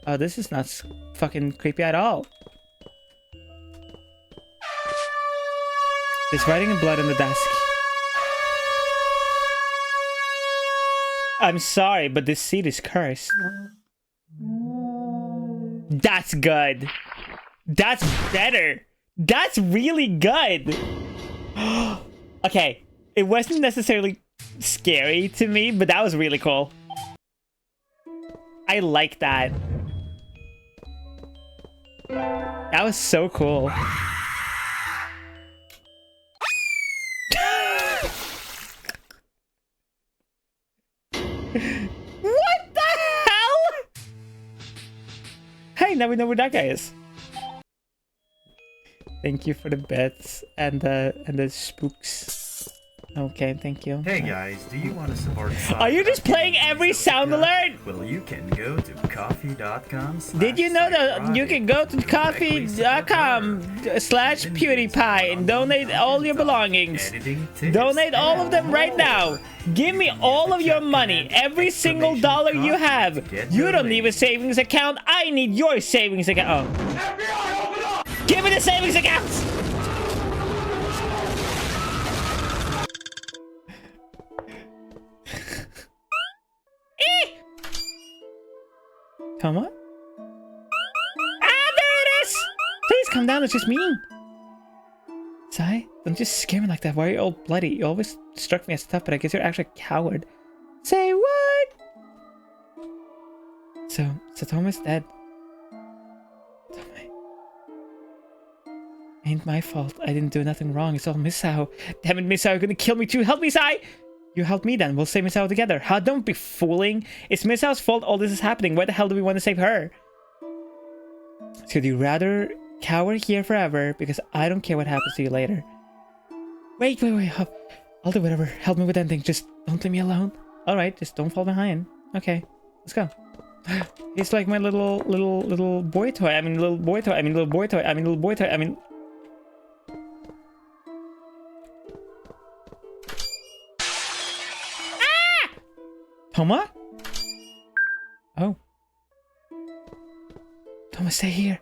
Oh, this is not fucking creepy at all. There's writing in blood on the desk. I'm sorry, but this seat is cursed. That's good. That's better. That's really good. Okay, it wasn't necessarily scary to me, but that was really cool. I like that. That was so cool. What the hell? Hey, now we know where that guy is. Thank you for the bets and the spooks. Okay, thank you. Hey guys, do you want to support? Are you just playing every sound alert? Well, you can go to coffee.com. Did you know that you can go to coffee.com/PewDiePie and donate all your belongings? Donate all of them right now. Give me all of your money, every single dollar you have. You don't need a savings account. I need your savings account. Oh. Give me the savings account. Come on. Ah, there it is! Please come down, it's just me. Sai, don't just scare me like that. Why are you all bloody? You always struck me as tough, but I guess you're actually a coward. Say what? So Toma's dead. Toma. Ain't my fault. I didn't do nothing wrong. It's all Misao. Damn it, Misao, you're gonna kill me too. Help me, Sai! You help me then. We'll save Misao together. How? Don't be fooling. It's Misao's fault all this is happening. Why the hell do we want to save her? So do you rather cower here forever? Because I don't care what happens to you later. Wait. I'll do whatever. Help me with anything. Just don't leave me alone. Alright, just don't fall behind. Okay, let's go. He's like my little boy toy. I mean little boy toy. Toma? Oh. Toma, stay here.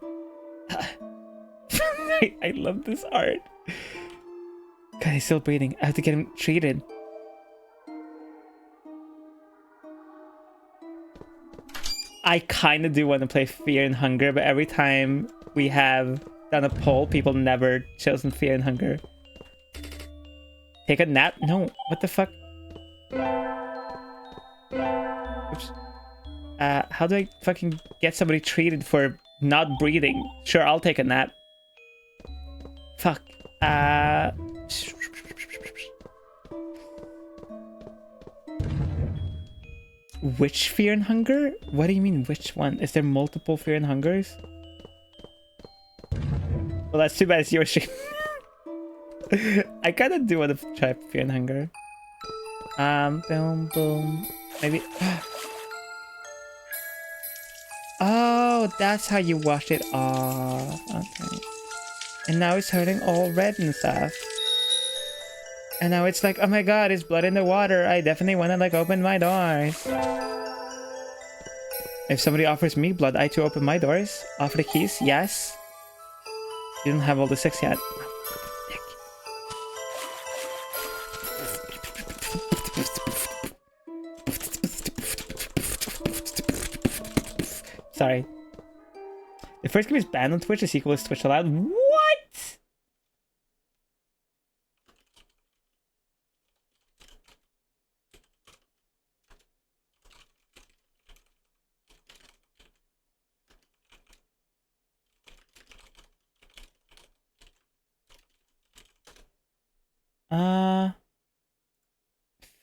I love this art. God, he's still breathing. I have to get him treated. I kind of do want to play Fear and Hunger, but every time we have done a poll, people never chosen Fear and Hunger. Take a nap? No, what the fuck? Oops. How do I fucking get somebody treated for not breathing? Sure, I'll take a nap. Fuck. Which Fear and Hunger? What do you mean, which one? Is there multiple Fear and Hungers? Well, that's too bad it's your stream. I kinda do want to try Fear and Hunger. Boom. Maybe... Oh, that's how you wash it off. Okay. And now it's turning all red and stuff. And now it's like, oh my god, it's blood in the water. I definitely want to like open my doors. If somebody offers me blood, I too open my doors. Offer the keys, yes. You don't have all the 6 yet. Sorry. The first game is banned on Twitch, the sequel is Twitch allowed. What?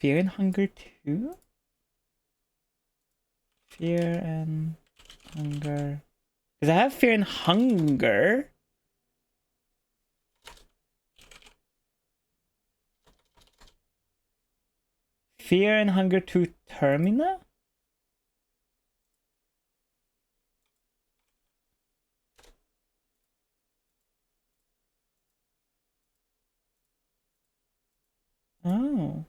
Fear and Hunger 2? Fear and Hunger. Because I have Fear and Hunger. Fear and Hunger 2 Termina? Oh.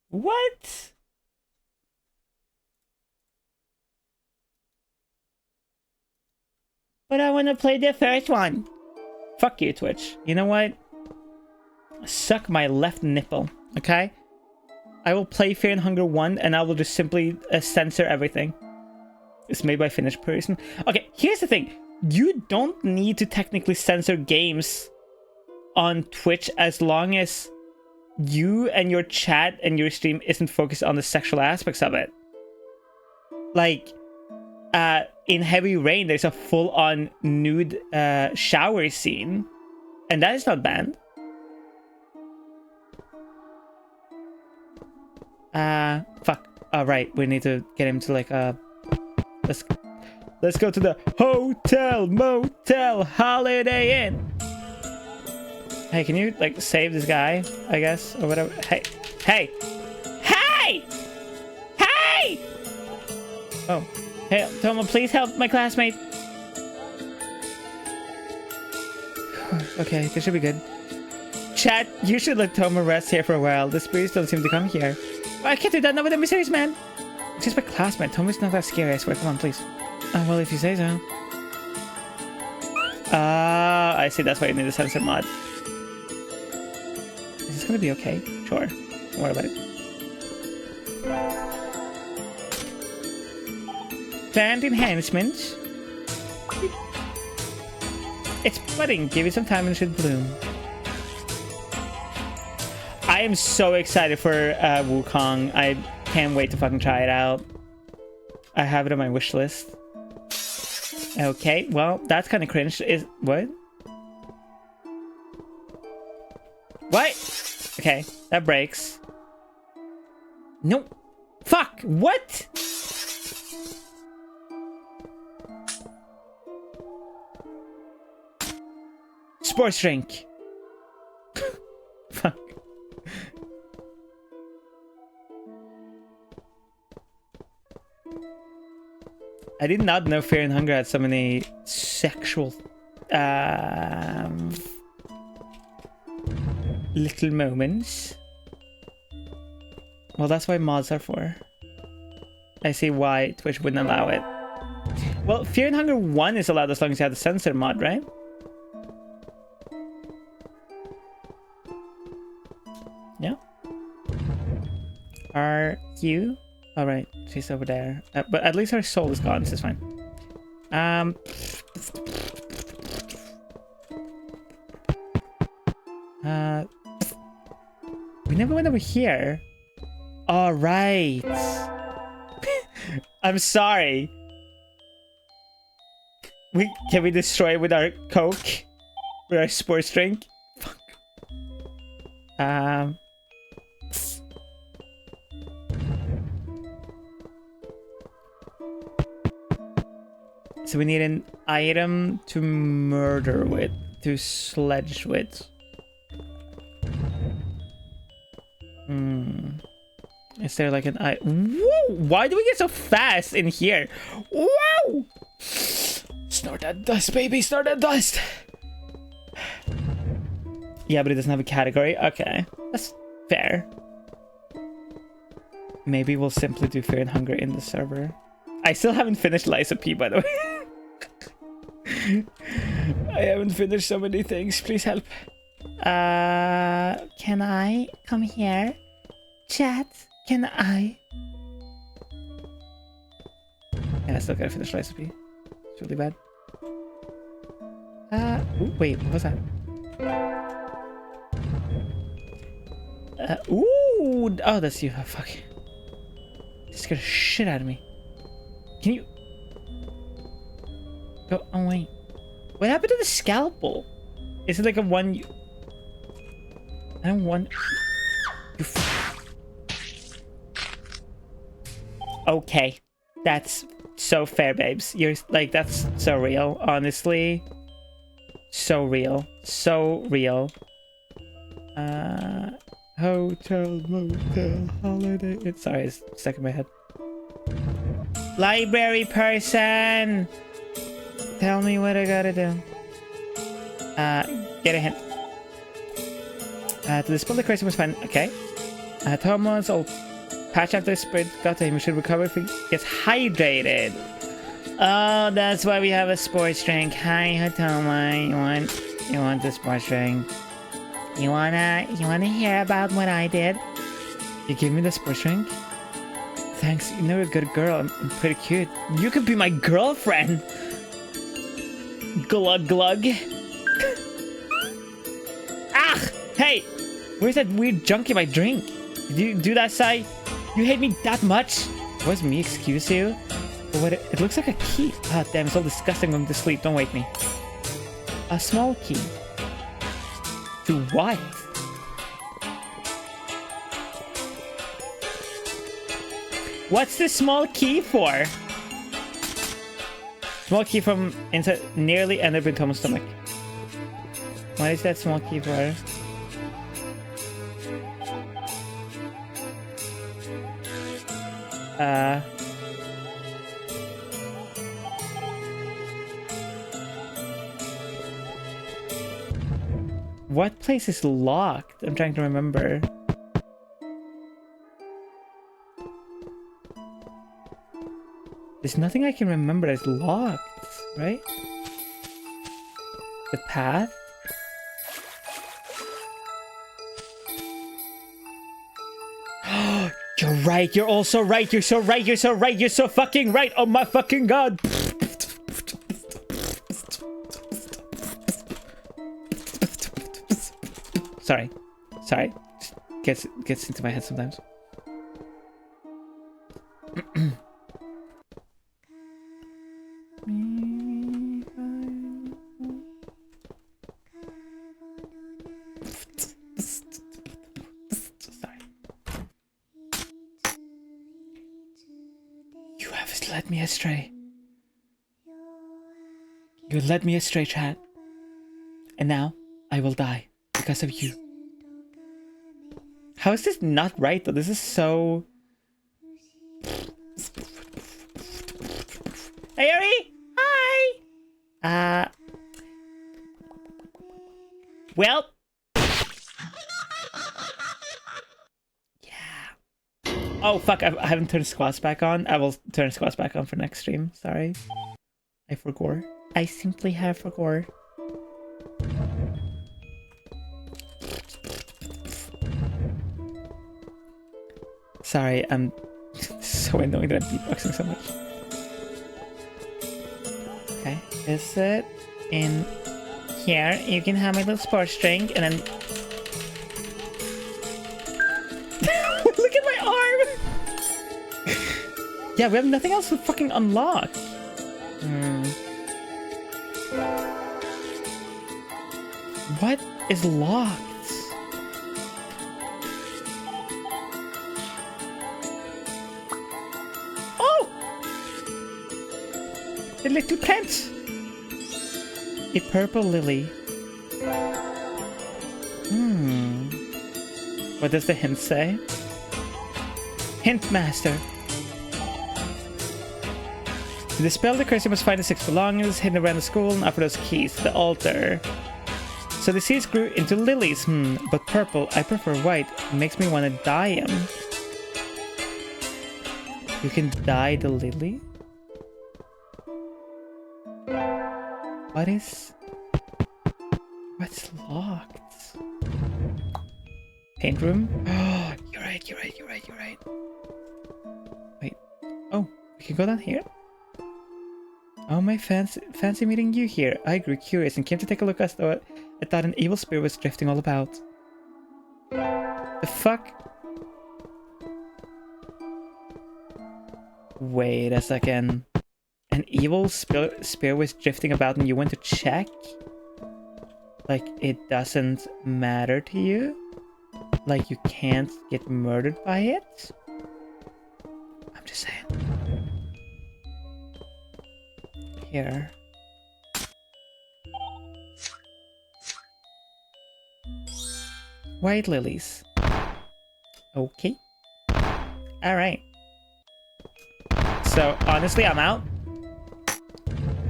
What? But I want to play the first one. Fuck you, Twitch. You know what? Suck my left nipple, okay? I will play Fear and Hunger 1 and I will just simply censor everything. It's made by a Finnish person. Okay, here's the thing. You don't need to technically censor games on Twitch as long as you and your chat and your stream isn't focused on the sexual aspects of it. Like, in Heavy Rain, there's a full-on nude shower scene, and that is not banned. Fuck. Right, we need to get him to like let's go to the Hotel Motel Holiday Inn. Hey, can you like save this guy? I guess or whatever. Hey, hey, hey, hey! Oh. Hey, Toma, please help my classmate. Okay, this should be good. Chat, you should let Toma rest here for a while. The spirits don't seem to come here. Oh, I can't do that now with a mysterious man. It's just my classmate. Toma's not that scary, I swear. Come on, please. Oh, well, if you say so. I see. That's why you need the sensor mod. Is this gonna be okay? Sure. Don't worry about it. Plant enhancement. It's budding. Give it some time and it should bloom. I am so excited for Wukong. I can't wait to fucking try it out. I have it on my wish list. Okay, well, that's kind of cringe. Is what? What? Okay, that breaks. Nope. Fuck. What? Sports drink. Fuck. I did not know Fear and Hunger had so many sexual little moments. Well, that's why mods are for. I see why Twitch wouldn't allow it. Well, Fear and Hunger 1 is allowed as long as you have the censor mod, right? Yeah. Are you? All right, she's over there. But at least her soul is gone, so it's fine. We never went over here. All right. I'm sorry. Can we destroy it with our Coke? With our sports drink? Fuck. So we need an item to murder with, to sledge with. Is there like an Whoa! Why do we get so fast in here? Whoa! Snort that dust, baby, snort that dust. Yeah, but it doesn't have a category. Okay, that's fair. Maybe we'll simply do Fear and Hunger in the server. I still haven't finished Liza P, by the way. I haven't finished so many things. Please help. Can I come here? Chat, can I? Yeah, I still gotta finish Liza P. It's really bad. Ooh, wait, what was that? Ooh, oh, that's you. Oh, fuck. This scared the shit out of me. Can you go? Oh wait, what happened to the scalpel? Is it like a one? I don't want. Okay, that's so fair, babes. You're like, that's so real. Honestly, so real, so real. Hotel, motel, holiday. It's sorry, it's stuck in my head. Library person, tell me what I gotta do. Get a hint. To dispel the crazy was fine. Okay. Thomas, I'll patch after the spirit got to him. We should recover if he gets hydrated. Oh, that's why we have a sports drink. Hi, Hatoma. You want the sports drink? You wanna hear about what I did? You give me the sports drink? Thanks, you know you're a good girl. I'm pretty cute. You could be my girlfriend. Glug glug. Ah! Hey! Where's that weird junk in my drink? Did you do that, Sai? You hate me that much? It was me, excuse you? But what it looks like a key. Ah, damn, it's all disgusting going to sleep. Don't wake me. A small key. To what? What's the small key for? Small key from inside nearly ended up in Thomas' stomach. What is that small key for? What place is locked? I'm trying to remember. There's nothing I can remember that's locked, right? The path? You're right, you're also right, you're so right, you're so right, you're so fucking right, oh my fucking god! Sorry. Gets into my head sometimes. Sorry. You have led me astray. You led me astray, chat. And now I will die. Because of you. How is this not right though? This is so... Hey, Yuri! Hi! Well... Yeah. Oh, fuck. I haven't turned squats back on. I will turn squats back on for next stream. Sorry. I forgot. I simply have forgot. Sorry, I'm so annoying that I'm beatboxing so much. Okay, is it in here? You can have my little sports drink and then... Look at my arm! Yeah, we have nothing else to fucking unlock. What is locked? The little plant! A purple lily. What does the hint say? Hint master. To dispel the curse, you must find the 6 belongings hidden around the school and offer those keys to the altar. So the seeds grew into lilies. But purple. I prefer white. It makes me want to dye them. You can dye the lily? What's locked? Paint room? Oh, you're right. Wait. Oh, we can go down here? Oh, my fancy meeting you here. I grew curious and came to take a look as though I thought an evil spirit was drifting all about. The fuck? Wait a second. An evil spirit was drifting about and you went to check? Like, it doesn't matter to you? Like, you can't get murdered by it? I'm just saying. Here. White lilies. Okay. Alright. So, honestly, I'm out.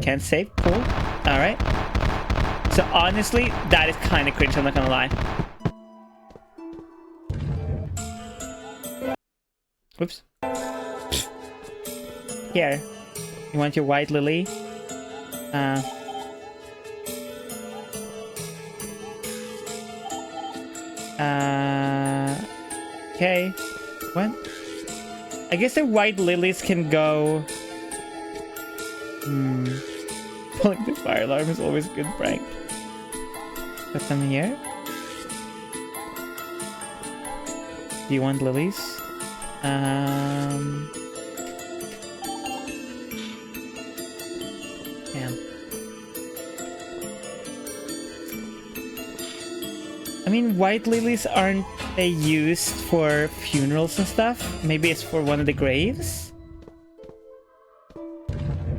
Can't save. Cool. Alright. So, honestly, that is kind of cringe, I'm not gonna lie. Whoops. Here. You want your white lily? Okay. What? I guess the white lilies can go... Pulling the fire alarm is always a good prank. Put them here. Do you want lilies? Damn. I mean, white lilies, aren't they used for funerals and stuff? Maybe it's for one of the graves?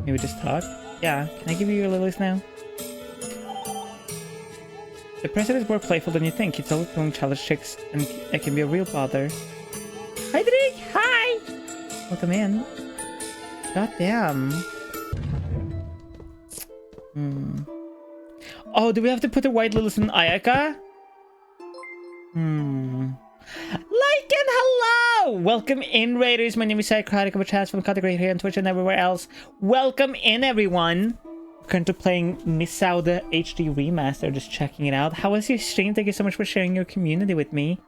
Maybe just talk? Yeah, can I give you your lilies now? The president is more playful than you think. It's always doing childish tricks and it can be a real bother. Hi, Drake! Hi! Welcome in. God damn. Oh, do we have to put the white lilies in Ayaka? Like and hello! Welcome in, Raiders. My name is Szycrotic. I'm a trans from Content Creator here on Twitch and everywhere else. Welcome in, everyone. We're currently playing Misao the HD remaster, just checking it out. How was your stream? Thank you so much for sharing your community with me.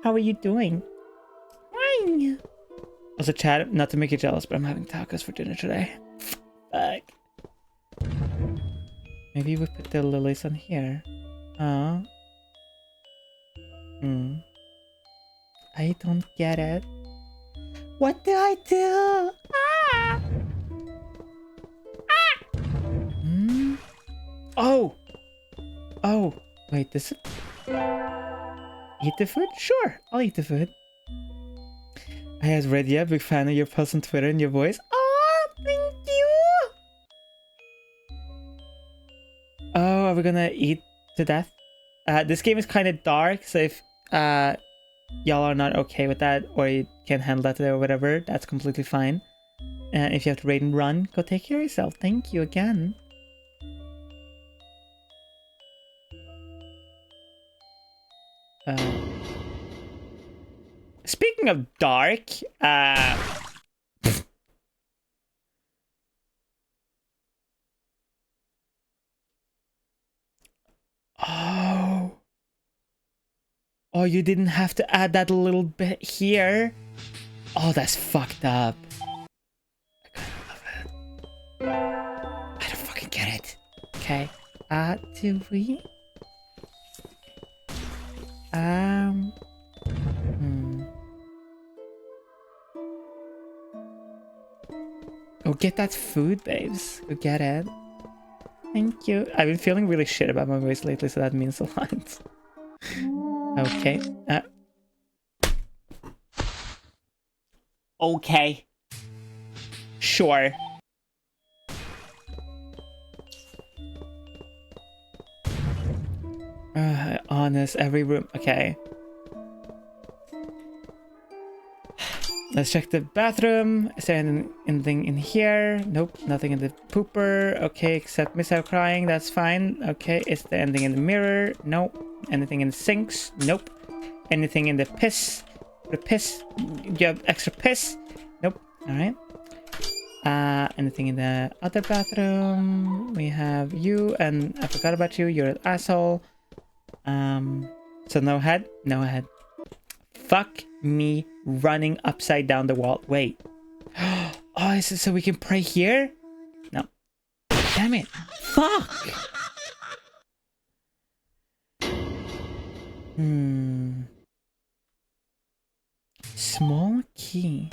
How are you doing? Fine. Also, chat, not to make you jealous, but I'm having tacos for dinner today. Fuck. Maybe we put the lilies on here. I don't get it. What do I do? Ah! Ah! Oh! Wait, this... Eat the food? Sure, I'll eat the food. I has read you. Big fan of your posts on Twitter and your voice. Oh, thank you! Oh, are we gonna eat to death? This game is kind of dark, so if y'all are not okay with that, or you can't handle that or whatever, that's completely fine. If you have to raid and run, go take care of yourself. Thank you again. Speaking of dark, Oh, you didn't have to add that little bit here. Oh, that's fucked up. I kind of love it. I don't fucking get it. Okay. Do we? Go get that food, babes. Go get it. Thank you. I've been feeling really shit about my voice lately, so that means a lot. Okay. Okay. Sure. Honest, every room. Okay. Let's check the bathroom. Is there anything in here? Nope, nothing in the pooper. Okay, except Misao crying. That's fine. Okay, is there anything in the mirror? Nope. Anything in the sinks? Nope. Anything in the piss? The piss? Do you have extra piss? Nope. All right. Anything in the other bathroom? We have you, and I forgot about you. You're an asshole. So no head? No head. Fuck me running upside down the wall. Wait. Oh, is it so we can pray here? No. Damn it. Fuck! Small key.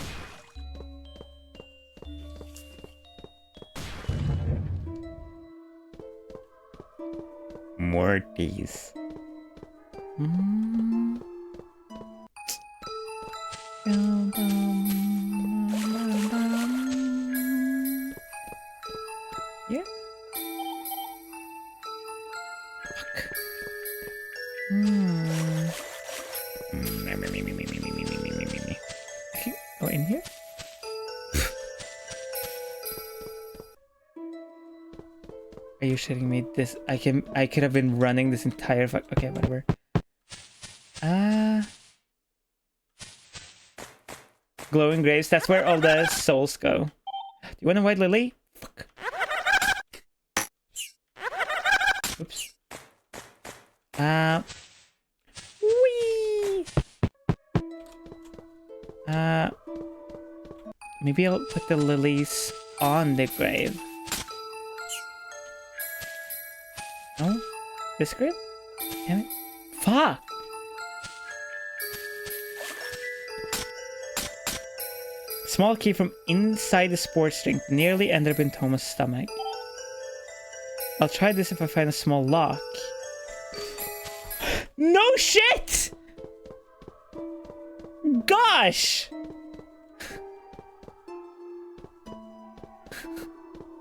Morties. Yeah. Fuck. Oh, in here? Are you shitting me? This I could have been running this entire okay, whatever. Glowing graves, that's where all the souls go. Do you want a white lily? Fuck. Oops. Whee! Maybe I'll put the lilies on the grave. No? This grave? Damn it. Fuck! Small key from inside the sports drink nearly ended up in Thomas' stomach. I'll try this if I find a small lock. No shit! Gosh!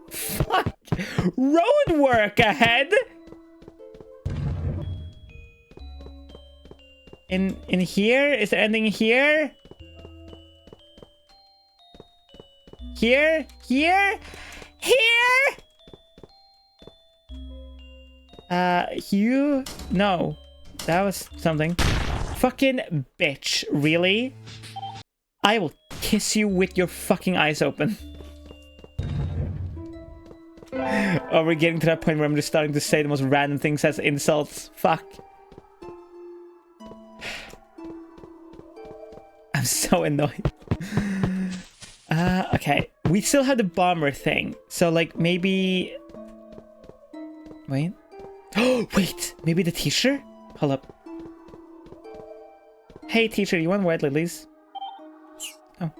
Fuck! Road work ahead! In here? Is there anything here? Here? Here? Here? You? No. That was something. Fucking bitch. Really? I will kiss you with your fucking eyes open. Oh, we're getting to that point where I'm just starting to say the most random things as insults. Fuck. I'm so annoyed. Okay. We still have the bomber thing. So, like, maybe... Wait. Oh, wait! Maybe the teacher? Hold up. Hey, teacher, you want white lilies? Oh.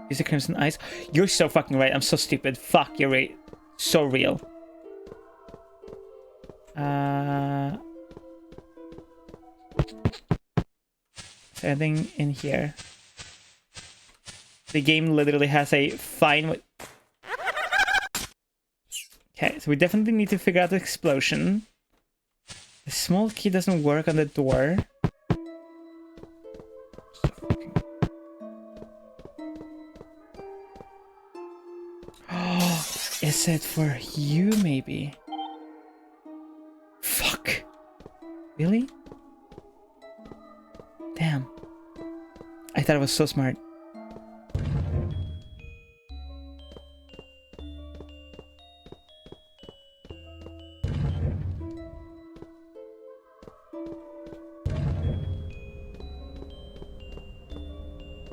Is it crimson eyes? You're so fucking right. I'm so stupid. Fuck, you're right. So real. Is there anything in here? The game literally has a fine... Okay, so we definitely need to figure out the explosion. The small key doesn't work on the door. Oh, is it for you, maybe? Fuck. Really? Damn. I thought it was so smart.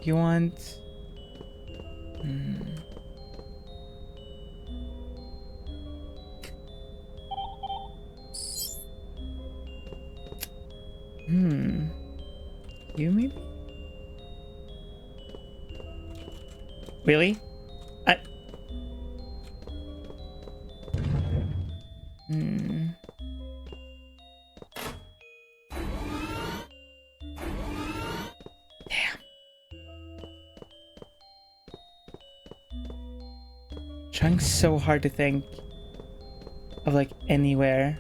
You want... You maybe? Really? Trying so hard to think of like anywhere.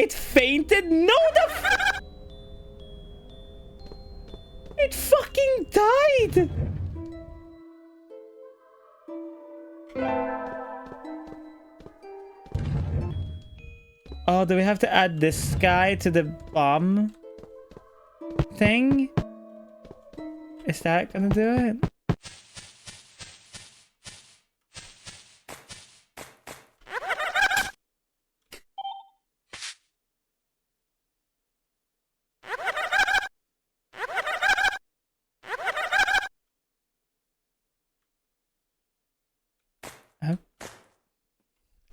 It fainted? No, it fucking died! Oh, do we have to add this guy to the bomb thing? Is that gonna do it? Oh.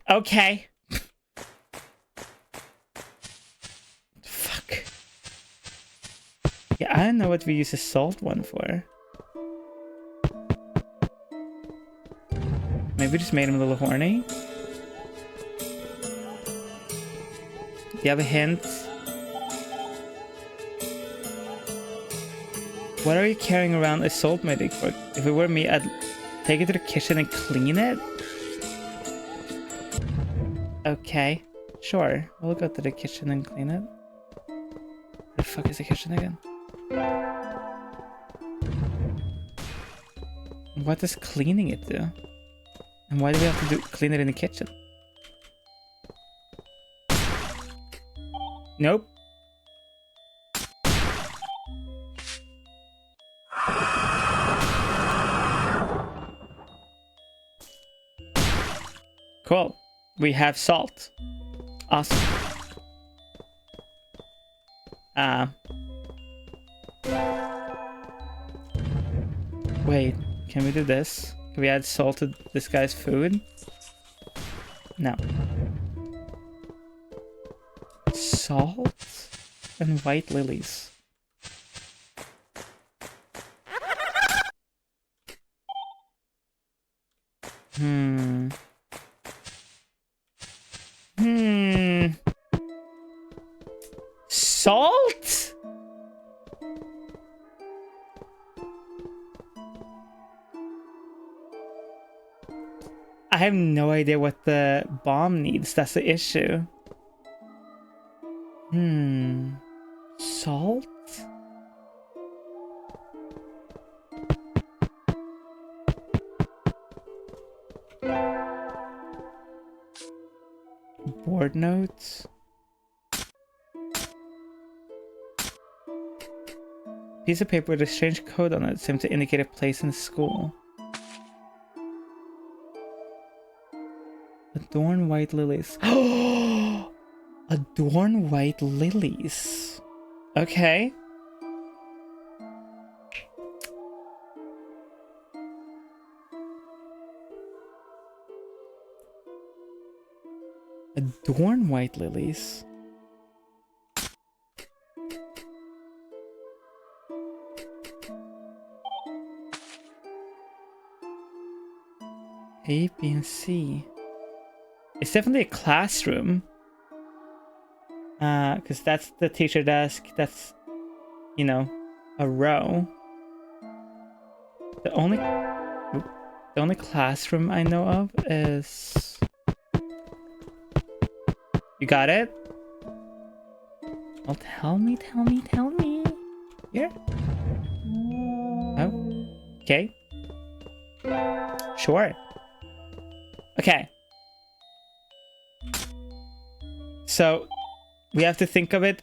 Okay. Fuck. Yeah, I don't know what we use the salt one for. Maybe we just made him a little horny. Do you have a hint? What are you carrying around a salt medic for? If it were me, I'd take it to the kitchen and clean it. Okay, sure. We'll go to the kitchen and clean it. Where the fuck is the kitchen again? What does cleaning it do? And why do we have to clean it in the kitchen? Nope. Cool. We have salt. Awesome. Wait, can we do this? Can we add salt to this guy's food? No. Salt and white lilies. Salt? I have no idea what the bomb needs. That's the issue. Salt? Board notes? Piece of paper with a strange code on it seemed to indicate a place in the school. Adorn white lilies. Adorn white lilies. Okay. Adorn white lilies. A, B, and C. It's definitely a classroom. Because that's the teacher desk. That's, you know, a row. The only classroom I know of is... You got it? Well, tell me. Here? Oh, okay. Sure. Okay. So, we have to think of it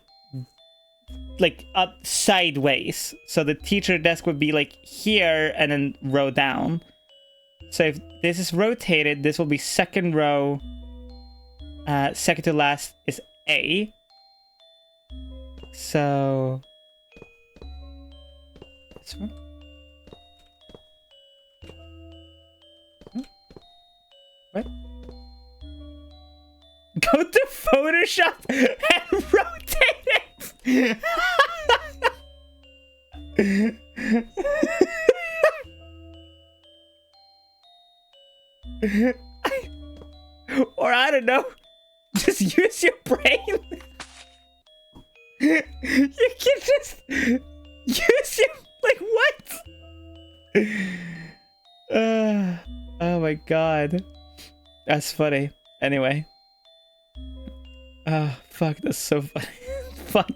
like up sideways. So the teacher desk would be like here and then row down. So if this is rotated, this will be second row. Second to last is A. So... This one? What? Go to Photoshop and rotate it! Or I don't know. Just use your brain. You can just use your... Like, what? Oh my god. That's funny. Anyway. Oh, fuck, that's so funny. Fuck.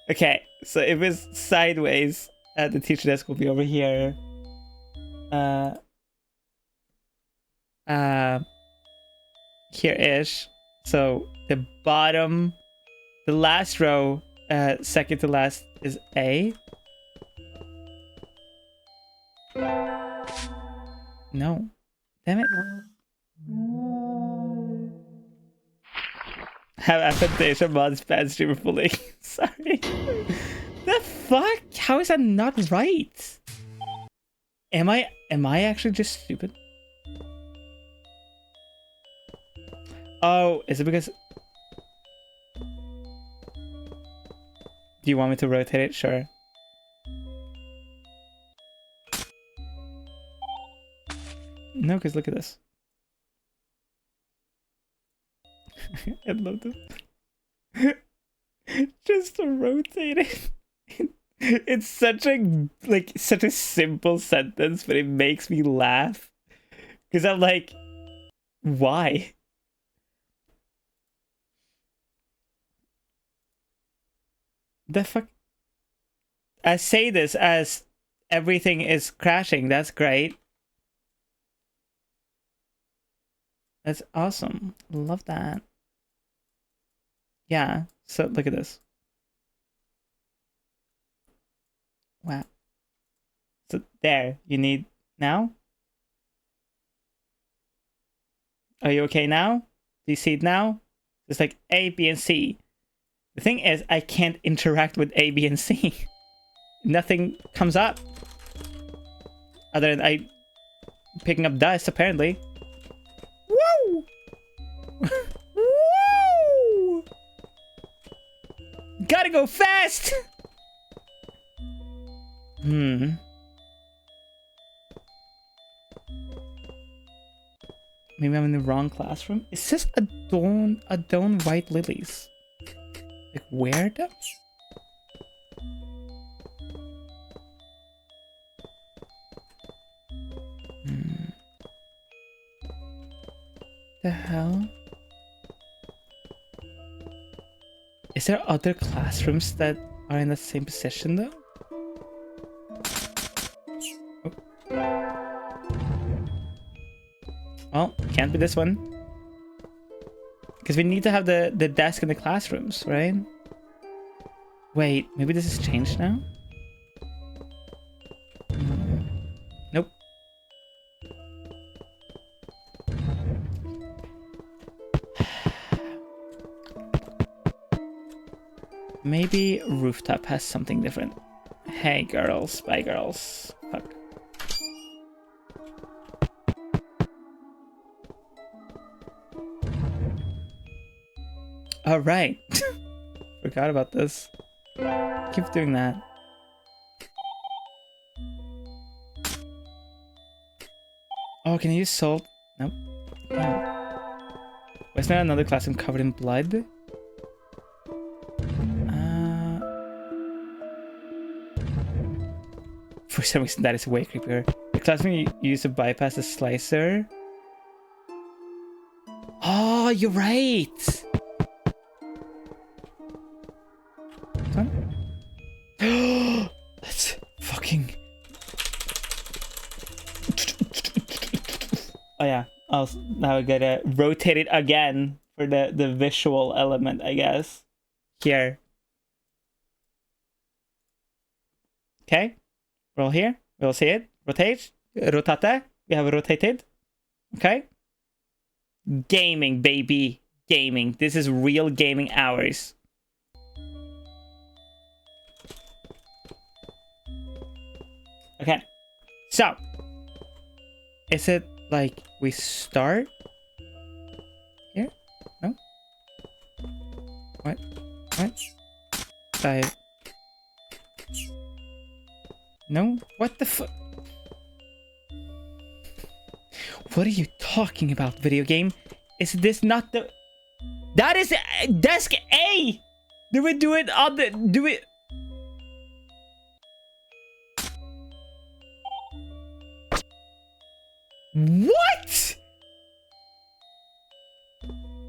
Okay, so if it's sideways, the teacher desk will be over here. Here-ish. So the bottom, the last row, second to last is A. No. Damn it. Have affectation mods bad streamer fully. Sorry. The fuck? How is that not right? Am I actually just stupid? Oh, is it because... Do you want me to rotate it? Sure. No, because look at this. I love them. Just to rotate it. It's such a simple sentence, but it makes me laugh. Because I'm like, why? The fuck? I say this as everything is crashing. That's great. That's awesome. Love that. Yeah. So look at this. Wow. So there. You need now? Are you okay now? Do you see it now? It's like A, B, and C. The thing is, I can't interact with A, B, and C. Nothing comes up. Other than I picking up dust, apparently. Woo! Woo! Gotta go fast! Maybe I'm in the wrong classroom. Is this Adorn White Lilies? Like, where though? The hell? Is there other classrooms that are in the same position though? Well, can't be this one. Because we need to have the desk in the classrooms, right? Wait, maybe this has changed now? Nope. Maybe rooftop has something different. Hey girls, bye girls. Fuck. All right. Forgot about this. Keep doing that. Oh, can I use salt? Nope. Wasn't there another classroom covered in blood? For some reason, that is way creepier. The classroom you use to bypass the slicer. Oh, you're right. Let's fucking. Oh yeah. I'll now gotta rotate it again for the visual element, I guess. Here. Okay. Roll here. We'll see it. Rotate. Rotate. We have rotated. Okay. Gaming, baby. Gaming. This is real gaming hours. Okay. So. Is it like we start here? No? What? What? Side. No? What the fuck? What are you talking about, video game? Is this not the... That is desk A! Do we do it on the... Do it... What?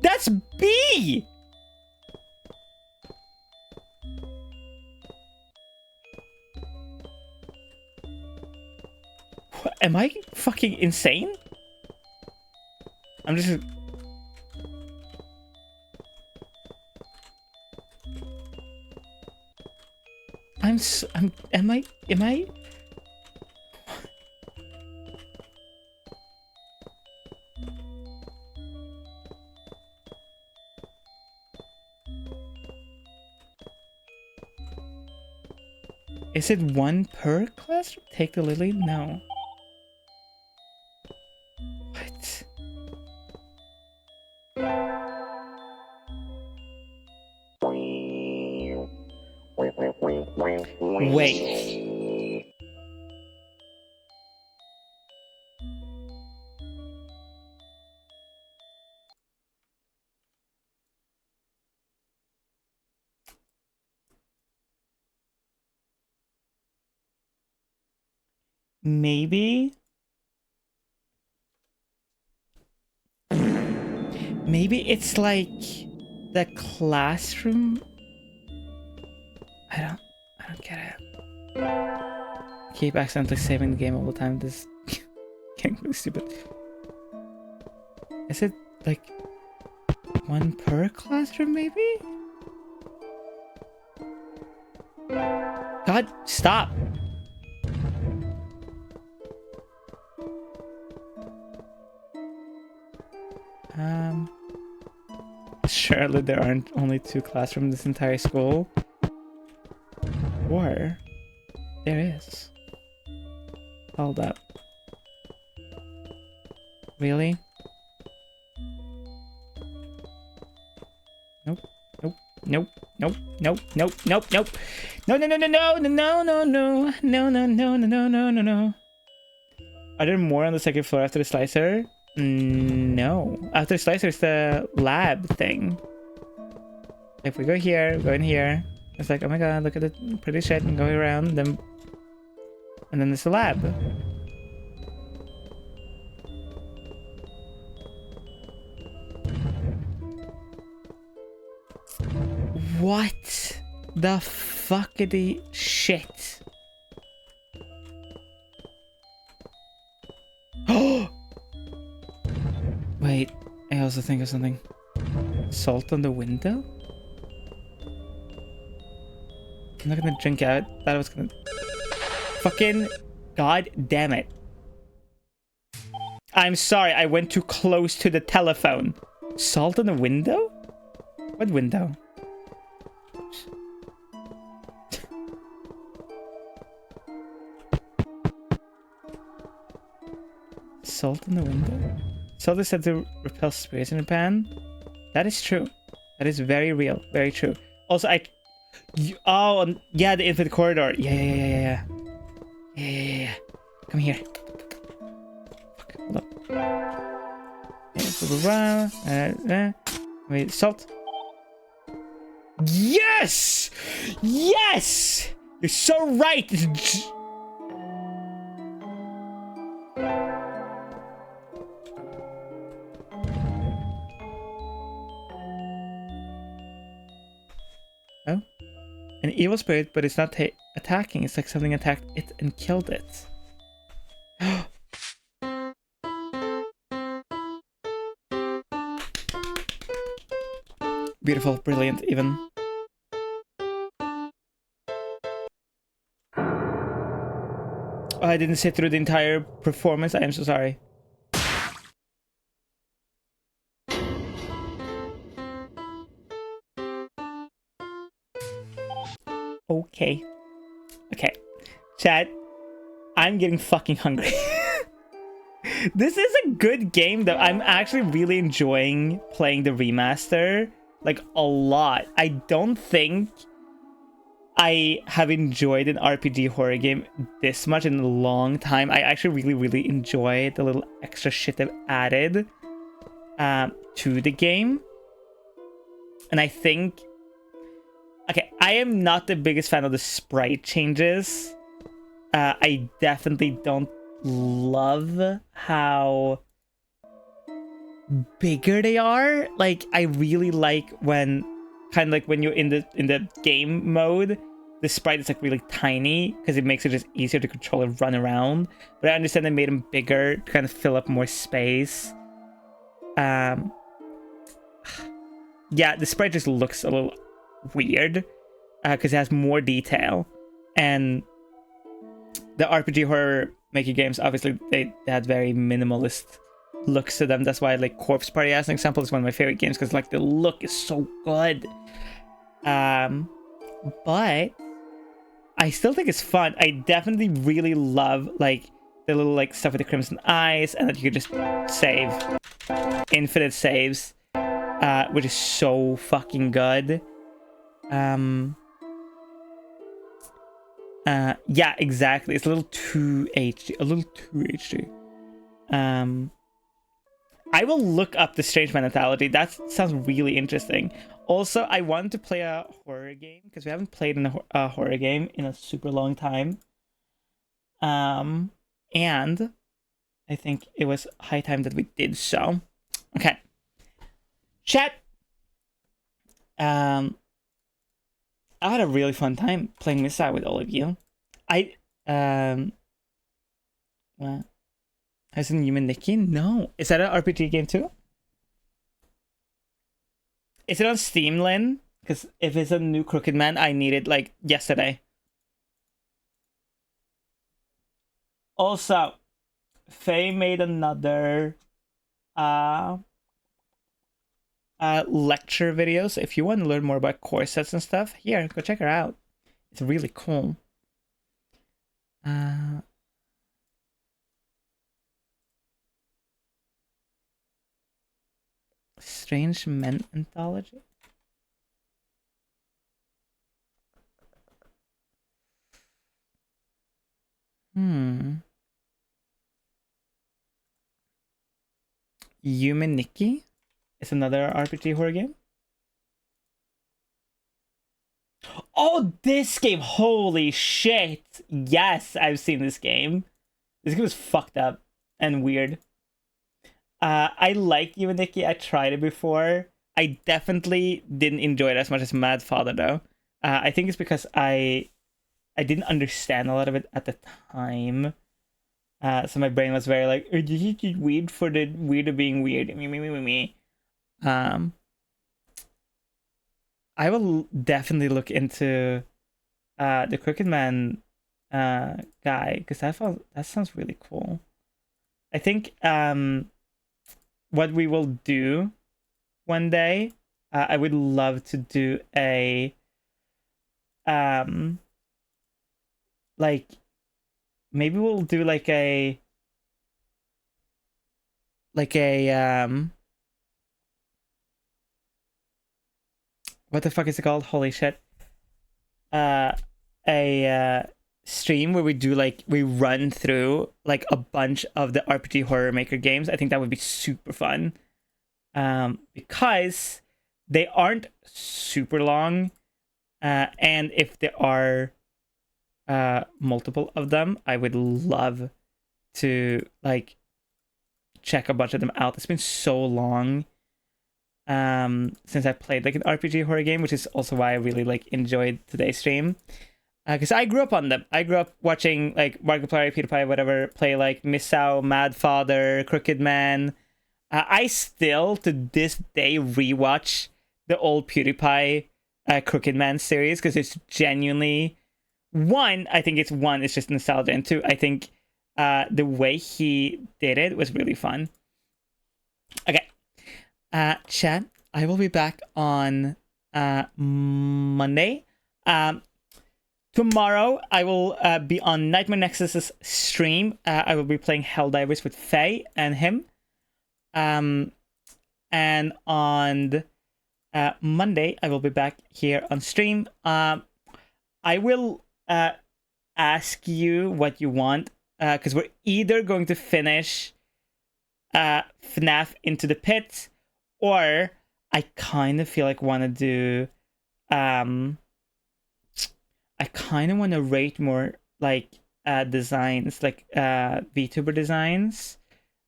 That's B! What, am I fucking insane? I'm just... am I? Is it one per classroom? Take the lily? No. What? Wait. Maybe it's like the classroom. I don't get it. Keep accidentally saving the game all the time. This getting really stupid. Is it like one per classroom maybe? God, stop. Surely there aren't only 2 classrooms in this entire school. Or there is. Hold up. Really? Nope. Nope. Nope. Nope. Nope. Nope. Nope. Nope. No. No. No. No. No. No. No. No. No. No. No. No. No. No. No. No. Are there more on the second floor after the slicer? No. After the slicer is the lab thing. If we go here, go in here. It's like, oh my god, look at the pretty shit, and go around, then... And then there's the lab. What the fuckity shit? Oh! Wait, I also think of something. Salt on the window? I'm not gonna drink out. Thought I was gonna... Fucking... God damn it. I'm sorry, I went too close to the telephone. Salt on the window? What window? Salt in the window? Salt is said to repel spirits in a pan? That is true. That is very real. Very true. Also, oh, yeah, the infinite corridor. Yeah. Come here. Fuck, hold up. Wait, salt. Yes! Yes! You're so right! Oh? An evil spirit, but it's not attacking. It's like something attacked it and killed it. Beautiful, brilliant, even. Oh, I didn't sit through the entire performance. I am so sorry. Okay. Okay. Chat, I'm getting fucking hungry. This is a good game though. I'm actually really enjoying playing the remaster. Like, a lot. I don't think I have enjoyed an RPG horror game this much in a long time. I actually really enjoy the little extra shit they've added to the game. And I think... Okay, I am not the biggest fan of the sprite changes. I definitely don't love how bigger they are. Like, I really like when, kind of like when you're in the game mode, the sprite is like really tiny because it makes it just easier to control and run around. But I understand they made them bigger to kind of fill up more space. Yeah, the sprite just looks a little weird because it has more detail, and the RPG horror maker games, obviously they had very minimalist looks to them. That's why like Corpse Party, as an example, is one of my favorite games because like the look is so good. But I still think it's fun. I definitely really love like the little like stuff with the crimson eyes, and that you can just save, infinite saves, which is so fucking good. Yeah, exactly. It's a little too HD. A little too HD. I will look up the Strange Man anthology. That sounds really interesting. Also, I wanted to play a horror game because we haven't played a horror game in a super long time. And I think it was high time that we did so. Okay. Chat. I had a really fun time playing Misao with all of you. What? Has in Human Nikki? No. Is that an RPG game too? Is it on Steam, Lynn? Because if it's a new Crooked Man, I need it like yesterday. Also, Faye made another lecture video. So if you want to learn more about corsets and stuff, here, go check her out. It's really cool. Strange Men anthology. Human Nikki is another RPG horror game. Oh, this game! Holy shit! Yes, I've seen this game. This game is fucked up and weird. I like Human Nikki. I tried it before. I definitely didn't enjoy it as much as Mad Father though. I think it's because I didn't understand a lot of it at the time. So my brain was very like, oh, this is just weird for the weird of being weird. Me. I will definitely look into the Crooked Man guy because that sounds really cool. I think what we will do one day, I would love to do a like maybe we'll do like a what the fuck is it called? Holy shit. A stream where we do like we run through like a bunch of the RPG horror maker games. I think that would be super fun. Because they aren't super long. And if there are multiple of them, I would love to like check a bunch of them out. It's been so long since I played like an RPG horror game, which is also why I really like enjoyed today's stream. Because I grew up on them. I grew up watching like Markiplier, PewDiePie, whatever, play like Misao, Mad Father, Crooked Man. I still to this day rewatch the old PewDiePie Crooked Man series because it's genuinely I think it's just nostalgia, and two, I think the way he did it was really fun. Okay. Chat, I will be back on Monday. Tomorrow, I will be on Nightmare Nexus's stream. I will be playing Helldivers with Faye and him. And on Monday, I will be back here on stream. I will ask you what you want, because we're either going to finish FNAF Into the Pit, or I kind of feel like want to do I kind of want to rate more like designs, like VTuber designs,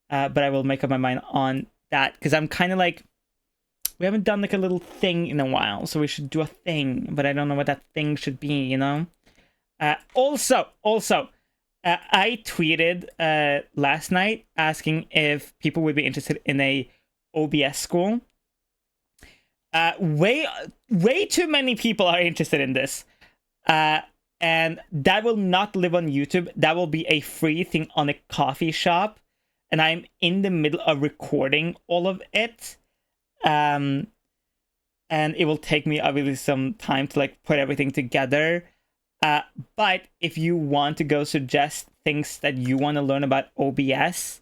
but I will make up my mind on that, because I'm kind of like, we haven't done like a little thing in a while, so we should do a thing, but I don't know what that thing should be, you know? Also, I tweeted last night asking if people would be interested in a OBS school. Way too many people are interested in this. And that will not live on YouTube. That will be a free thing on a coffee shop. And I'm in the middle of recording all of it. And it will take me obviously some time to like put everything together. But if you want to go suggest things that you want to learn about OBS,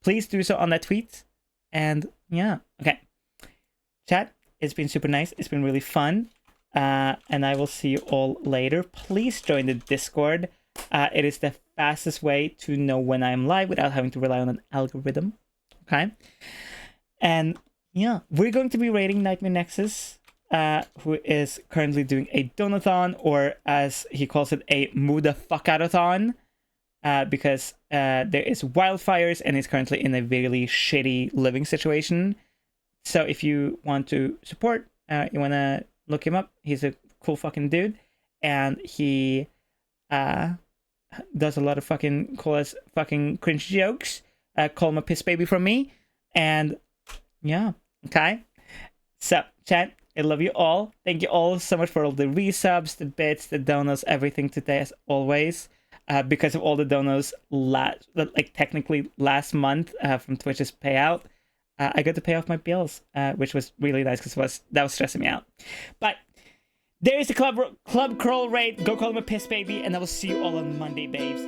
please do so on that tweet. And yeah, okay. Chat, it's been super nice. It's been really fun. And I will see you all later. Please join the Discord. It is the fastest way to know when I'm live without having to rely on an algorithm. Okay? And yeah, we're going to be rating Nightmare Nexus, who is currently doing a donathon, or as he calls it, a moo the fuck out-a-thon, because there is wildfires and he's currently in a really shitty living situation. So if you want to support, you want to look him up. He's a cool fucking dude, and he does a lot of fucking cool as fucking cringe jokes. Call him a piss baby from me, and yeah, okay. So chat, I love you all. Thank you all so much for all the resubs, the bits, the donos, everything today as always. Because of all the donos technically last month from Twitch's payout, I got to pay off my bills, which was really nice because that was stressing me out. But there is the club crawl raid. Go call him a piss baby, and I will see you all on Monday, babes.